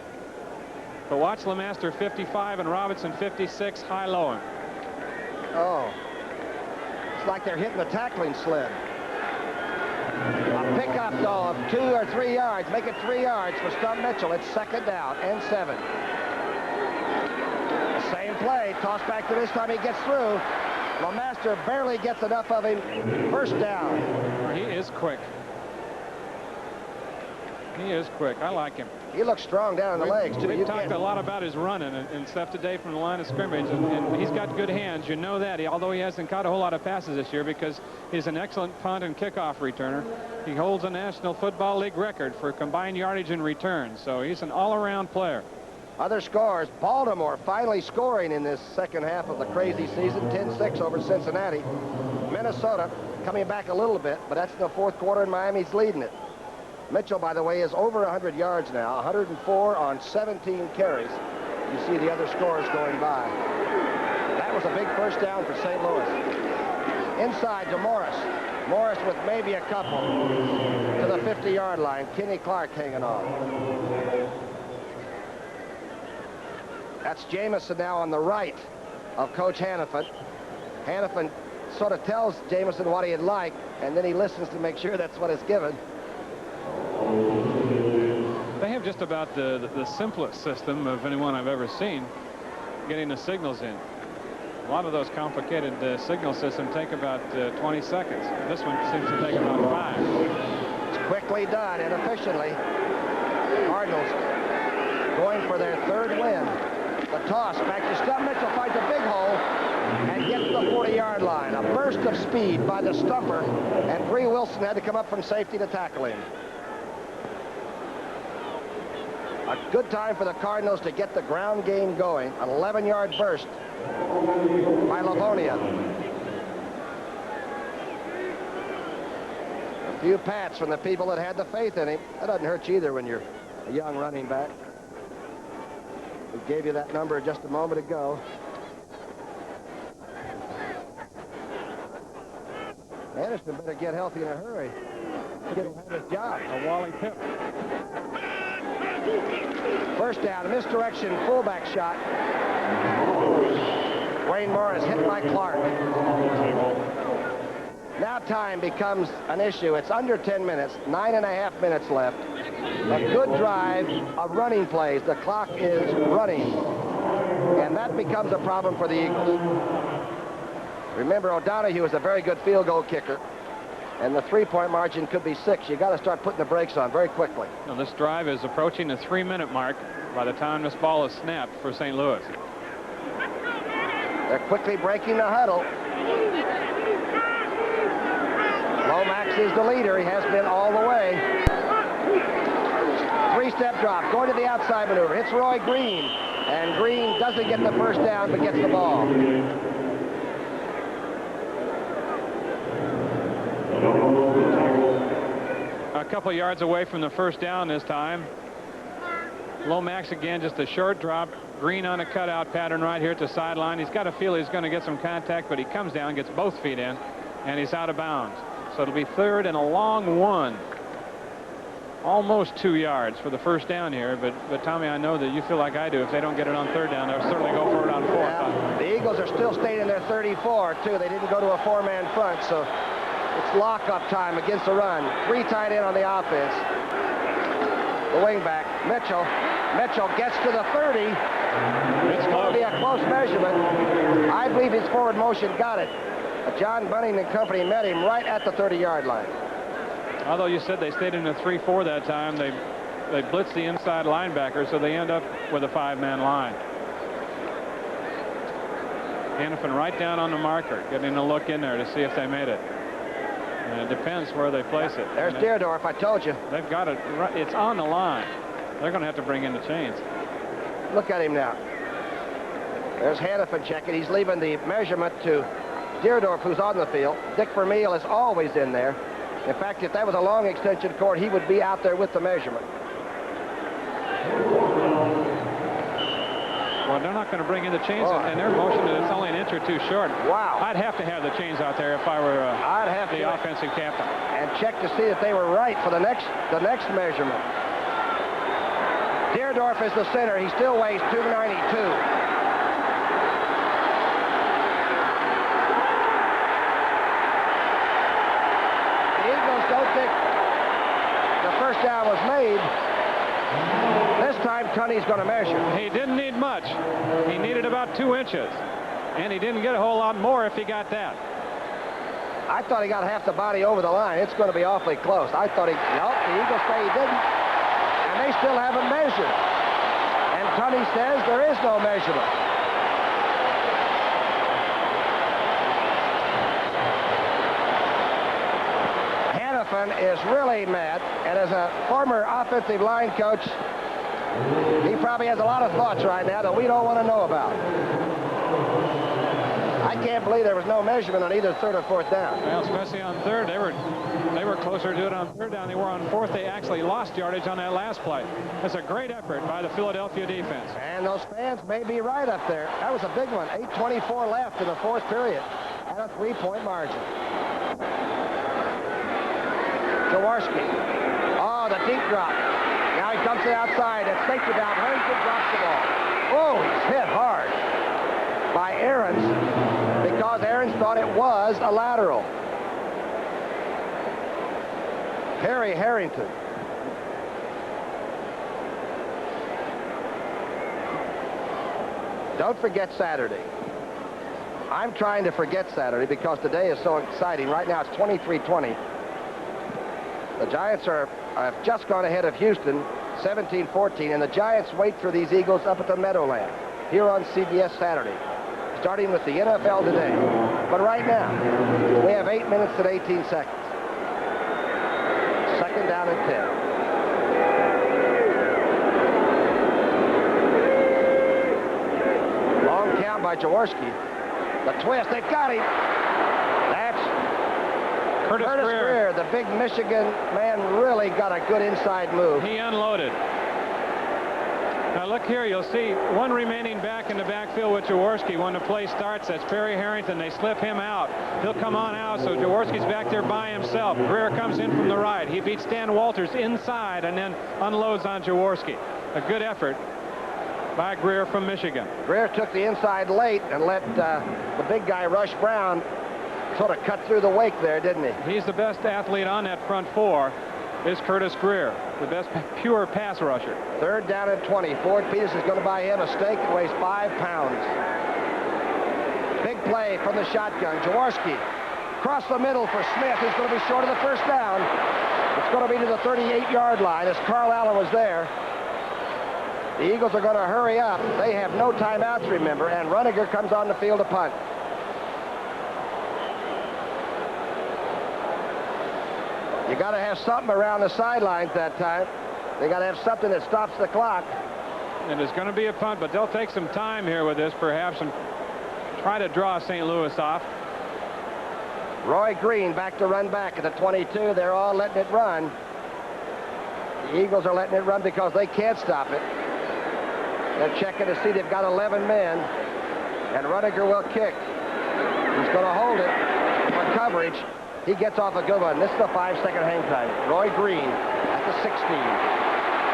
But watch LeMaster 55 and Robinson 56 high-low him.
Oh, it's like they're hitting the tackling sled. A pickup, though, of 2 or 3 yards. Make it 3 yards for Stump Mitchell. It's second down and 7. The same play. Toss back to this time. He gets through. LeMaster barely gets enough of him. First down.
He is quick. He is quick. I like him.
He looks strong down in the legs, too.
We've talked a lot about his running and stuff today from the line of scrimmage, and he's got good hands. You know that. Although he hasn't caught a whole lot of passes this year because he's an excellent punt and kickoff returner. He holds a National Football League record for combined yardage and returns, so he's an all-around player.
Other scores, Baltimore finally scoring in this second half of the crazy season, 10-6 over Cincinnati. Minnesota coming back a little bit, but that's in the fourth quarter, and Miami's leading it. Mitchell, by the way, is over 100 yards now, 104 on 17 carries. You see the other scores going by. That was a big first down for St. Louis. Inside to Morris. Morris with maybe a couple to the 50-yard line. Kenny Clark hanging on. That's Jamison now on the right of Coach Hannafin. Hannafin sort of tells Jamison what he'd like, and then he listens to make sure that's what is given.
They have just about the simplest system of anyone I've ever seen getting the signals in. A lot of those complicated signal systems take about 20 seconds. This one seems to take about 5.
It's quickly done and efficiently. Cardinals going for their 3rd win. The toss back to Stump Mitchell, finds a big hole and gets to the 40-yard line. A burst of speed by the stumper, and Bree Wilson had to come up from safety to tackle him. A good time for the Cardinals to get the ground game going. An 11-yard burst by Livonia. A few pats from the people that had the faith in him. That doesn't hurt you either when you're a young running back. We gave you that number just a moment ago. Anderson better get healthy in a hurry. He'll have his job.
A Wally Pipp.
First down, misdirection, fullback shot. Wayne Morris hit by Clark. Now time becomes an issue. It's under 10 minutes, 9.5 minutes left. A good drive of running plays. The clock is running. And that becomes a problem for the Eagles. Remember, O'Donohue is a very good field goal kicker. And the three-point margin could be 6. You got to start putting the brakes on very quickly.
Now, this drive is approaching the 3-minute mark by the time this ball is snapped for St. Louis.
They're quickly breaking the huddle. Lomax is the leader. He has been all the way. 3-step drop, going to the outside maneuver. Hits Roy Green. And Green doesn't get the first down, but gets the ball.
A couple yards away from the first down this time. Lomax again, just a short drop. Green on a cutout pattern right here at the sideline. He's got to feel he's going to get some contact, but he comes down, gets both feet in, and he's out of bounds. So it'll be 3rd and a long 1. Almost 2 yards for the first down here, but Tommy, I know that you feel like I do. If they don't get it on 3rd down, they'll certainly go for it on 4th.
Yeah, the Eagles are still staying in their 34, too. They didn't go to a 4-man front, so it's lock-up time against the run. 3 tight end on the offense. The wingback, Mitchell. Mitchell gets to the 30. It's going to be a close measurement. I believe his forward motion got it. John Bunning and company met him right at the 30-yard line.
Although you said they stayed in a 3-4 that time, they blitzed the inside linebacker, so they end up with a 5-man line. Hannafin right down on the marker, getting a look in there to see if they made it. And it depends where they place it.
There's Deerdorf, I told you.
They've got it right. It's on the line. They're going to have to bring in the chains.
Look at him now. There's Hannafin checking. He's leaving the measurement to Deerdorf, who's on the field. Dick Vermeil is always in there. In fact, if that was a long extension cord, he would be out there with the measurement.
Well, they're not going to bring in the chains, and they're motioning that it's only an inch or 2 short.
Wow.
I'd have to have the chains out there if I were the offensive captain.
And check to see that they were right for the next measurement. Deerdorf is the center. He still weighs 292. First down was made. This time, Tunney's going to measure.
He didn't need much. He needed about 2 inches. And he didn't get a whole lot more if he got that.
I thought he got half the body over the line. It's going to be awfully close. I thought nope, the Eagles say he didn't. And they still haven't measured. And Tunney says there is no measurement. Is really mad, and as a former offensive line coach, he probably has a lot of thoughts right now that we don't want to know about. I can't believe there was no measurement on either 3rd or 4th down.
Well, especially on 3rd, they were closer to it on 3rd down. They were on 4th. They actually lost yardage on that last play. That's a great effort by the Philadelphia defense.
And those fans may be right up there. That was a big one. 8:24 left in the 4th period at a 3-point margin. Jaworski. Oh, the deep drop. Now he comes to the outside and snakes it down. Harrington drops the ball. Oh, he's hit hard by Ahrens because Ahrens thought it was a lateral. Harry Harrington. Don't forget Saturday. I'm trying to forget Saturday because today is so exciting. Right now it's 23-20. The Giants have just gone ahead of Houston, 17-14, and the Giants wait for these Eagles up at the Meadowland here on CBS Saturday, starting with the NFL today. But right now, we have 8 minutes and 18 seconds. 2nd down and 10. down by Jaworski. The twist, they got him. That's
Curtis
Greer. The big Michigan man really got a good inside move.
He unloaded. Now look here, you'll see one remaining back in the backfield with Jaworski when the play starts. That's Perry Harrington. They slip him out. He'll come on out, so Jaworski's back there by himself. Greer comes in from the right. He beats Dan Walters inside and then unloads on Jaworski. A good effort by Greer from Michigan.
Greer took the inside late and let the big guy, Rush Brown, sort of cut through the wake there, didn't he?
He's the best athlete on that front four, is Curtis Greer, the best pure pass rusher.
3rd down and 20. Ford Peters is going to buy him a steak that weighs 5 pounds. Big play from the shotgun. Jaworski across the middle for Smith, who's going to be short of the first down. It's going to be to the 38-yard line as Carl Allen was there. The Eagles are going to hurry up. They have no timeouts, remember, and Runniger comes on the field to punt. You got to have something around the sidelines that time. They got to have something that stops the clock.
And it's going to be a punt, but they'll take some time here with this, perhaps, and try to draw St. Louis off.
Roy Green back to run back at the 22. They're all letting it run. The Eagles are letting it run because they can't stop it. They're checking to see they've got 11 men, and Runniger will kick. He's going to hold it for coverage. He gets off a good one. This is a 5-second hang time. Roy Green at the 16.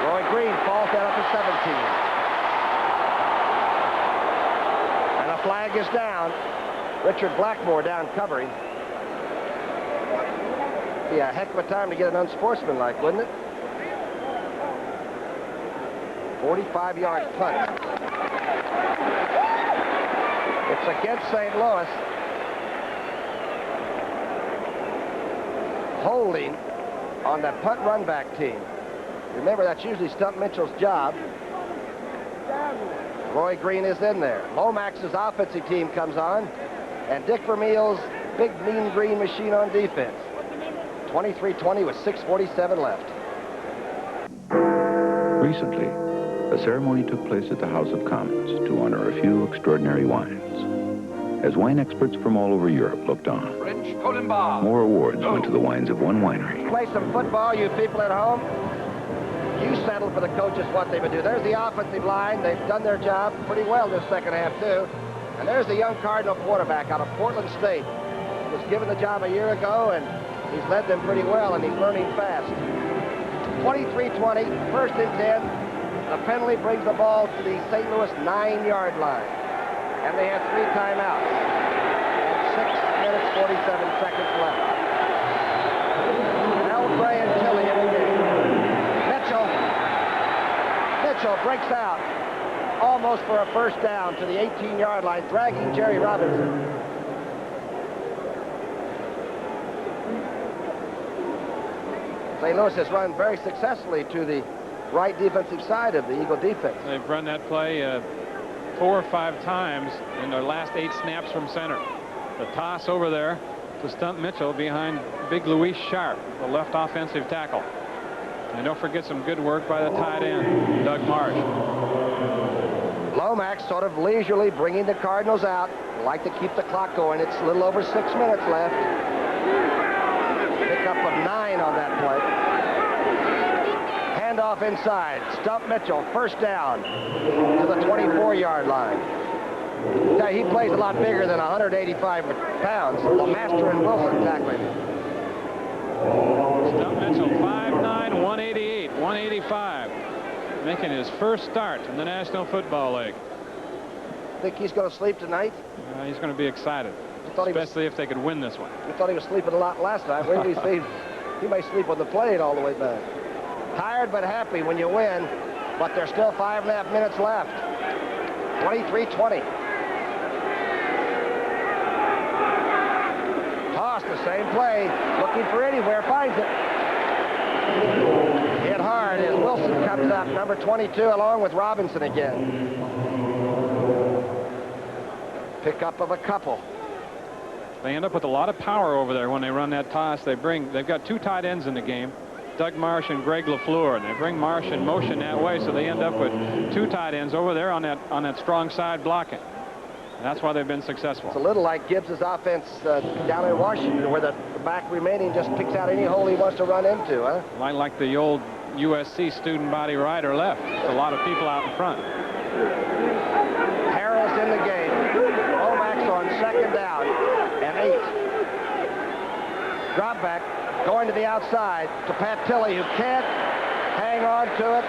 Roy Green falls down at the 17. And a flag is down. Richard Blackmore down covering. Be a heck of a time to get an unsportsmanlike, wouldn't it? 45-yard punt. It's against St. Louis. Holding on that punt run back team. Remember, that's usually Stump Mitchell's job. Roy Green is in there. Lomax's offensive team comes on, and Dick Vermeil's big mean green machine on defense. 23-20 with 6:47 left.
Recently, a ceremony took place at the House of Commons to honor a few extraordinary wines. As wine experts from all over Europe looked on, more awards went to the wines of one winery.
Play some football, you people at home. You settle for the coaches what they would do. There's the offensive line. They've done their job pretty well this second half, too. And there's the young Cardinal quarterback out of Portland State. He was given the job a year ago, and he's led them pretty well, and he's learning fast. 23-20, 1st and 10. The penalty brings the ball to the St. Louis 9-yard line. And they have 3 timeouts. And 6 minutes, 47 seconds left. Al Gray and Tilley in the game. Mitchell breaks out almost for a first down to the 18-yard line, dragging Jerry Robinson. St. Louis has run very successfully to the right defensive side of the Eagle defense.
They've run that play 4 or 5 times in their last 8 snaps from center. The toss over there to Stump Mitchell behind big Luis Sharp, the left offensive tackle. And don't forget some good work by the tight end, Doug Marsh.
Lomax sort of leisurely bringing the Cardinals out. Like to keep the clock going. It's a little over 6 minutes left. Pickup of 9 on that play. Handoff inside. Stump Mitchell, first down to the 24-yard line. Now, he plays a lot bigger than 185 pounds. Lemaster and Wilson tackling him.
Stump Mitchell, 5'9", 188, 185. Making his first start in the National Football League.
Think he's going to sleep tonight?
He's going to be excited, especially if they could win this one.
We thought he was sleeping a lot last night. When we see, he may sleep on the plane all the way back. Tired but happy when you win, but there's still 5.5 minutes left. 23-20. Toss, the same play. Looking for anywhere, finds it. Hit hard as Wilson comes up, number 22, along with Robinson again. Pickup of a couple.
They end up with a lot of power over there when they run that toss. They've got 2 tight ends in the game, Doug Marsh and Greg LaFleur, and they bring Marsh in motion that way, so they end up with 2 tight ends over there on that strong side blocking. That's why they've been successful.
It's a little like Gibbs's offense down in Washington, where the back remaining just picks out any hole he wants to run into, huh?
Like the old USC student body right or left. It's a lot of people out in front.
Harris in the game. Lomax on 2nd down and 8. Drop back, going to the outside to Pat Tilley, who can't hang on to it.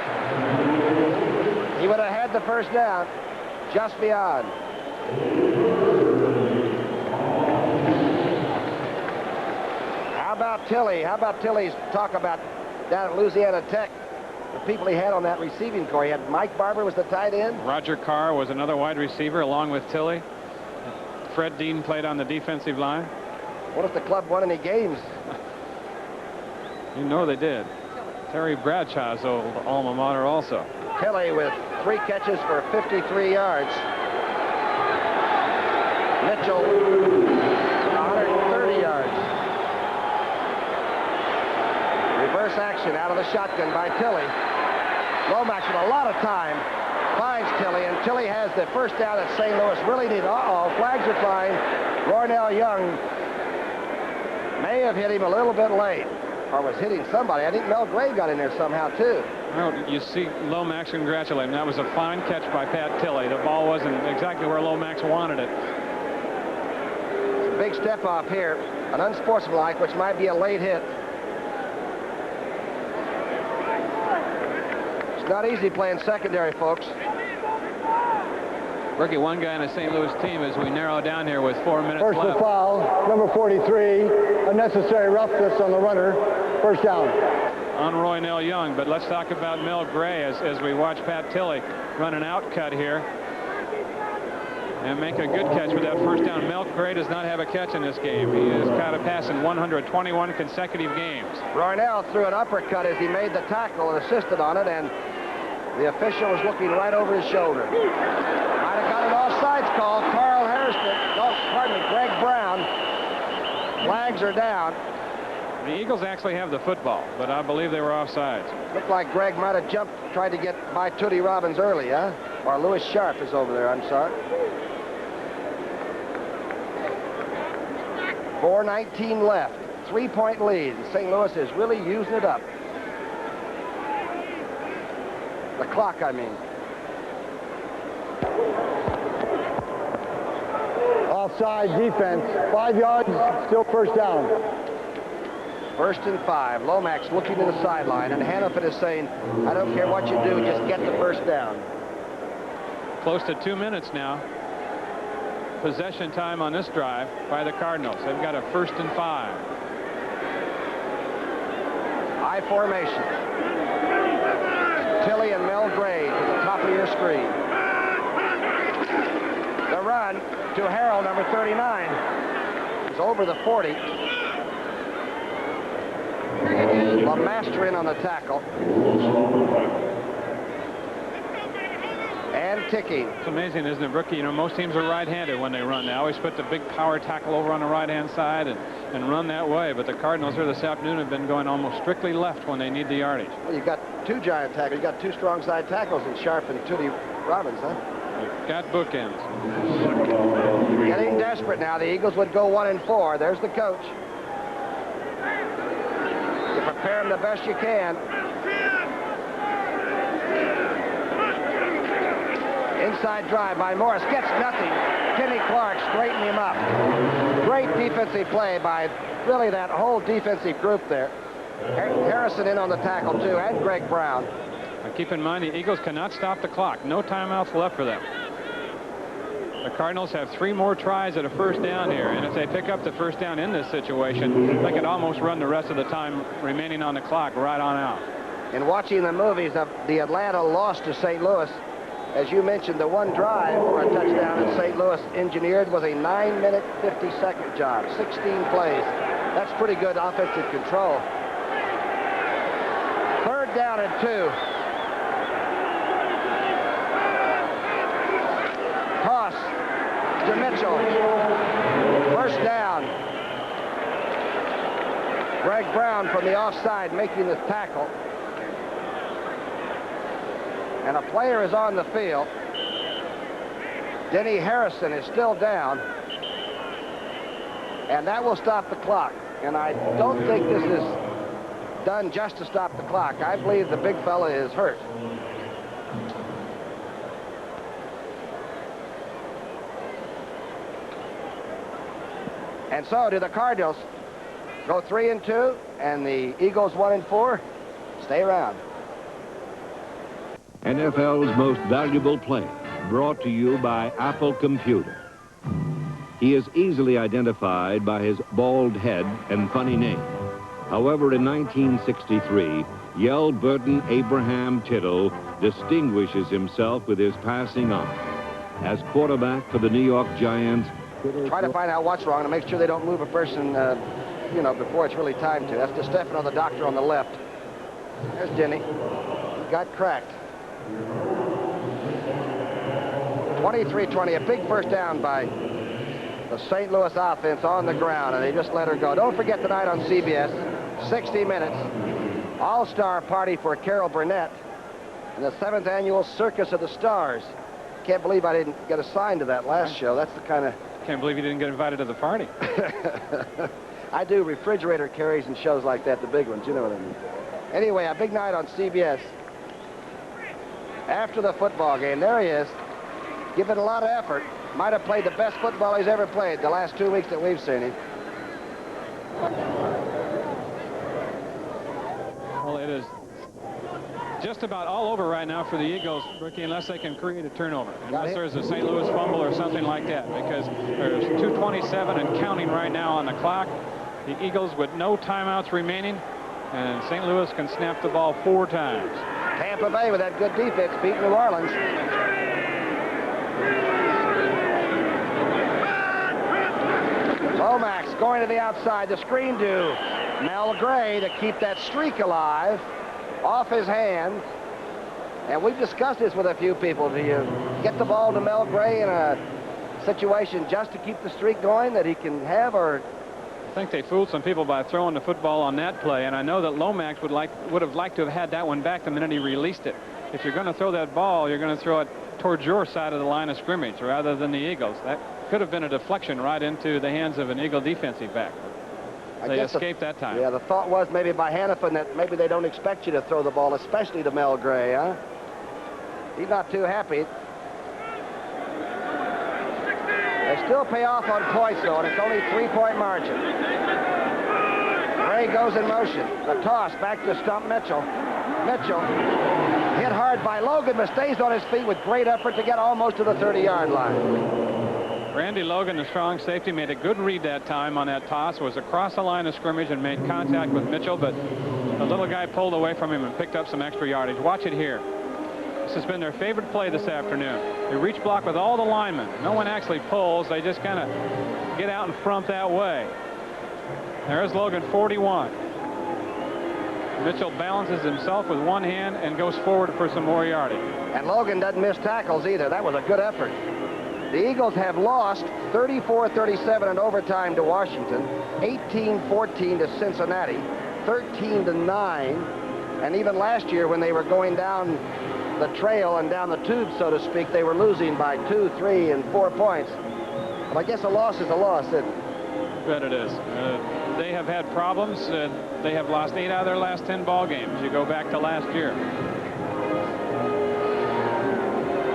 He would have had the first down just beyond. How about Tilley? How about Tilley's talk about down at Louisiana Tech, the people he had on that receiving corps? He had Mike Barber was the tight end.
Roger Carr was another wide receiver along with Tilley. Fred Dean played on the defensive line.
What if the club won any games?
You know they did. Terry Bradshaw's old alma mater also.
Tilley with 3 catches for 53 yards. Mitchell, 130 yards. Reverse action out of the shotgun by Tilley. Lomax with a lot of time finds Tilley, and Tilley has the first down that St. Louis really needed. Flags are flying. Roynell Young may have hit him a little bit late, or was hitting somebody. I think Mel Gray got in there somehow, too.
Well, you see Lomax congratulate him. That was a fine catch by Pat Tilley. The ball wasn't exactly where Lomax wanted it.
It's a big step off here. An unsportsmanlike, which might be a late hit. It's not easy playing secondary, folks.
Ricky, one guy in the St. Louis team as we narrow down here with 4 minutes
Personal
left.
foul, number 43, unnecessary roughness on the runner, first down.
On Roynell Young, but let's talk about Mel Gray as we watch Pat Tilley run an out cut here and make a good catch with that first down. Mel Gray does not have a catch in this game. He has caught a pass in 121 consecutive games.
Roynell threw an uppercut as he made the tackle and assisted on it, and the official was looking right over his shoulder. Might have got an offsides call. Carl Harrison, Greg Brown. Flags are down.
The Eagles actually have the football, but I believe they were offsides.
Looked like Greg might have jumped, tried to get by Tootie Robbins early, huh? Or Lewis Sharp is over there, I'm sorry. 4:19 left. 3-point lead. St. Louis is really using it up. The clock, I mean.
Offside defense, 5 yards, still first down.
1st and 5. Lomax looking to the sideline, and Hannafin is saying, I don't care what you do, just get the first down.
Close to 2 minutes now. Possession time on this drive by the Cardinals. They've got a 1st and 5.
High formation. Tilley and Mel Gray to the top of your screen. The run to Harrell, number 39. He's over the 40. LeMaster in on the tackle. And ticking.
It's amazing, isn't it, Rookie? You know, most teams are right-handed when they run. They always put the big power tackle over on the right-hand side and run that way. But the Cardinals here this afternoon have been going almost strictly left when they need the yardage.
Well, you've got 2 giant tackles. You've got 2 strong side tackles in Sharp and Tootie Robbins, huh?
You've got bookends.
Getting desperate now. The Eagles would go 1 and 4. There's the coach. You prepare them the best you can. Inside drive by Morris. Gets nothing. Kenny Clark straightening him up. Great defensive play by really that whole defensive group there. Harrison in on the tackle, too, and Greg Brown.
Now keep in mind, the Eagles cannot stop the clock. No timeouts left for them. The Cardinals have 3 more tries at a first down here, and if they pick up the first down in this situation, they could almost run the rest of the time remaining on the clock right on out.
In watching the movies of the Atlanta loss to St. Louis, as you mentioned, the one drive for a touchdown that St. Louis engineered was a 9-minute, 50-second job, 16 plays. That's pretty good offensive control. 3rd down and 2. Toss to Mitchell. 1st down. Greg Brown from the offside making the tackle. And a player is on the field. Denny Harrison is still down. And that will stop the clock. And I don't think this is done just to stop the clock. I believe the big fella is hurt. And so do the Cardinals. Go 3-2, and the Eagles 1-4. Stay around.
NFL's most valuable player, brought to you by Apple Computer. He is easily identified by his bald head and funny name. However, in 1963, Yell Burton Abraham Tittle distinguishes himself with his passing on. As quarterback for the New York Giants,
try to find out what's wrong to make sure they don't move a person, you know, before it's really time to. That's DeStefano, the doctor, on the left. There's Denny. He got cracked. 23-20, a big first down by the St. Louis offense on the ground, and they just let her go. Don't forget tonight on CBS, 60 Minutes, all-star party for Carol Burnett and the 7th annual Circus of the Stars. Can't believe I didn't get assigned to that last show. That's the kind of...
Can't believe you didn't get invited to the party.
I do refrigerator carries and shows like that, the big ones, you know what I mean. Anyway, a big night on CBS. After the football game, there he is, giving a lot of effort. Might have played the best football he's ever played the last 2 weeks that we've seen him.
Well, it is just about all over right now for the Eagles, Ricky, unless they can create a turnover. Unless there's a St. Louis fumble or something like that, because there's 2:27 and counting right now on the clock. The Eagles with no timeouts remaining, and St. Louis can snap the ball 4 times.
Tampa Bay with that good defense beat New Orleans. Lomax going to the outside. The screen to Mel Gray to keep that streak alive off his hands. And we've discussed this with a few people. Do you get the ball to Mel Gray in a situation just to keep the streak going that he can have, or...
I think they fooled some people by throwing the football on that play, and I know that Lomax would have liked to have had that one back the minute he released it. If you're going to throw that ball, you're going to throw it towards your side of the line of scrimmage rather than the Eagles. That could have been a deflection right into the hands of an Eagle defensive back. They escaped that time.
Yeah, the thought was maybe by Hannafin that maybe they don't expect you to throw the ball, especially to Mel Gray, huh? He's not too happy. They still pay off on points, though, and it's only 3-point margin. Gray goes in motion. The toss back to Stump Mitchell. Mitchell hit hard by Logan, but stays on his feet with great effort to get almost to the 30-yard line.
Randy Logan, the strong safety, made a good read that time on that toss, was across the line of scrimmage and made contact with Mitchell, but the little guy pulled away from him and picked up some extra yardage. Watch it here. This has been their favorite play this afternoon. They reach block with all the linemen. No one actually pulls. They just kind of get out in front that way. There's Logan, 41. Mitchell balances himself with one hand and goes forward for some more yardage.
And Logan doesn't miss tackles either. That was a good effort. The Eagles have lost 34-37 in overtime to Washington, 18-14 to Cincinnati, 13-9, and even last year when they were going down the trail and down the tube, so to speak, they were losing by 2, 3, and 4 points. But I guess a loss is a loss, isn't it?
Bet it is. They have had problems. They have lost 8 out of their last 10 ball games. You go back to last year.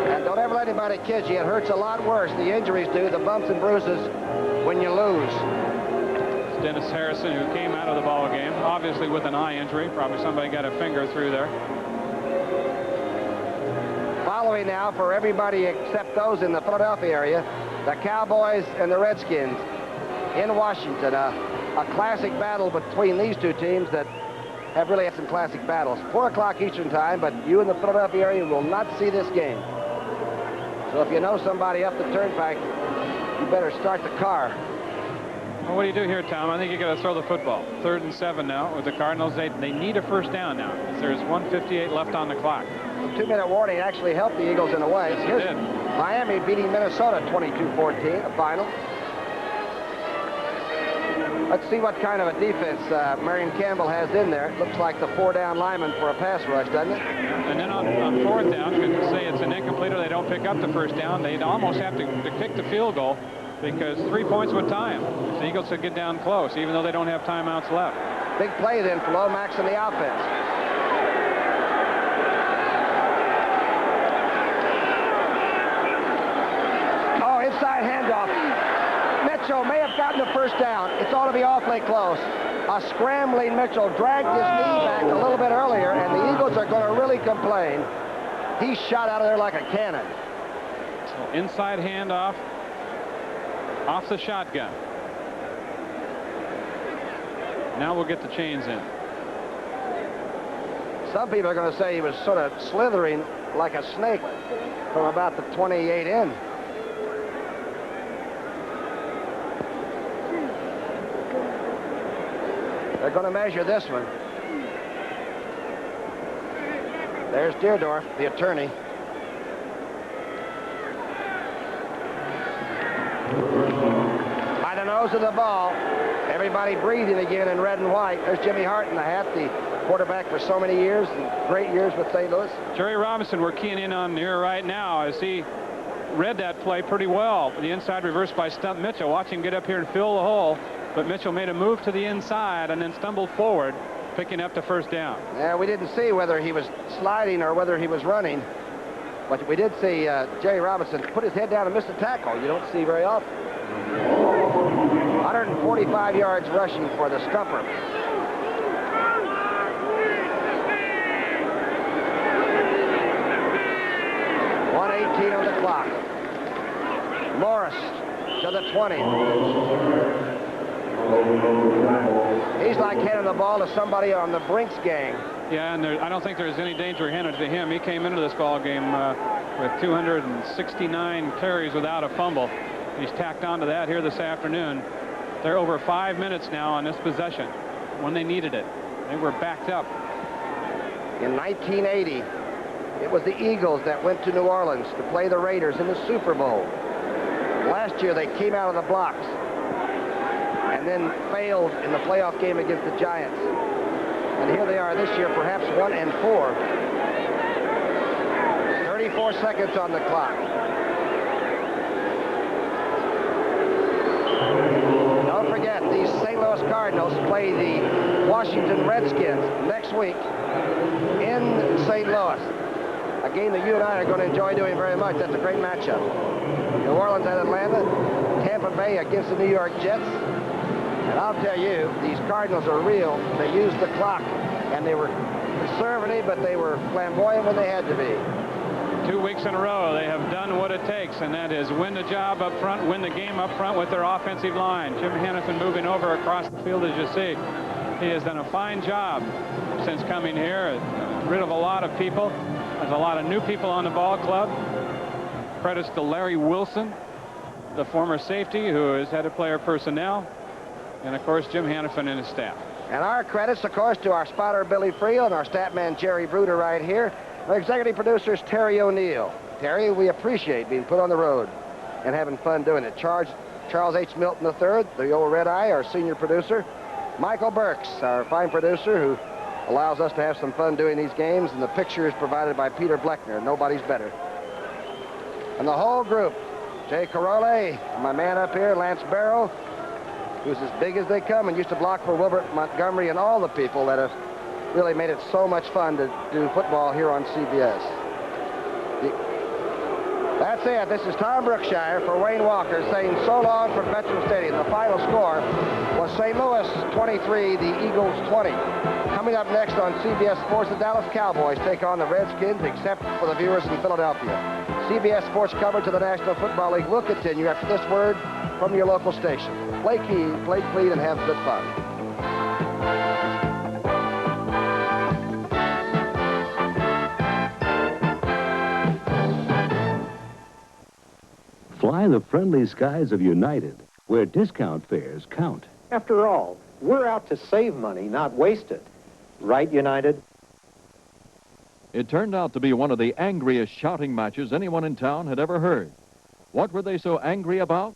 And don't ever let anybody kid you. It hurts a lot worse. The injuries do, the bumps and bruises, when you lose.
It's Dennis Harrison, who came out of the ball game, obviously with an eye injury. Probably somebody got a finger through there.
Following now for everybody except those in the Philadelphia area, the Cowboys and the Redskins in Washington. A classic battle between these two teams that have really had some classic battles. 4 o'clock Eastern time, but you in the Philadelphia area will not see this game. So if you know somebody up the turnpike, you better start the car.
Well, what do you do here, Tom? I think you got to throw the football. 3rd and 7 now with the Cardinals. They need a first down now. There's 1:58 left on the clock.
The 2-minute warning actually helped the Eagles in a way. Here's Miami beating Minnesota 22-14, the final. Let's see what kind of a defense Marion Campbell has in there. It looks like the 4-down lineman for a pass rush, doesn't it?
And then on fourth down, you could say it's an incomplete or they don't pick up the first down. They'd almost have to kick the field goal because 3 points would tie them. The Eagles could get down close, even though they don't have timeouts left.
Big play then for Lomax in the offense. Oh, inside handoff. Mitchell may have gotten the first down. It's ought to be awfully close. A scrambling Mitchell dragged his knee back a little bit earlier, and the Eagles are going to really complain. He shot out of there like a cannon.
So inside handoff off the shotgun. Now we'll get the chains in.
Some people are going to say he was sort of slithering like a snake from about the 28 in. They're going to measure this one. There's Deerdorf, the attorney. By the nose of the ball. Everybody breathing again in red and white. There's Jimmy Hart in the hat, the quarterback for so many years, and great years with St. Louis.
Jerry Robinson, we're keying in on here right now as he read that play pretty well. The inside reverse by Stump Mitchell. Watch him get up here and fill the hole. But Mitchell made a move to the inside and then stumbled forward, picking up the first down.
Yeah, we didn't see whether he was sliding or whether he was running. But we did see Jerry Robinson put his head down and miss a tackle. You don't see very often. 145 yards rushing for the Stumper. .118 on the clock. Morris to the 20. He's like handing the ball to somebody on the Brinks gang.
Yeah, and I don't think there's any danger handed to him. He came into this ball game with 269 carries without a fumble. He's tacked onto that here this afternoon. They're over 5 minutes now on this possession when they needed it. They were backed up.
In 1980, it was the Eagles that went to New Orleans to play the Raiders in the Super Bowl. Last year, they came out of the blocks and then failed in the playoff game against the Giants. And here they are this year, perhaps 1-4. 34 seconds on the clock. Don't forget, these St. Louis Cardinals play the Washington Redskins next week in St. Louis. A game that you and I are going to enjoy doing very much. That's a great matchup. New Orleans at Atlanta, Tampa Bay against the New York Jets. And I'll tell you, these Cardinals are real. They used the clock, and they were conservative, but they were flamboyant when they had to be.
2 weeks in a row, they have done what it takes, and that is win the job up front, win the game up front with their offensive line. Jim Hannafin moving over across the field, as you see. He has done a fine job since coming here, rid of a lot of people. There's a lot of new people on the ball club. Credits to Larry Wilson, the former safety, who is head of player personnel. And, of course, Jim Hannafin and his staff.
And our credits, of course, to our spotter, Billy Friel, and our stat man, Jerry Bruder, right here. Our executive producer is Terry O'Neill. Terry, we appreciate being put on the road and having fun doing it. Charles H. Milton III, the old Red Eye, our senior producer. Michael Burks, our fine producer, who allows us to have some fun doing these games. And the picture is provided by Peter Bleckner. Nobody's better. And the whole group, Jay Carole, my man up here, Lance Barrow, who's as big as they come and used to block for Wilbert Montgomery, and all the people that have really made it so much fun to do football here on CBS. That's it. This is Tom Brookshire for Wayne Walker saying so long from Veterans Stadium. The final score was St. Louis 23, the Eagles 20. Coming up next on CBS Sports, the Dallas Cowboys take on the Redskins, except for the viewers in Philadelphia. CBS Sports coverage of the National Football League will continue after this word from your local station. Play clean, and have good fun.
Fly the friendly skies of United, where discount fares count.
After all, we're out to save money, not waste it. Right, United?
It turned out to be one of the angriest shouting matches anyone in town had ever heard. What were they so angry about?